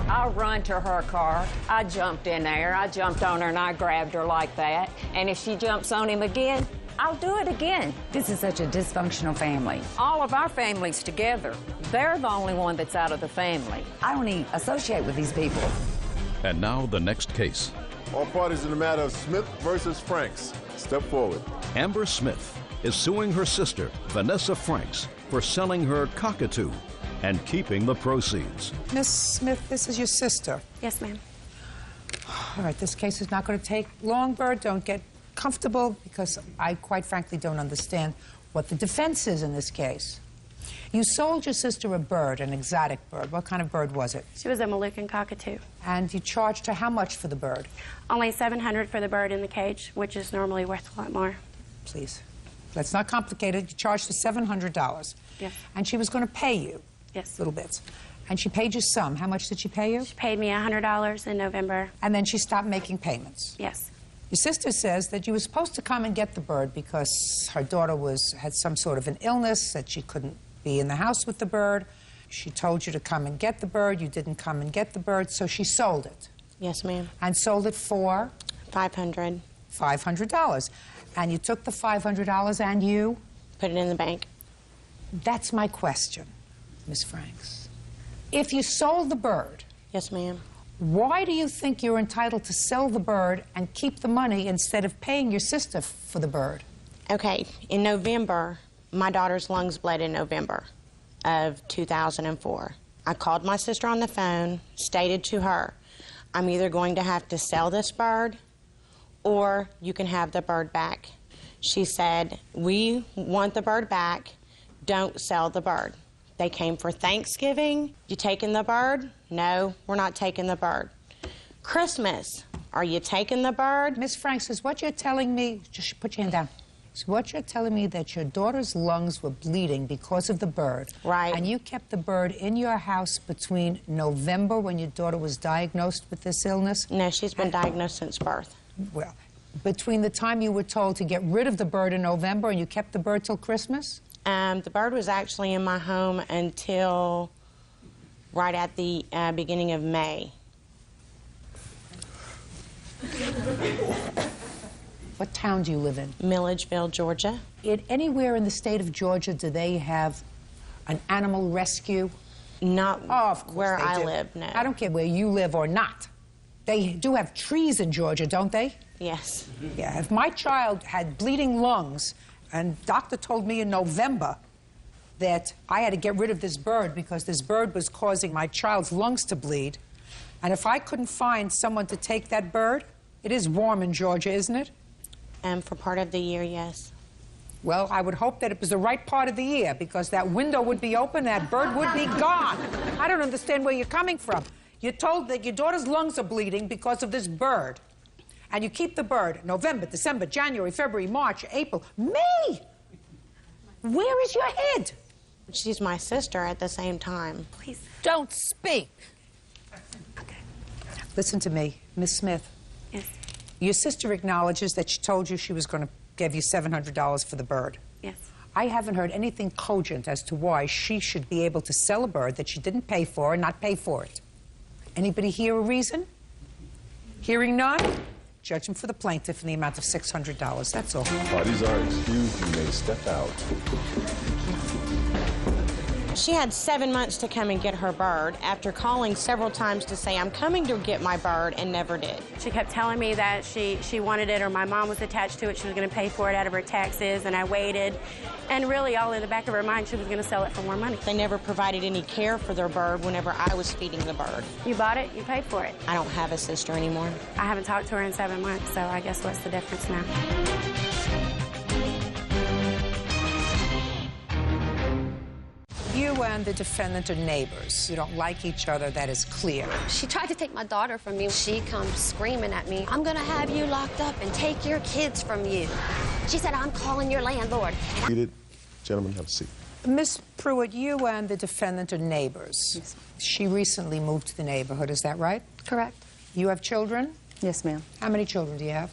I run to her car. I jumped in there. I jumped on her and I grabbed her like that. And if she jumps on him again, I'll do it again. This is such a dysfunctional family. All of our families together. They're the only one that's out of the family. I don't even associate with these people. And now the next case. All parties in the matter of Smith versus Franks. Step forward. Amber Smith is suing her sister, Vanessa Franks, for selling her cockatoo and keeping the proceeds. Miss Smith, this is your sister. Yes, ma'am. All right, this case is not going to take long, Bird. Don't get comfortable, because I quite frankly don't understand what the defense is in this case. You sold your sister a bird, an exotic bird. What kind of bird was it? She was a Moluccan cockatoo. And you charged her how much for the bird? Only $700 for the bird in the cage, which is normally worth a lot more. Please. Let's not complicate it. You charged her $700. Yes. And she was going to pay you. Yes. Little bits. And she paid you some. How much did she pay you? She paid me $100 in November. And then she stopped making payments? Yes. Your sister says that you were supposed to come and get the bird because her daughter had some sort of an illness, that she couldn't be in the house with the bird. She told you to come and get the bird. You didn't come and get the bird, so she sold it. Yes, ma'am. And sold it for? $500. $500. And you took the $500 and you? Put it in the bank. That's my question, Miss Franks. If you sold the bird... Yes, ma'am. Why do you think you're entitled to sell the bird and keep the money instead of paying your sister for the bird? Okay, in November, my daughter's lungs bled in November of 2004. I called my sister on the phone, stated to her, I'm either going to have to sell this bird or you can have the bird back. She said, we want the bird back, don't sell the bird. They came for Thanksgiving. You taking the bird? No, we're not taking the bird. Christmas, are you taking the bird? Miss Franks, is what you're telling me, just put your hand down. Is what you're telling me that your daughter's lungs were bleeding because of the bird. Right. And you kept the bird in your house between November, when your daughter was diagnosed with this illness? No, she's been diagnosed since birth. Well, between the time you were told to get rid of the bird in November and you kept the bird till Christmas? The bird was actually in my home until right at the beginning of May. What town do you live in? Milledgeville, Georgia. Anywhere in the state of Georgia, do they have an animal rescue? Not of course where I do. live, no. I don't care where you live or not. They do have trees in Georgia, don't they? Yes. Yeah, if my child had bleeding lungs, and doctor told me in November that I had to get rid of this bird because this bird was causing my child's lungs to bleed, and if I couldn't find someone to take that bird, it is warm in Georgia, isn't it? For part of the year, yes. Well, I would hope that it was the right part of the year, because that window would be open, that bird would be gone. I don't understand where you're coming from. You're told that your daughter's lungs are bleeding because of this bird. And you keep the bird November, December, January, February, March, April, May. Where is your head? She's my sister at the same time. Please don't speak. Okay. Listen to me, Miss Smith. Yes. Your sister acknowledges that she told you she was going to give you $700 for the bird. Yes. I haven't heard anything cogent as to why she should be able to sell a bird that she didn't pay for and not pay for it. Anybody hear a reason? Hearing none, judgment for the plaintiff in the amount of $600. That's all. Parties are excused. You may step out. She had 7 months to come and get her bird after calling several times to say, I'm coming to get my bird, and never did. She kept telling me that she wanted it, or my mom was attached to it. She was going to pay for it out of her taxes, and I waited. And really, all in the back of her mind, she was going to sell it for more money. They never provided any care for their bird whenever I was feeding the bird. You bought it, you paid for it. I don't have a sister anymore. I haven't talked to her in 7 months, so I guess what's the difference now? You and the defendant are neighbors. You don't like each other, that is clear. She tried to take my daughter from me. She comes screaming at me, I'm gonna have you locked up and take your kids from you. She said, I'm calling your landlord. Seated. Gentlemen, have a seat. Miss Pruitt, you and the defendant are neighbors. Yes. She recently moved to the neighborhood, is that right? Correct. You have children? Yes, ma'am. How many children do you have?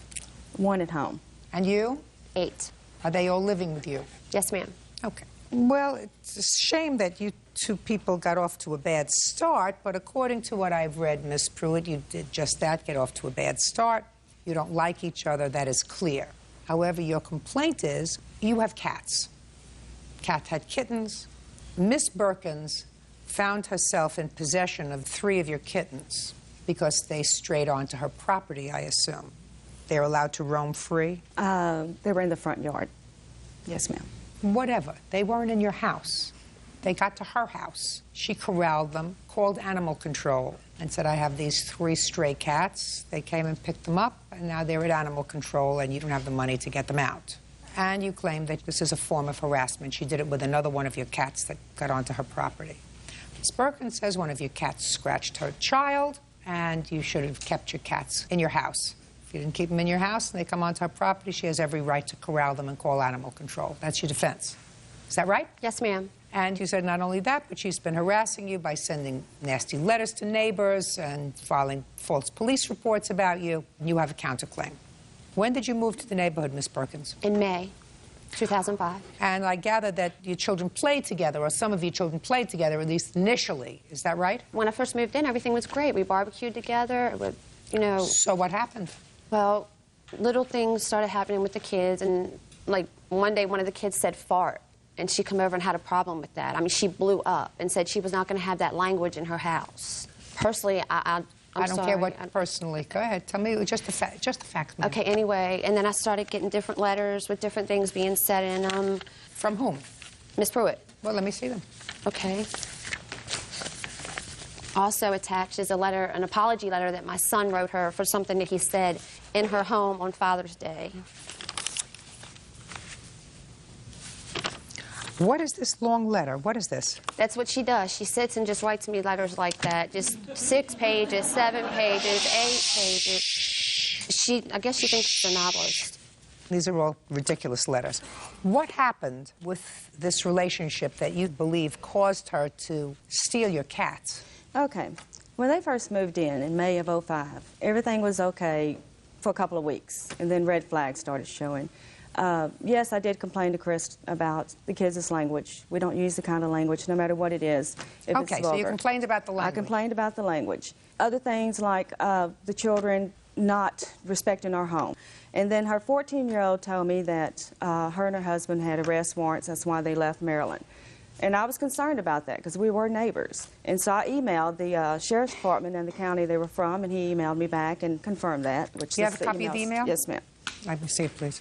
1 at home. And you? 8. Are they all living with you? Yes, ma'am. Okay. Well, it's a shame that you two people got off to a bad start, but according to what I've read, Miss Pruitt, you did just that, get off to a bad start. You don't like each other, that is clear. However, your complaint is you have cats. Cat had kittens. Miss Birkins found herself in possession of 3 of your kittens because they strayed onto her property, I assume. They're allowed to roam free? They were in the front yard. Yes, ma'am. Whatever. They weren't in your house. They got to her house. She corralled them, called animal control, and said, I have these 3 stray cats. They came and picked them up, and now they're at animal control, and you don't have the money to get them out. And you claim that this is a form of harassment. She did it with another one of your cats that got onto her property. Ms. Birkin says one of your cats scratched her child, and you should have kept your cats in your house. If you didn't keep them in your house and they come onto her property, she has every right to corral them and call animal control. That's your defense. Is that right? Yes, ma'am. And you said not only that, but she's been harassing you by sending nasty letters to neighbors and filing false police reports about you. You have a counterclaim. When did you move to the neighborhood, Miss Perkins? In May 2005. And I gather that your children played together, or some of your children played together, at least initially. Is that right? When I first moved in, everything was great. We barbecued together. You know. So what happened? Well, little things started happening with the kids, and like one day one of the kids said fart, and she came over and had a problem with that. I mean, she blew up and said she was not going to have that language in her house. Personally, I'm I don't sorry. care what personally. Go ahead. Tell me just the facts, ma'am. Okay, anyway, and then I started getting different letters with different things being said in them. From whom? Miss Pruitt. Well, let me see them. Okay. Also attached is a letter, an apology letter that my son wrote her for something that he said in her home on Father's Day. What is this long letter? What is this? That's what she does. She sits and just writes me letters like that. Just 6 pages, 7 pages, 8 pages. I guess she thinks she's a novelist. These are all ridiculous letters. What happened with this relationship that you believe caused her to steal your cats? Okay. When they first moved in May of '05, everything was okay for a couple of weeks, and then red flags started showing. Yes, I did complain to Chris about the kids' language. We don't use the kind of language, no matter what it is. If okay, it's so you vulgar. complained about the language. I complained about the language. Other things like the children not respecting our home. And then her 14-year-old told me that her and her husband had arrest warrants. That's why they left Maryland. And I was concerned about that because we were neighbors. And so I emailed the sheriff's department in the county they were from, and he emailed me back and confirmed that. Which Do you have a copy of the email? Yes, ma'am. Let me see it, please.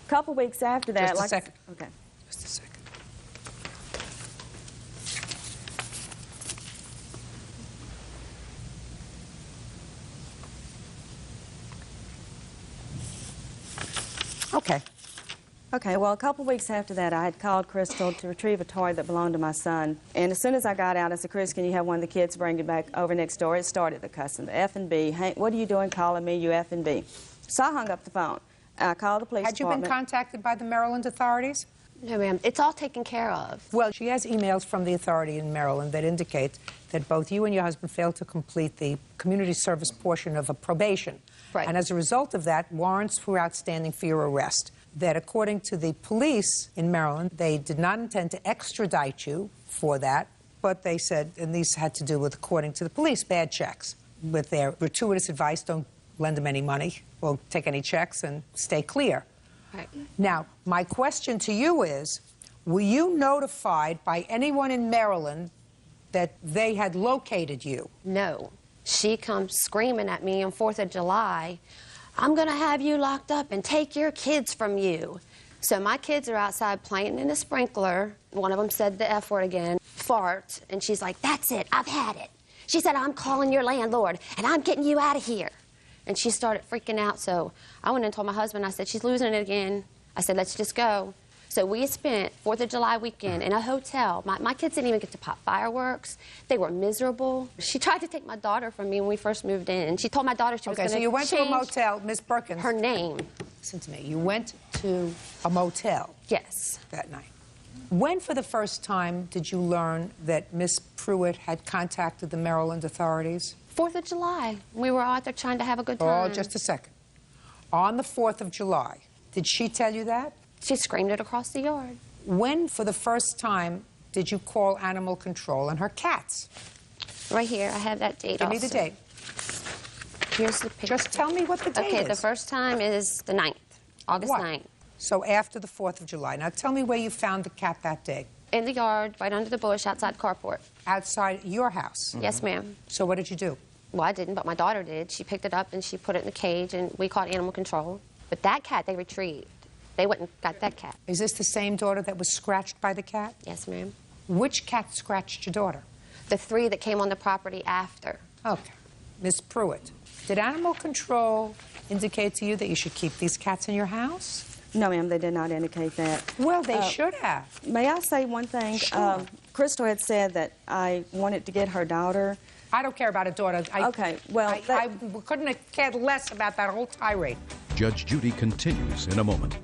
A couple weeks after that. Just a second. Okay. Just a second. Okay. Okay, well, a couple weeks after that, I had called Crystal to retrieve a toy that belonged to my son. And as soon as I got out, I said, Chris, can you have one of the kids bring it back over next door? It started the cussing, the F and B. Hank, what are you doing calling me, you F and B? So I hung up the phone. I called the police Had you been department. contacted by the Maryland authorities? No, ma'am. It's all taken care of. Well, she has emails from the authority in Maryland that indicate that both you and your husband failed to complete the community service portion of a probation. Right. And as a result of that, warrants were outstanding for your arrest. That according to the police in Maryland, they did not intend to extradite you for that, but they said, and these had to do with, according to the police, bad checks. With their gratuitous advice, don't lend them any money, won't take any checks, and stay clear. Right. Now, my question to you is, were you notified by anyone in Maryland that they had located you? No. She comes screaming at me on 4th of July, I'm going to have you locked up and take your kids from you. So my kids are outside playing in a sprinkler. One of them said the F word again, fart, and she's like, that's it, I've had it. She said, I'm calling your landlord, and I'm getting you out of here. And she started freaking out, so I went and told my husband, I said, she's losing it again. I said, let's just go. So we spent 4th of July weekend in a hotel. My kids didn't even get to pop fireworks. They were miserable. She tried to take my daughter from me when we first moved in. She told my daughter she was going to Okay, so you went to a motel, Ms. Perkins. her name. Listen to me. You went to a motel. Yes. That night. When, for the first time, did you learn that Miss Pruitt had contacted the Maryland authorities? 4th of July. We were out there trying to have a good time. Oh, just a second. On the 4th of July, did she tell you that? She screamed it across the yard. When, for the first time, did you call animal control and her cats? Right here, I have that date. Give me the date. Here's the picture. Just tell me what the date Okay, is. the first time is the 9th, August What? 9th. So after the 4th of July. Now tell me where you found the cat that day. In the yard, right under the bush, outside the carport. Outside your house? Yes, ma'am. So what did you do? Well, I didn't, but my daughter did. She picked it up and she put it in the cage, and we called animal control. But that cat, they retrieved. They went and got that cat. Is this the same daughter that was scratched by the cat? Yes, ma'am. Which cat scratched your daughter? The 3 that came on the property after. Okay. Miss Pruitt, did animal control indicate to you that you should keep these cats in your house? No, ma'am, they did not indicate that. Well, they should have. May I say one thing? Sure. Crystal had said that I wanted to get her daughter. I don't care about a daughter. Okay, well, I couldn't have cared less about that whole tirade. Judge Judy continues in a moment.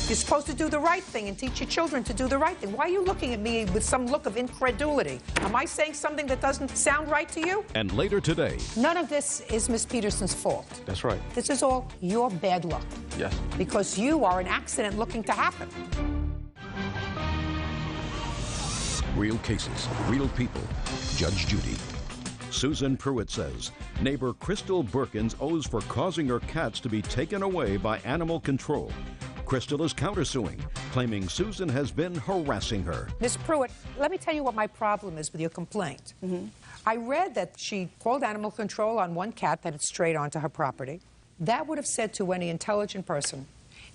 You're supposed to do the right thing and teach your children to do the right thing. Why are you looking at me with some look of incredulity? Am I saying something that doesn't sound right to you? And later today, None of this is Miss Peterson's fault. That's right. This is all your bad luck. Yes. Because you are an accident looking to happen. real cases, real people. Judge Judy. Susan Pruitt says neighbor Crystal Perkins owes for causing her cats to be taken away by animal control. Crystal is countersuing, claiming Susan has been harassing her. Miss Pruitt, let me tell you what my problem is with your complaint. I read that she called animal control on one cat that had strayed onto her property. That would have said to any intelligent person,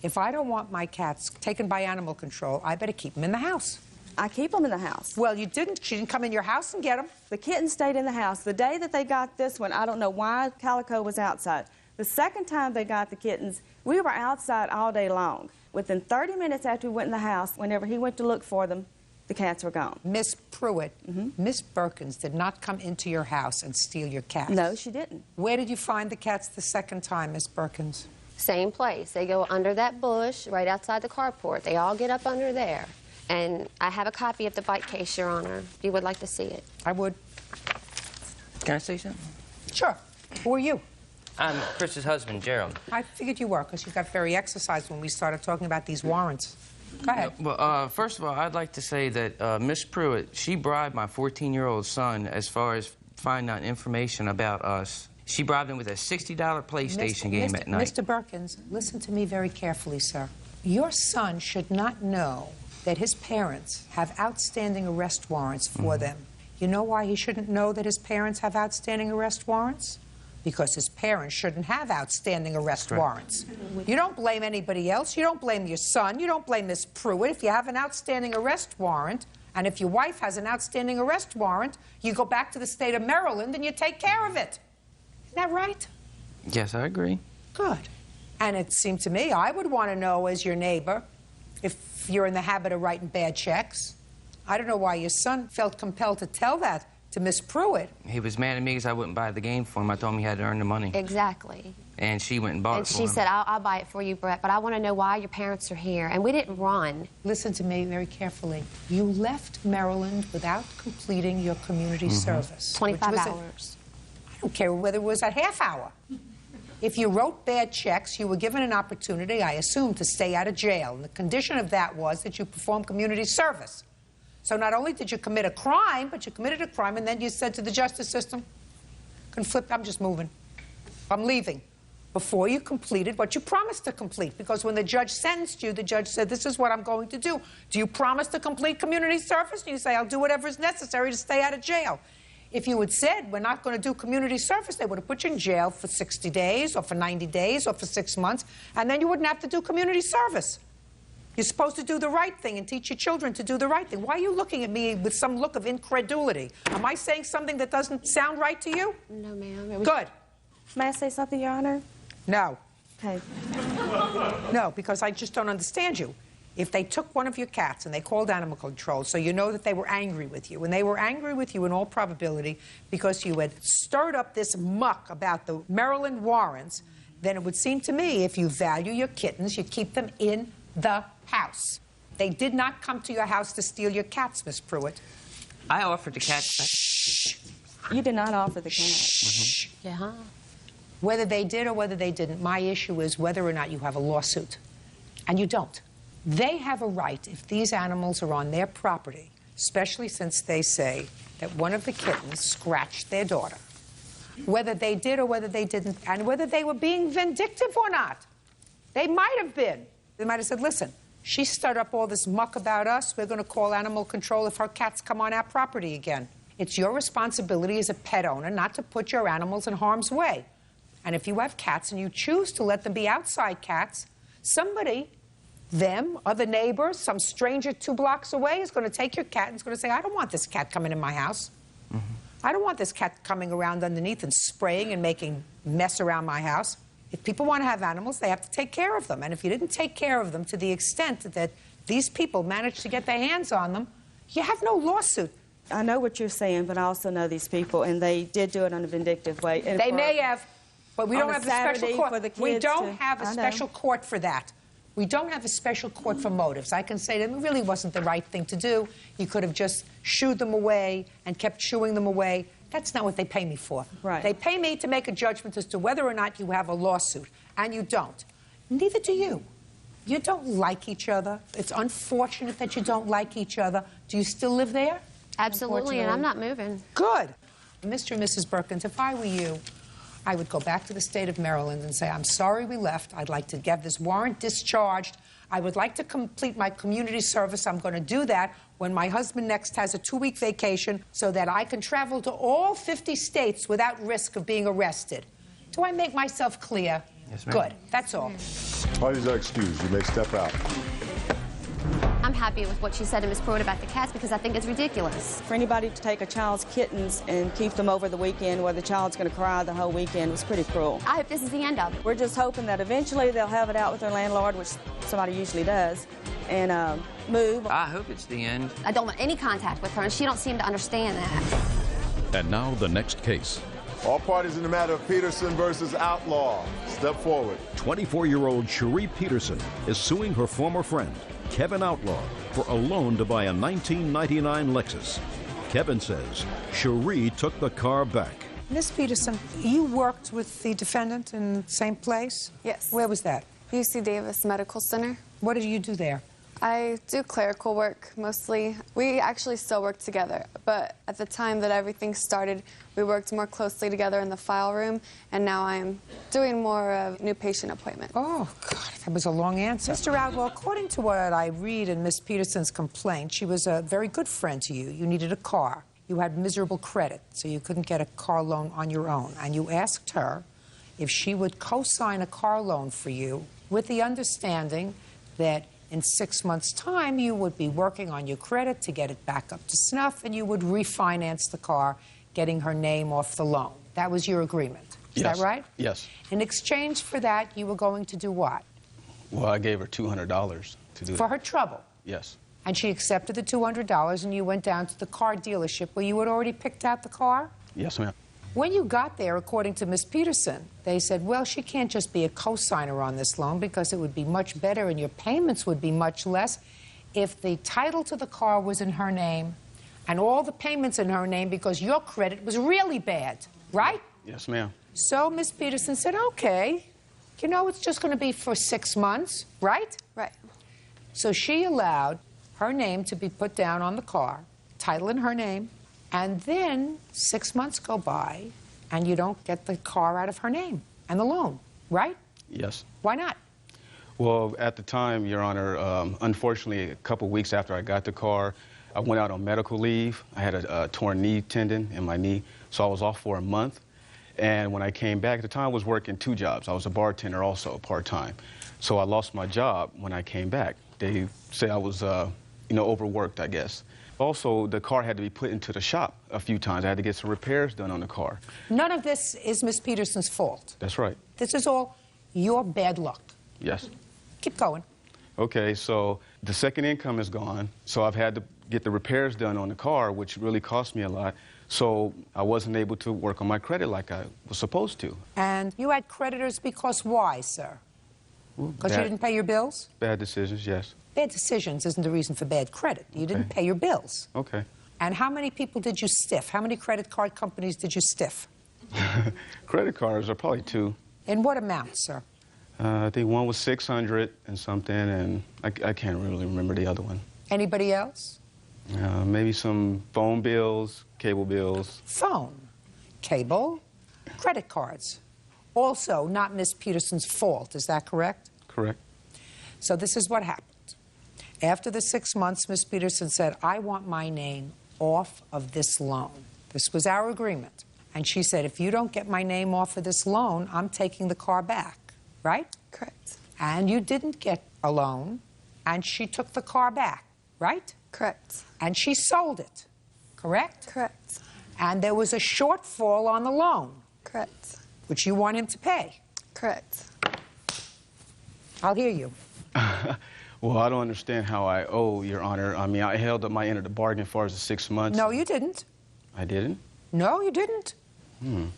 if I don't want my cats taken by animal control, I better keep them in the house. I keep them in the house. Well, you didn't. She didn't come in your house and get them. The kitten stayed in the house. The day that they got this one, I don't know why Calico was outside. The second time they got the kittens, we were outside all day long. Within 30 minutes after we went in the house, whenever he went to look for them, the cats were gone. Miss Pruitt, Miss Perkins did not come into your house and steal your cats. No, she didn't. Where did you find the cats the second time, Miss Perkins? Same place. They go under that bush right outside the carport. They all get up under there. And I have a copy of the bite case, Your Honor, if you would like to see it. I would. Can I say something? Sure. Who are you? I'm Chris's husband, Gerald. I figured you were, because you got very exercised when we started talking about these warrants. Go ahead. Well, first of all, I'd like to say that Miss Pruitt, she bribed my 14-year-old son as far as finding out information about us. She bribed him with a $60 PlayStation game at night. Mr. Perkins, listen to me very carefully, sir. Your son should not know that his parents have outstanding arrest warrants for them. You know why he shouldn't know that his parents have outstanding arrest warrants? Because his parents shouldn't have outstanding arrest warrants. You don't blame anybody else. You don't blame your son. You don't blame Miss Pruitt. If you have an outstanding arrest warrant, and if your wife has an outstanding arrest warrant, you go back to the state of Maryland and you take care of it. Isn't that right? Yes, I agree. Good. And it seemed to me I would want to know as your neighbor if you're in the habit of writing bad checks. I don't know why your son felt compelled to tell that to Miss Pruitt. He was mad at me because I wouldn't buy the game for him. I told him he had to earn the money. Exactly. And she went and bought And it for she him. said, I'll buy it for you, Brett, but I want to know why your parents are here. And we didn't run. Listen to me very carefully. You left Maryland without completing your community service. 25 which was hours. I don't care whether it was a half hour. If you wrote bad checks, you were given an opportunity, I assume, to stay out of jail. And the condition of that was that you perform community service. So not only did you commit a crime, but you committed a crime, and then you said to the justice system, conflict, I'm just moving. I'm leaving. Before you completed what you promised to complete. Because when the judge sentenced you, the judge said, this is what I'm going to do. Do you promise to complete community service? And you say, I'll do whatever is necessary to stay out of jail. If you had said, we're not going to do community service, they would have put you in jail for 60 days or for 90 days or for 6 months, and then you wouldn't have to do community service. You're supposed to do the right thing and teach your children to do the right thing. Why are you looking at me with some look of incredulity? Am I saying something that doesn't sound right to you? No, ma'am. Good. May I say something, Your Honor? No. Okay. No, because I just don't understand you. If they took one of your cats and they called animal control, so you know that they were angry with you, and they were angry with you in all probability because you had stirred up this muck about the Maryland warrants, then it would seem to me if you value your kittens, you keep them in the house. They did not come to your house to steal your cats, Miss Pruitt. I offered the cats back. You did not offer the cats. Yeah. Whether they did or whether they didn't, my issue is whether or not you have a lawsuit. And you don't. They have a right, if these animals are on their property, especially since they say that one of the kittens scratched their daughter. Whether they did or whether they didn't, and whether they were being vindictive or not. They might have been. They might have said, listen, she stirred up all this muck about us. We're going to call animal control if her cats come on our property again. It's your responsibility as a pet owner not to put your animals in harm's way. And if you have cats and you choose to let them be outside cats, somebody, them, other neighbors, some stranger 2 blocks away is going to take your cat and is going to say, I don't want this cat coming in my house. I don't want this cat coming around underneath and spraying and making mess around my house. If people want to have animals, they have to take care of them. And if you didn't take care of them to the extent that these people managed to get their hands on them, you have no lawsuit. I know what you're saying, but I also know these people, and they did do it in a vindictive way. And they may have, but we don't have a special court. For the kids we don't have a special court for that. We don't have a special court for motives. I can say that it really wasn't the right thing to do. You could have just shooed them away and kept shooing them away. That's not what they pay me for. Right. They pay me to make a judgment as to whether or not you have a lawsuit, and you don't. Neither do you. You don't like each other. It's unfortunate that you don't like each other. Do you still live there? Absolutely, and I'm not moving. Good. Mr. and Mrs. Perkins, if I were you, I would go back to the state of Maryland and say, I'm sorry we left. I'd like to get this warrant discharged. I would like to complete my community service. I'm going to do that when my husband next has a 2-week vacation so that I can travel to all 50 states without risk of being arrested. Do I make myself clear? Yes, ma'am. Good. That's all. Parties are excused. You may step out. I'm happy with what she said to Miss Pruitt about the cats because I think it's ridiculous. For anybody to take a child's kittens and keep them over the weekend where the child's going to cry the whole weekend was pretty cruel. I hope this is the end of it. We're just hoping that eventually they'll have it out with their landlord, which somebody usually does, and move. I hope it's the end. I don't want any contact with her, and she don't seem to understand that. And now the next case. All parties in the matter of Peterson versus Outlaw. Step forward. 24-year-old Cherie Peterson is suing her former friend, Kevin Outlaw, for a loan to buy a 1999 Lexus. Kevin says Cherie took the car back. Miss Peterson, you worked with the defendant in the same place? Yes. Where was that? UC Davis Medical Center. What did you do there? I do clerical work mostly. We actually still work together, but at the time that everything started, we worked more closely together in the file room, and now I'm doing more of new patient appointment. Oh, God, that was a long answer. Mr. Outlaw, according to what I read in Miss Peterson's complaint, she was a very good friend to you. You needed a car. You had miserable credit, so you couldn't get a car loan on your own. And you asked her if she would co-sign a car loan for you with the understanding that in 6 months' time, you would be working on your credit to get it back up to snuff, and you would refinance the car, getting her name off the loan. That was your agreement. Is that right? Yes. In exchange for that, you were going to do what? Well, I gave her $200 to do For that. her trouble. Yes. and she accepted the $200, and you went down to the car dealership where you had already picked out the car? Yes, ma'am. When you got there, according to Ms. Peterson, they said, well, she can't just be a co-signer on this loan because it would be much better and your payments would be much less if the title to the car was in her name and all the payments in her name because your credit was really bad, right? Yes, ma'am. So Ms. Peterson said, okay, you know, it's just going to be for 6 months, right? Right. So she allowed her name to be put down on the car, title in her name, and then 6 months go by and you don't get the car out of her name and the loan, right? Yes. Why not? Well, at the time, Your Honor, unfortunately, a couple weeks after I got the car, I went out on medical leave. I had a torn knee tendon in my knee, so I was off for a month. And when I came back, at the time I was working 2 jobs. I was a bartender also, part-time. So I lost my job when I came back. They say I was, you know, overworked, I guess. Also, the car had to be put into the shop a few times. I had to get some repairs done on the car. None of this is Ms. Peterson's fault. That's right. This is all your bad luck. Yes. Keep going. Okay, so the second income is gone, so I've had to get the repairs done on the car, which really cost me a lot. So I wasn't able to work on my credit like I was supposed to. And you had creditors because why, sir? Because you didn't pay your bills? Bad decisions, yes. Bad decisions isn't the reason for bad credit. You didn't pay your bills. Okay. And how many people did you stiff? How many credit card companies did you stiff? Credit cards are probably 2. In what amount, sir? I think one was 600 and something, and I can't really remember the other one. Anybody else? Maybe some phone bills, cable bills. Phone, cable, credit cards. Also, not Miss Peterson's fault, is that correct? Correct. So this is what happened. After the 6 months, Miss Peterson said, I want my name off of this loan. This was our agreement. And she said, if you don't get my name off of this loan, I'm taking the car back, right? Correct. And you didn't get a loan, and she took the car back, right? Correct. And she sold it, correct? Correct. And there was a shortfall on the loan. Correct. Which you want him to pay. Correct. I'll hear you. Well, I don't understand how I owe, Your Honor. I mean, I held up my end of the bargain as far as the 6 months. No, you didn't. I didn't? No, you didn't.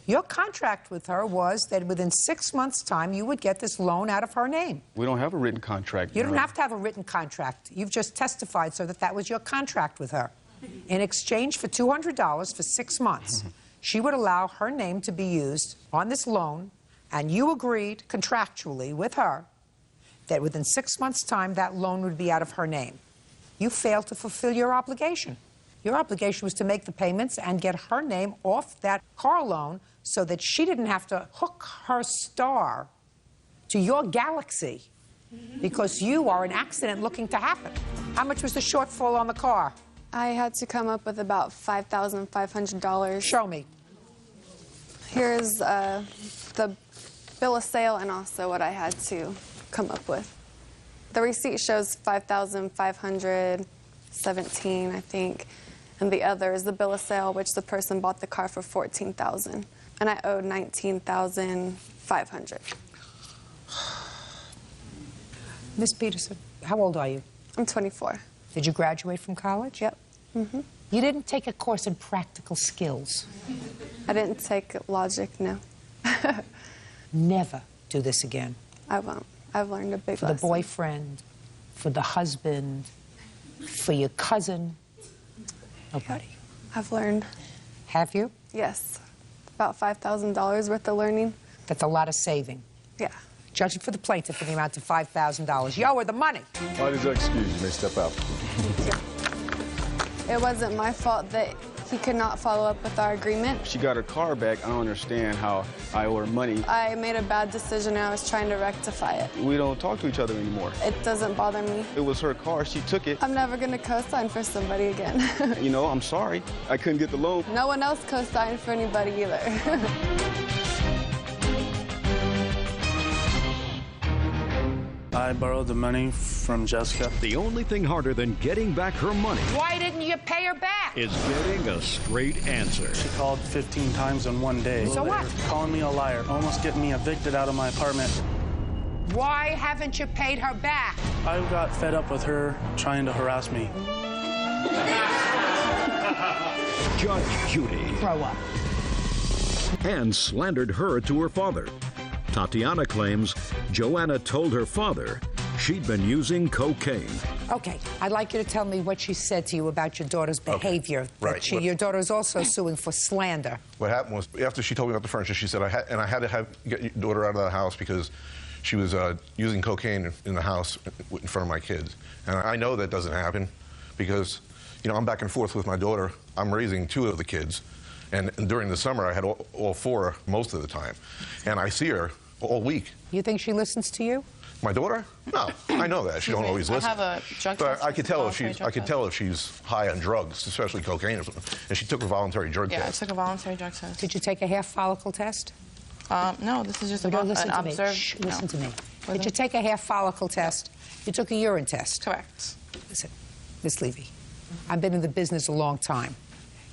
Your contract with her was that within 6 months' time, you would get this loan out of her name. We don't have a written contract. You don't have to have a written contract. You've just testified so that that was your contract with her. In exchange for $200 for 6 months, she would allow her name to be used on this loan, and you agreed contractually with her that within 6 months' time, that loan would be out of her name. You failed to fulfill your obligation. Your obligation was to make the payments and get her name off that car loan so that she didn't have to hook her star to your galaxy because you are an accident looking to happen. How much was the shortfall on the car? I had to come up with about $5,500. Show me. Here's the bill of sale and also what I had to come up with. The receipt shows $5,517, I think. And the other is the bill of sale, which the person bought the car for $14,000. And I owed $19,500. Miss Peterson, how old are you? I'm 24. Did you graduate from college? Yep. You didn't take a course in practical skills. I didn't take logic, no. Never do this again. I won't. I've learned a big lesson. For the boyfriend, for the husband, for your cousin. Nobody. I've learned. Have you? Yes. About $5,000 worth of learning. That's a lot of saving. Yeah. Judging for the plaintiff for the amount of $5,000. You owe her the money. All these excuses, you may step out. It wasn't my fault that he could not follow up with our agreement. She got her car back. I don't understand how I owe her money. I made a bad decision and I was trying to rectify it. We don't talk to each other anymore. It doesn't bother me. It was her car. She took it. I'm never going to co-sign for somebody again. You know, I'm sorry. I couldn't get the loan. No one else co-signed for anybody either. I borrowed the money from Jessica. The only thing harder than getting back her money Why didn't you pay her back? is getting a straight answer. She called 15 times in one day. So what? Calling me a liar, almost getting me evicted out of my apartment. Why haven't you paid her back? I got fed up with her trying to harass me. Judge Judy. Grow up. And slandered her to her father. Tatiana claims Joanna told her father she'd been using cocaine. Okay, I'd like you to tell me what she said to you about your daughter's behavior. Right. Your daughter is also suing for slander. What happened was, after she told me about the furniture, she said, I had to get your daughter out of the house because she was using cocaine in the house in front of my kids. And I know that doesn't happen because, you know, I'm back and forth with my daughter. I'm raising 2 of the kids. And during the summer, I had all 4 most of the time. And I see her all week. You think she listens to you? My daughter? No, I know that. She don't always listen. I have a drug but test. I could tell if she's high on drugs, especially cocaine or something. And she took a voluntary drug Yeah, test. I took a voluntary drug test. Did you take a hair follicle test? No, this is just Don't listen an to me. observed. Shh, no. listen to me. Was Did you it? take a hair follicle test? You took a urine test? Correct. Listen, Miss Levy, I've been in the business a long time.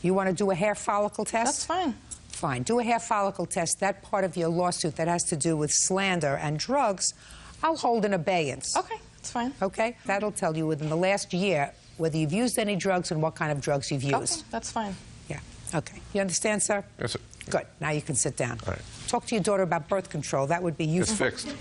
You want to do a hair follicle test? That's fine. Fine. Do a hair follicle test. That part of your lawsuit that has to do with slander and drugs, I'll hold in abeyance. Okay, that's fine. Okay? That'll tell you within the last year whether you've used any drugs and what kind of drugs you've used. Okay, that's fine. Yeah. Okay. You understand, sir? Yes, sir. Good. Now you can sit down. All right. Talk to your daughter about birth control. That would be useful. It's fixed.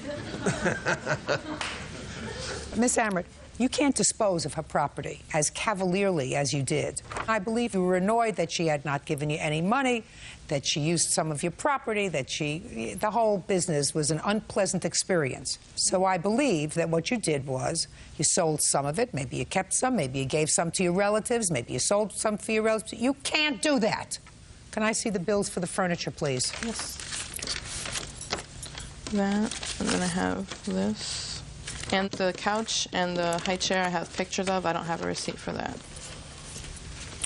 Miss Amrit, you can't dispose of her property as cavalierly as you did. I believe you were annoyed that she had not given you any money, that she used some of your property, that the whole business was an unpleasant experience. So I believe that what you did was you sold some of it, maybe you kept some, maybe you gave some to your relatives, maybe you sold some for your relatives. You can't do that. Can I see the bills for the furniture, please? Yes. That, and then I have this. And the couch and the high chair I have pictures of. I don't have a receipt for that.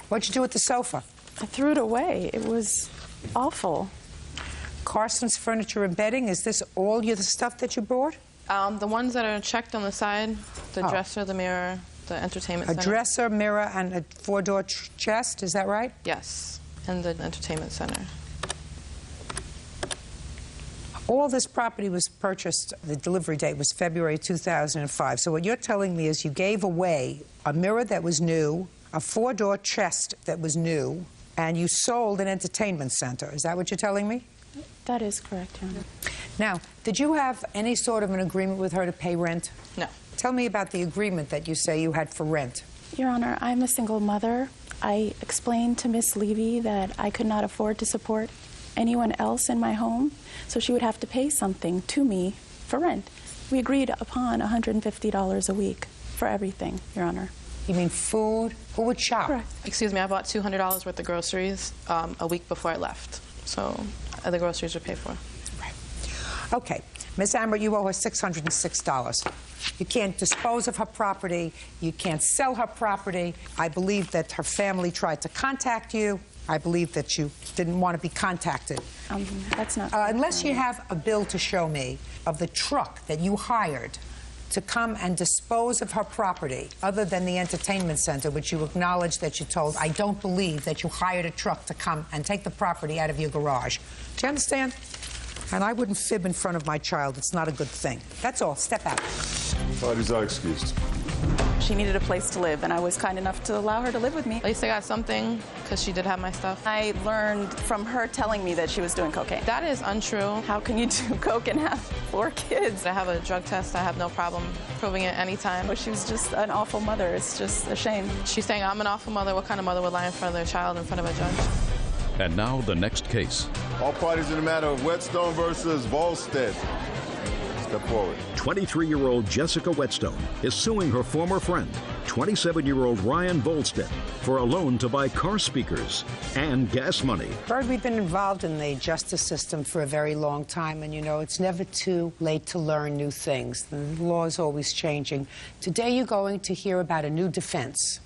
What'd you do with the sofa? I threw it away. It was awful. Carson's Furniture and Bedding, is this all the stuff that you brought? The ones that are checked on the side, the dresser, the mirror, the entertainment center. A dresser, mirror, and a 4-door chest, is that right? Yes, and the entertainment center. All this property was purchased, the delivery date was February 2005. So what you're telling me is you gave away a mirror that was new, a 4-door chest that was new, and you sold an entertainment center. Is that what you're telling me? That is correct, Your Honor. Now, did you have any sort of an agreement with her to pay rent? No. Tell me about the agreement that you say you had for rent. Your Honor, I'm a single mother. I explained to Miss Levy that I could not afford to support anyone else in my home, so she would have to pay something to me for rent. We agreed upon $150 a week for everything, Your Honor. You mean food? Who would shop? Correct. Excuse me, I bought $200 worth of groceries a week before I left. So the groceries were paid for. Right. Okay. Ms. Amber, you owe her $606. You can't dispose of her property. You can't sell her property. I believe that her family tried to contact you. I believe that you didn't want to be contacted. That's not... unless you have a bill to show me of the truck that you hired to come and dispose of her property, other than the entertainment center, which you acknowledge that you told, I don't believe that you hired a truck to come and take the property out of your garage. Do you understand? And I wouldn't fib in front of my child. It's not a good thing. That's all. Step out. Parties are excused. She needed a place to live, and I was kind enough to allow her to live with me. At least I got something, because she did have my stuff. I learned from her telling me that she was doing cocaine. That is untrue. How can you do coke and have 4 kids? I have a drug test. I have no problem proving it anytime. Well, she was just an awful mother. It's just a shame. She's saying I'm an awful mother. What kind of mother would lie in front of their child in front of a judge? And now the next case. All parties in the matter of Whetstone versus Volstead. Step forward. 23-year-old Jessica Whetstone is suing her former friend, 27-year-old Ryan Volstead, for a loan to buy car speakers and gas money. Bird, we've been involved in the justice system for a very long time, and you know, it's never too late to learn new things. The law is always changing. Today you're going to hear about a new defense,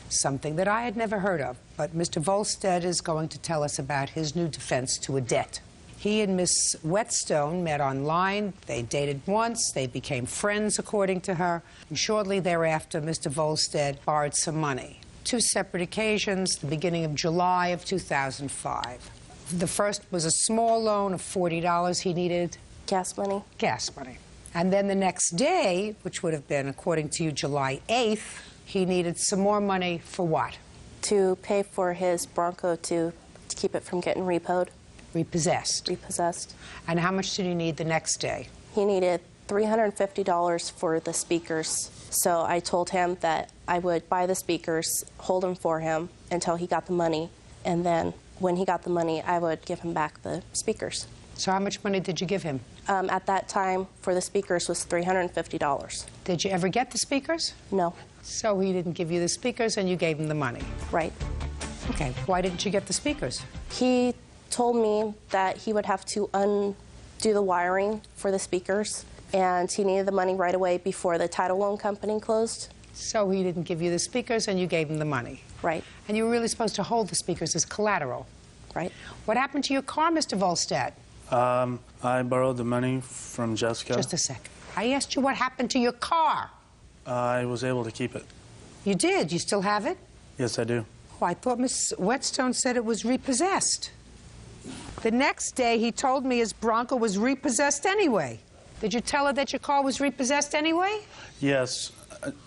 something that I had never heard of, but Mr. Volstead is going to tell us about his new defense to a debt. He and Miss Whetstone met online. They dated once. They became friends, according to her. And shortly thereafter, Mr. Volstead borrowed some money. 2 separate occasions, the beginning of July of 2005. The first was a small loan of $40 he needed. Gas money. Gas money. And then the next day, which would have been, according to you, July 8th, he needed some more money for what? To pay for his Bronco to keep it from getting repoed. Repossessed. Repossessed. And how much did he need the next day? He needed $350 for the speakers. So I told him that I would buy the speakers, hold them for him until he got the money, and then when he got the money, I would give him back the speakers. So how much money did you give him? At that time, for the speakers was $350. Did you ever get the speakers? No. So he didn't give you the speakers and you gave him the money? Right. Okay, why didn't you get the speakers? He told me that he would have to undo the wiring for the speakers, and he needed the money right away before the title loan company closed. So he didn't give you the speakers and you gave him the money? Right. And you were really supposed to hold the speakers as collateral? Right. What happened to your car, Mr. Volstead? I borrowed the money from Jessica. Just a second. I asked you what happened to your car. I was able to keep it. You did? You still have it? Yes, I do. Oh, I thought Miss Whetstone said it was repossessed. The next day, he told me his Bronco was repossessed anyway. Did you tell her that your car was repossessed anyway? Yes,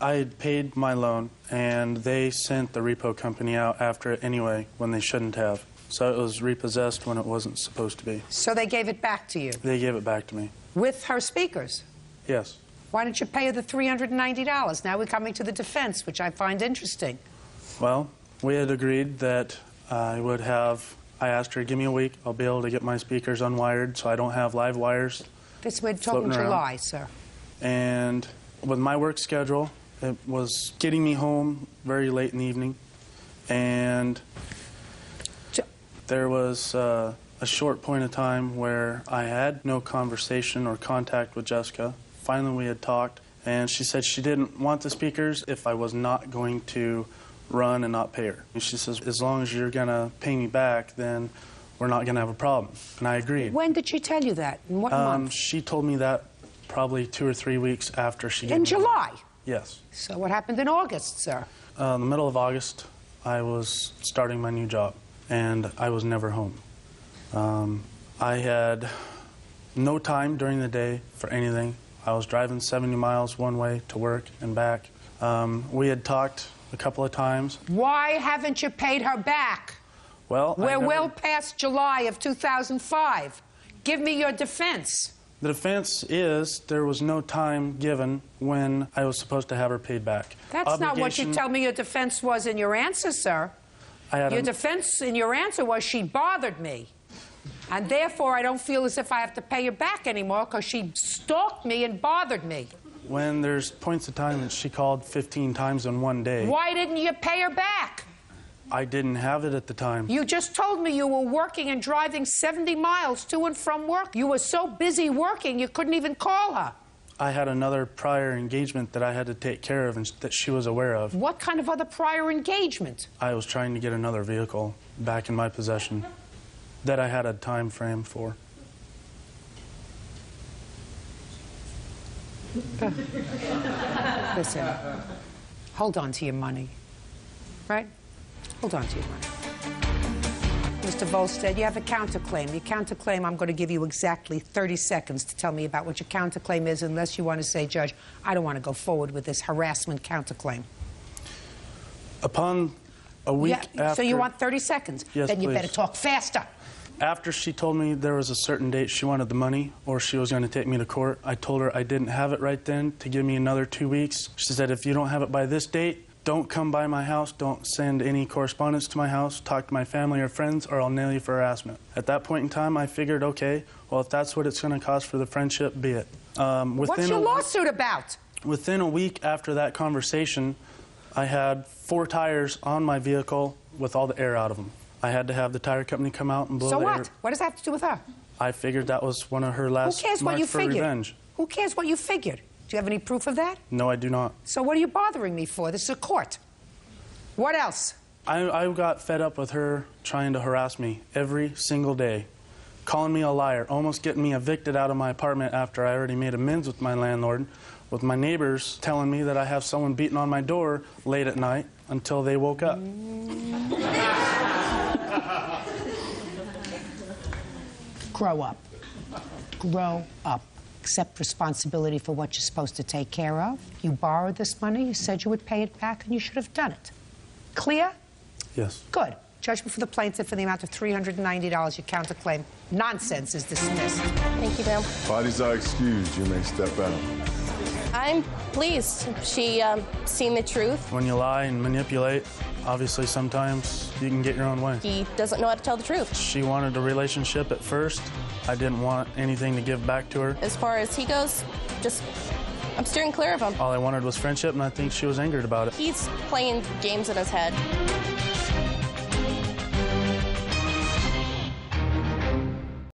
I had paid my loan, and they sent the repo company out after it anyway when they shouldn't have. So it was repossessed when it wasn't supposed to be. So they gave it back to you? They gave it back to me. With her speakers? Yes. Why didn't you pay her the $390? Now we're coming to the defense, which I find interesting. Well, we had agreed that I asked her, give me a week, I'll be able to get my speakers unwired so I don't have live wires. This we're talking July, sir. And with my work schedule, it was getting me home very late in the evening. And there was a short point of time where I had no conversation or contact with Jessica. Finally, we had talked, and she said she didn't want the speakers if I was not going to run and not pay her. And she says, as long as you're going to pay me back, then we're not going to have a problem. And I agreed. When did she tell you that? In what month? She told me that probably 2 or 3 weeks after she gave me. In July? Yes. So what happened in August, sir? In the middle of August, I was starting my new job, and I was never home. I had no time during the day for anything. I was driving 70 miles one way to work and back. We had talked a couple of times. Why haven't you paid her back? Well, we're well past July of 2005. Give me your defense. The defense is there was no time given when I was supposed to have her paid back. That's not what you tell me your defense was in your answer, sir. Your defense in your answer was she bothered me. And therefore, I don't feel as if I have to pay her back anymore because she stalked me and bothered me. When there's points of time that she called 15 times in one day. Why didn't you pay her back? I didn't have it at the time. You just told me you were working and driving 70 miles to and from work. You were so busy working, you couldn't even call her. I had another prior engagement that I had to take care of and that she was aware of. What kind of other prior engagement? I was trying to get another vehicle back in my possession that I had a time frame for. Listen, hold on to your money, right? Hold on to your money. Mr. Volstead, you have a counterclaim. Your counterclaim, I'm going to give you exactly 30 seconds to tell me about what your counterclaim is, unless you want to say, Judge, I don't want to go forward with this harassment counterclaim. Upon a week after... So you want 30 seconds? Yes, Then you please. better talk faster. After she told me there was a certain date she wanted the money or she was going to take me to court, I told her I didn't have it right then to give me another 2 weeks. She said, if you don't have it by this date, don't come by my house, don't send any correspondence to my house, talk to my family or friends, or I'll nail you for harassment. At that point in time, I figured, okay, well, if that's what it's going to cost for the friendship, be it. What's your lawsuit about? Within a week after that conversation, I had 4 tires on my vehicle with all the air out of them. I had to have the tire company come out and blow So the air. what? What does that have to do with her? I figured that was one of her last marks for revenge. Who cares what you figured? Do you have any proof of that? No, I do not. So what are you bothering me for? This is a court. What else? I got fed up with her trying to harass me every single day, calling me a liar, almost getting me evicted out of my apartment after I already made amends with my landlord, with my neighbors telling me that I have someone beating on my door late at night until they woke up. Grow up. Grow up. accept responsibility for what you're supposed to take care of. You borrowed this money, you said you would pay it back, and you should have done it. Clear? Yes. Good. Judgment for the plaintiff in the amount of $390. Your counterclaim nonsense is dismissed. Thank you, ma'am. Parties are excused. You may step out. I'm pleased. She seen the truth. When you lie and manipulate, obviously sometimes you can get your own way. He doesn't know how to tell the truth. She wanted a relationship at first. I didn't want anything to give back to her. As far as he goes, I'm steering clear of him. All I wanted was friendship, and I think she was angered about it. He's playing games in his head.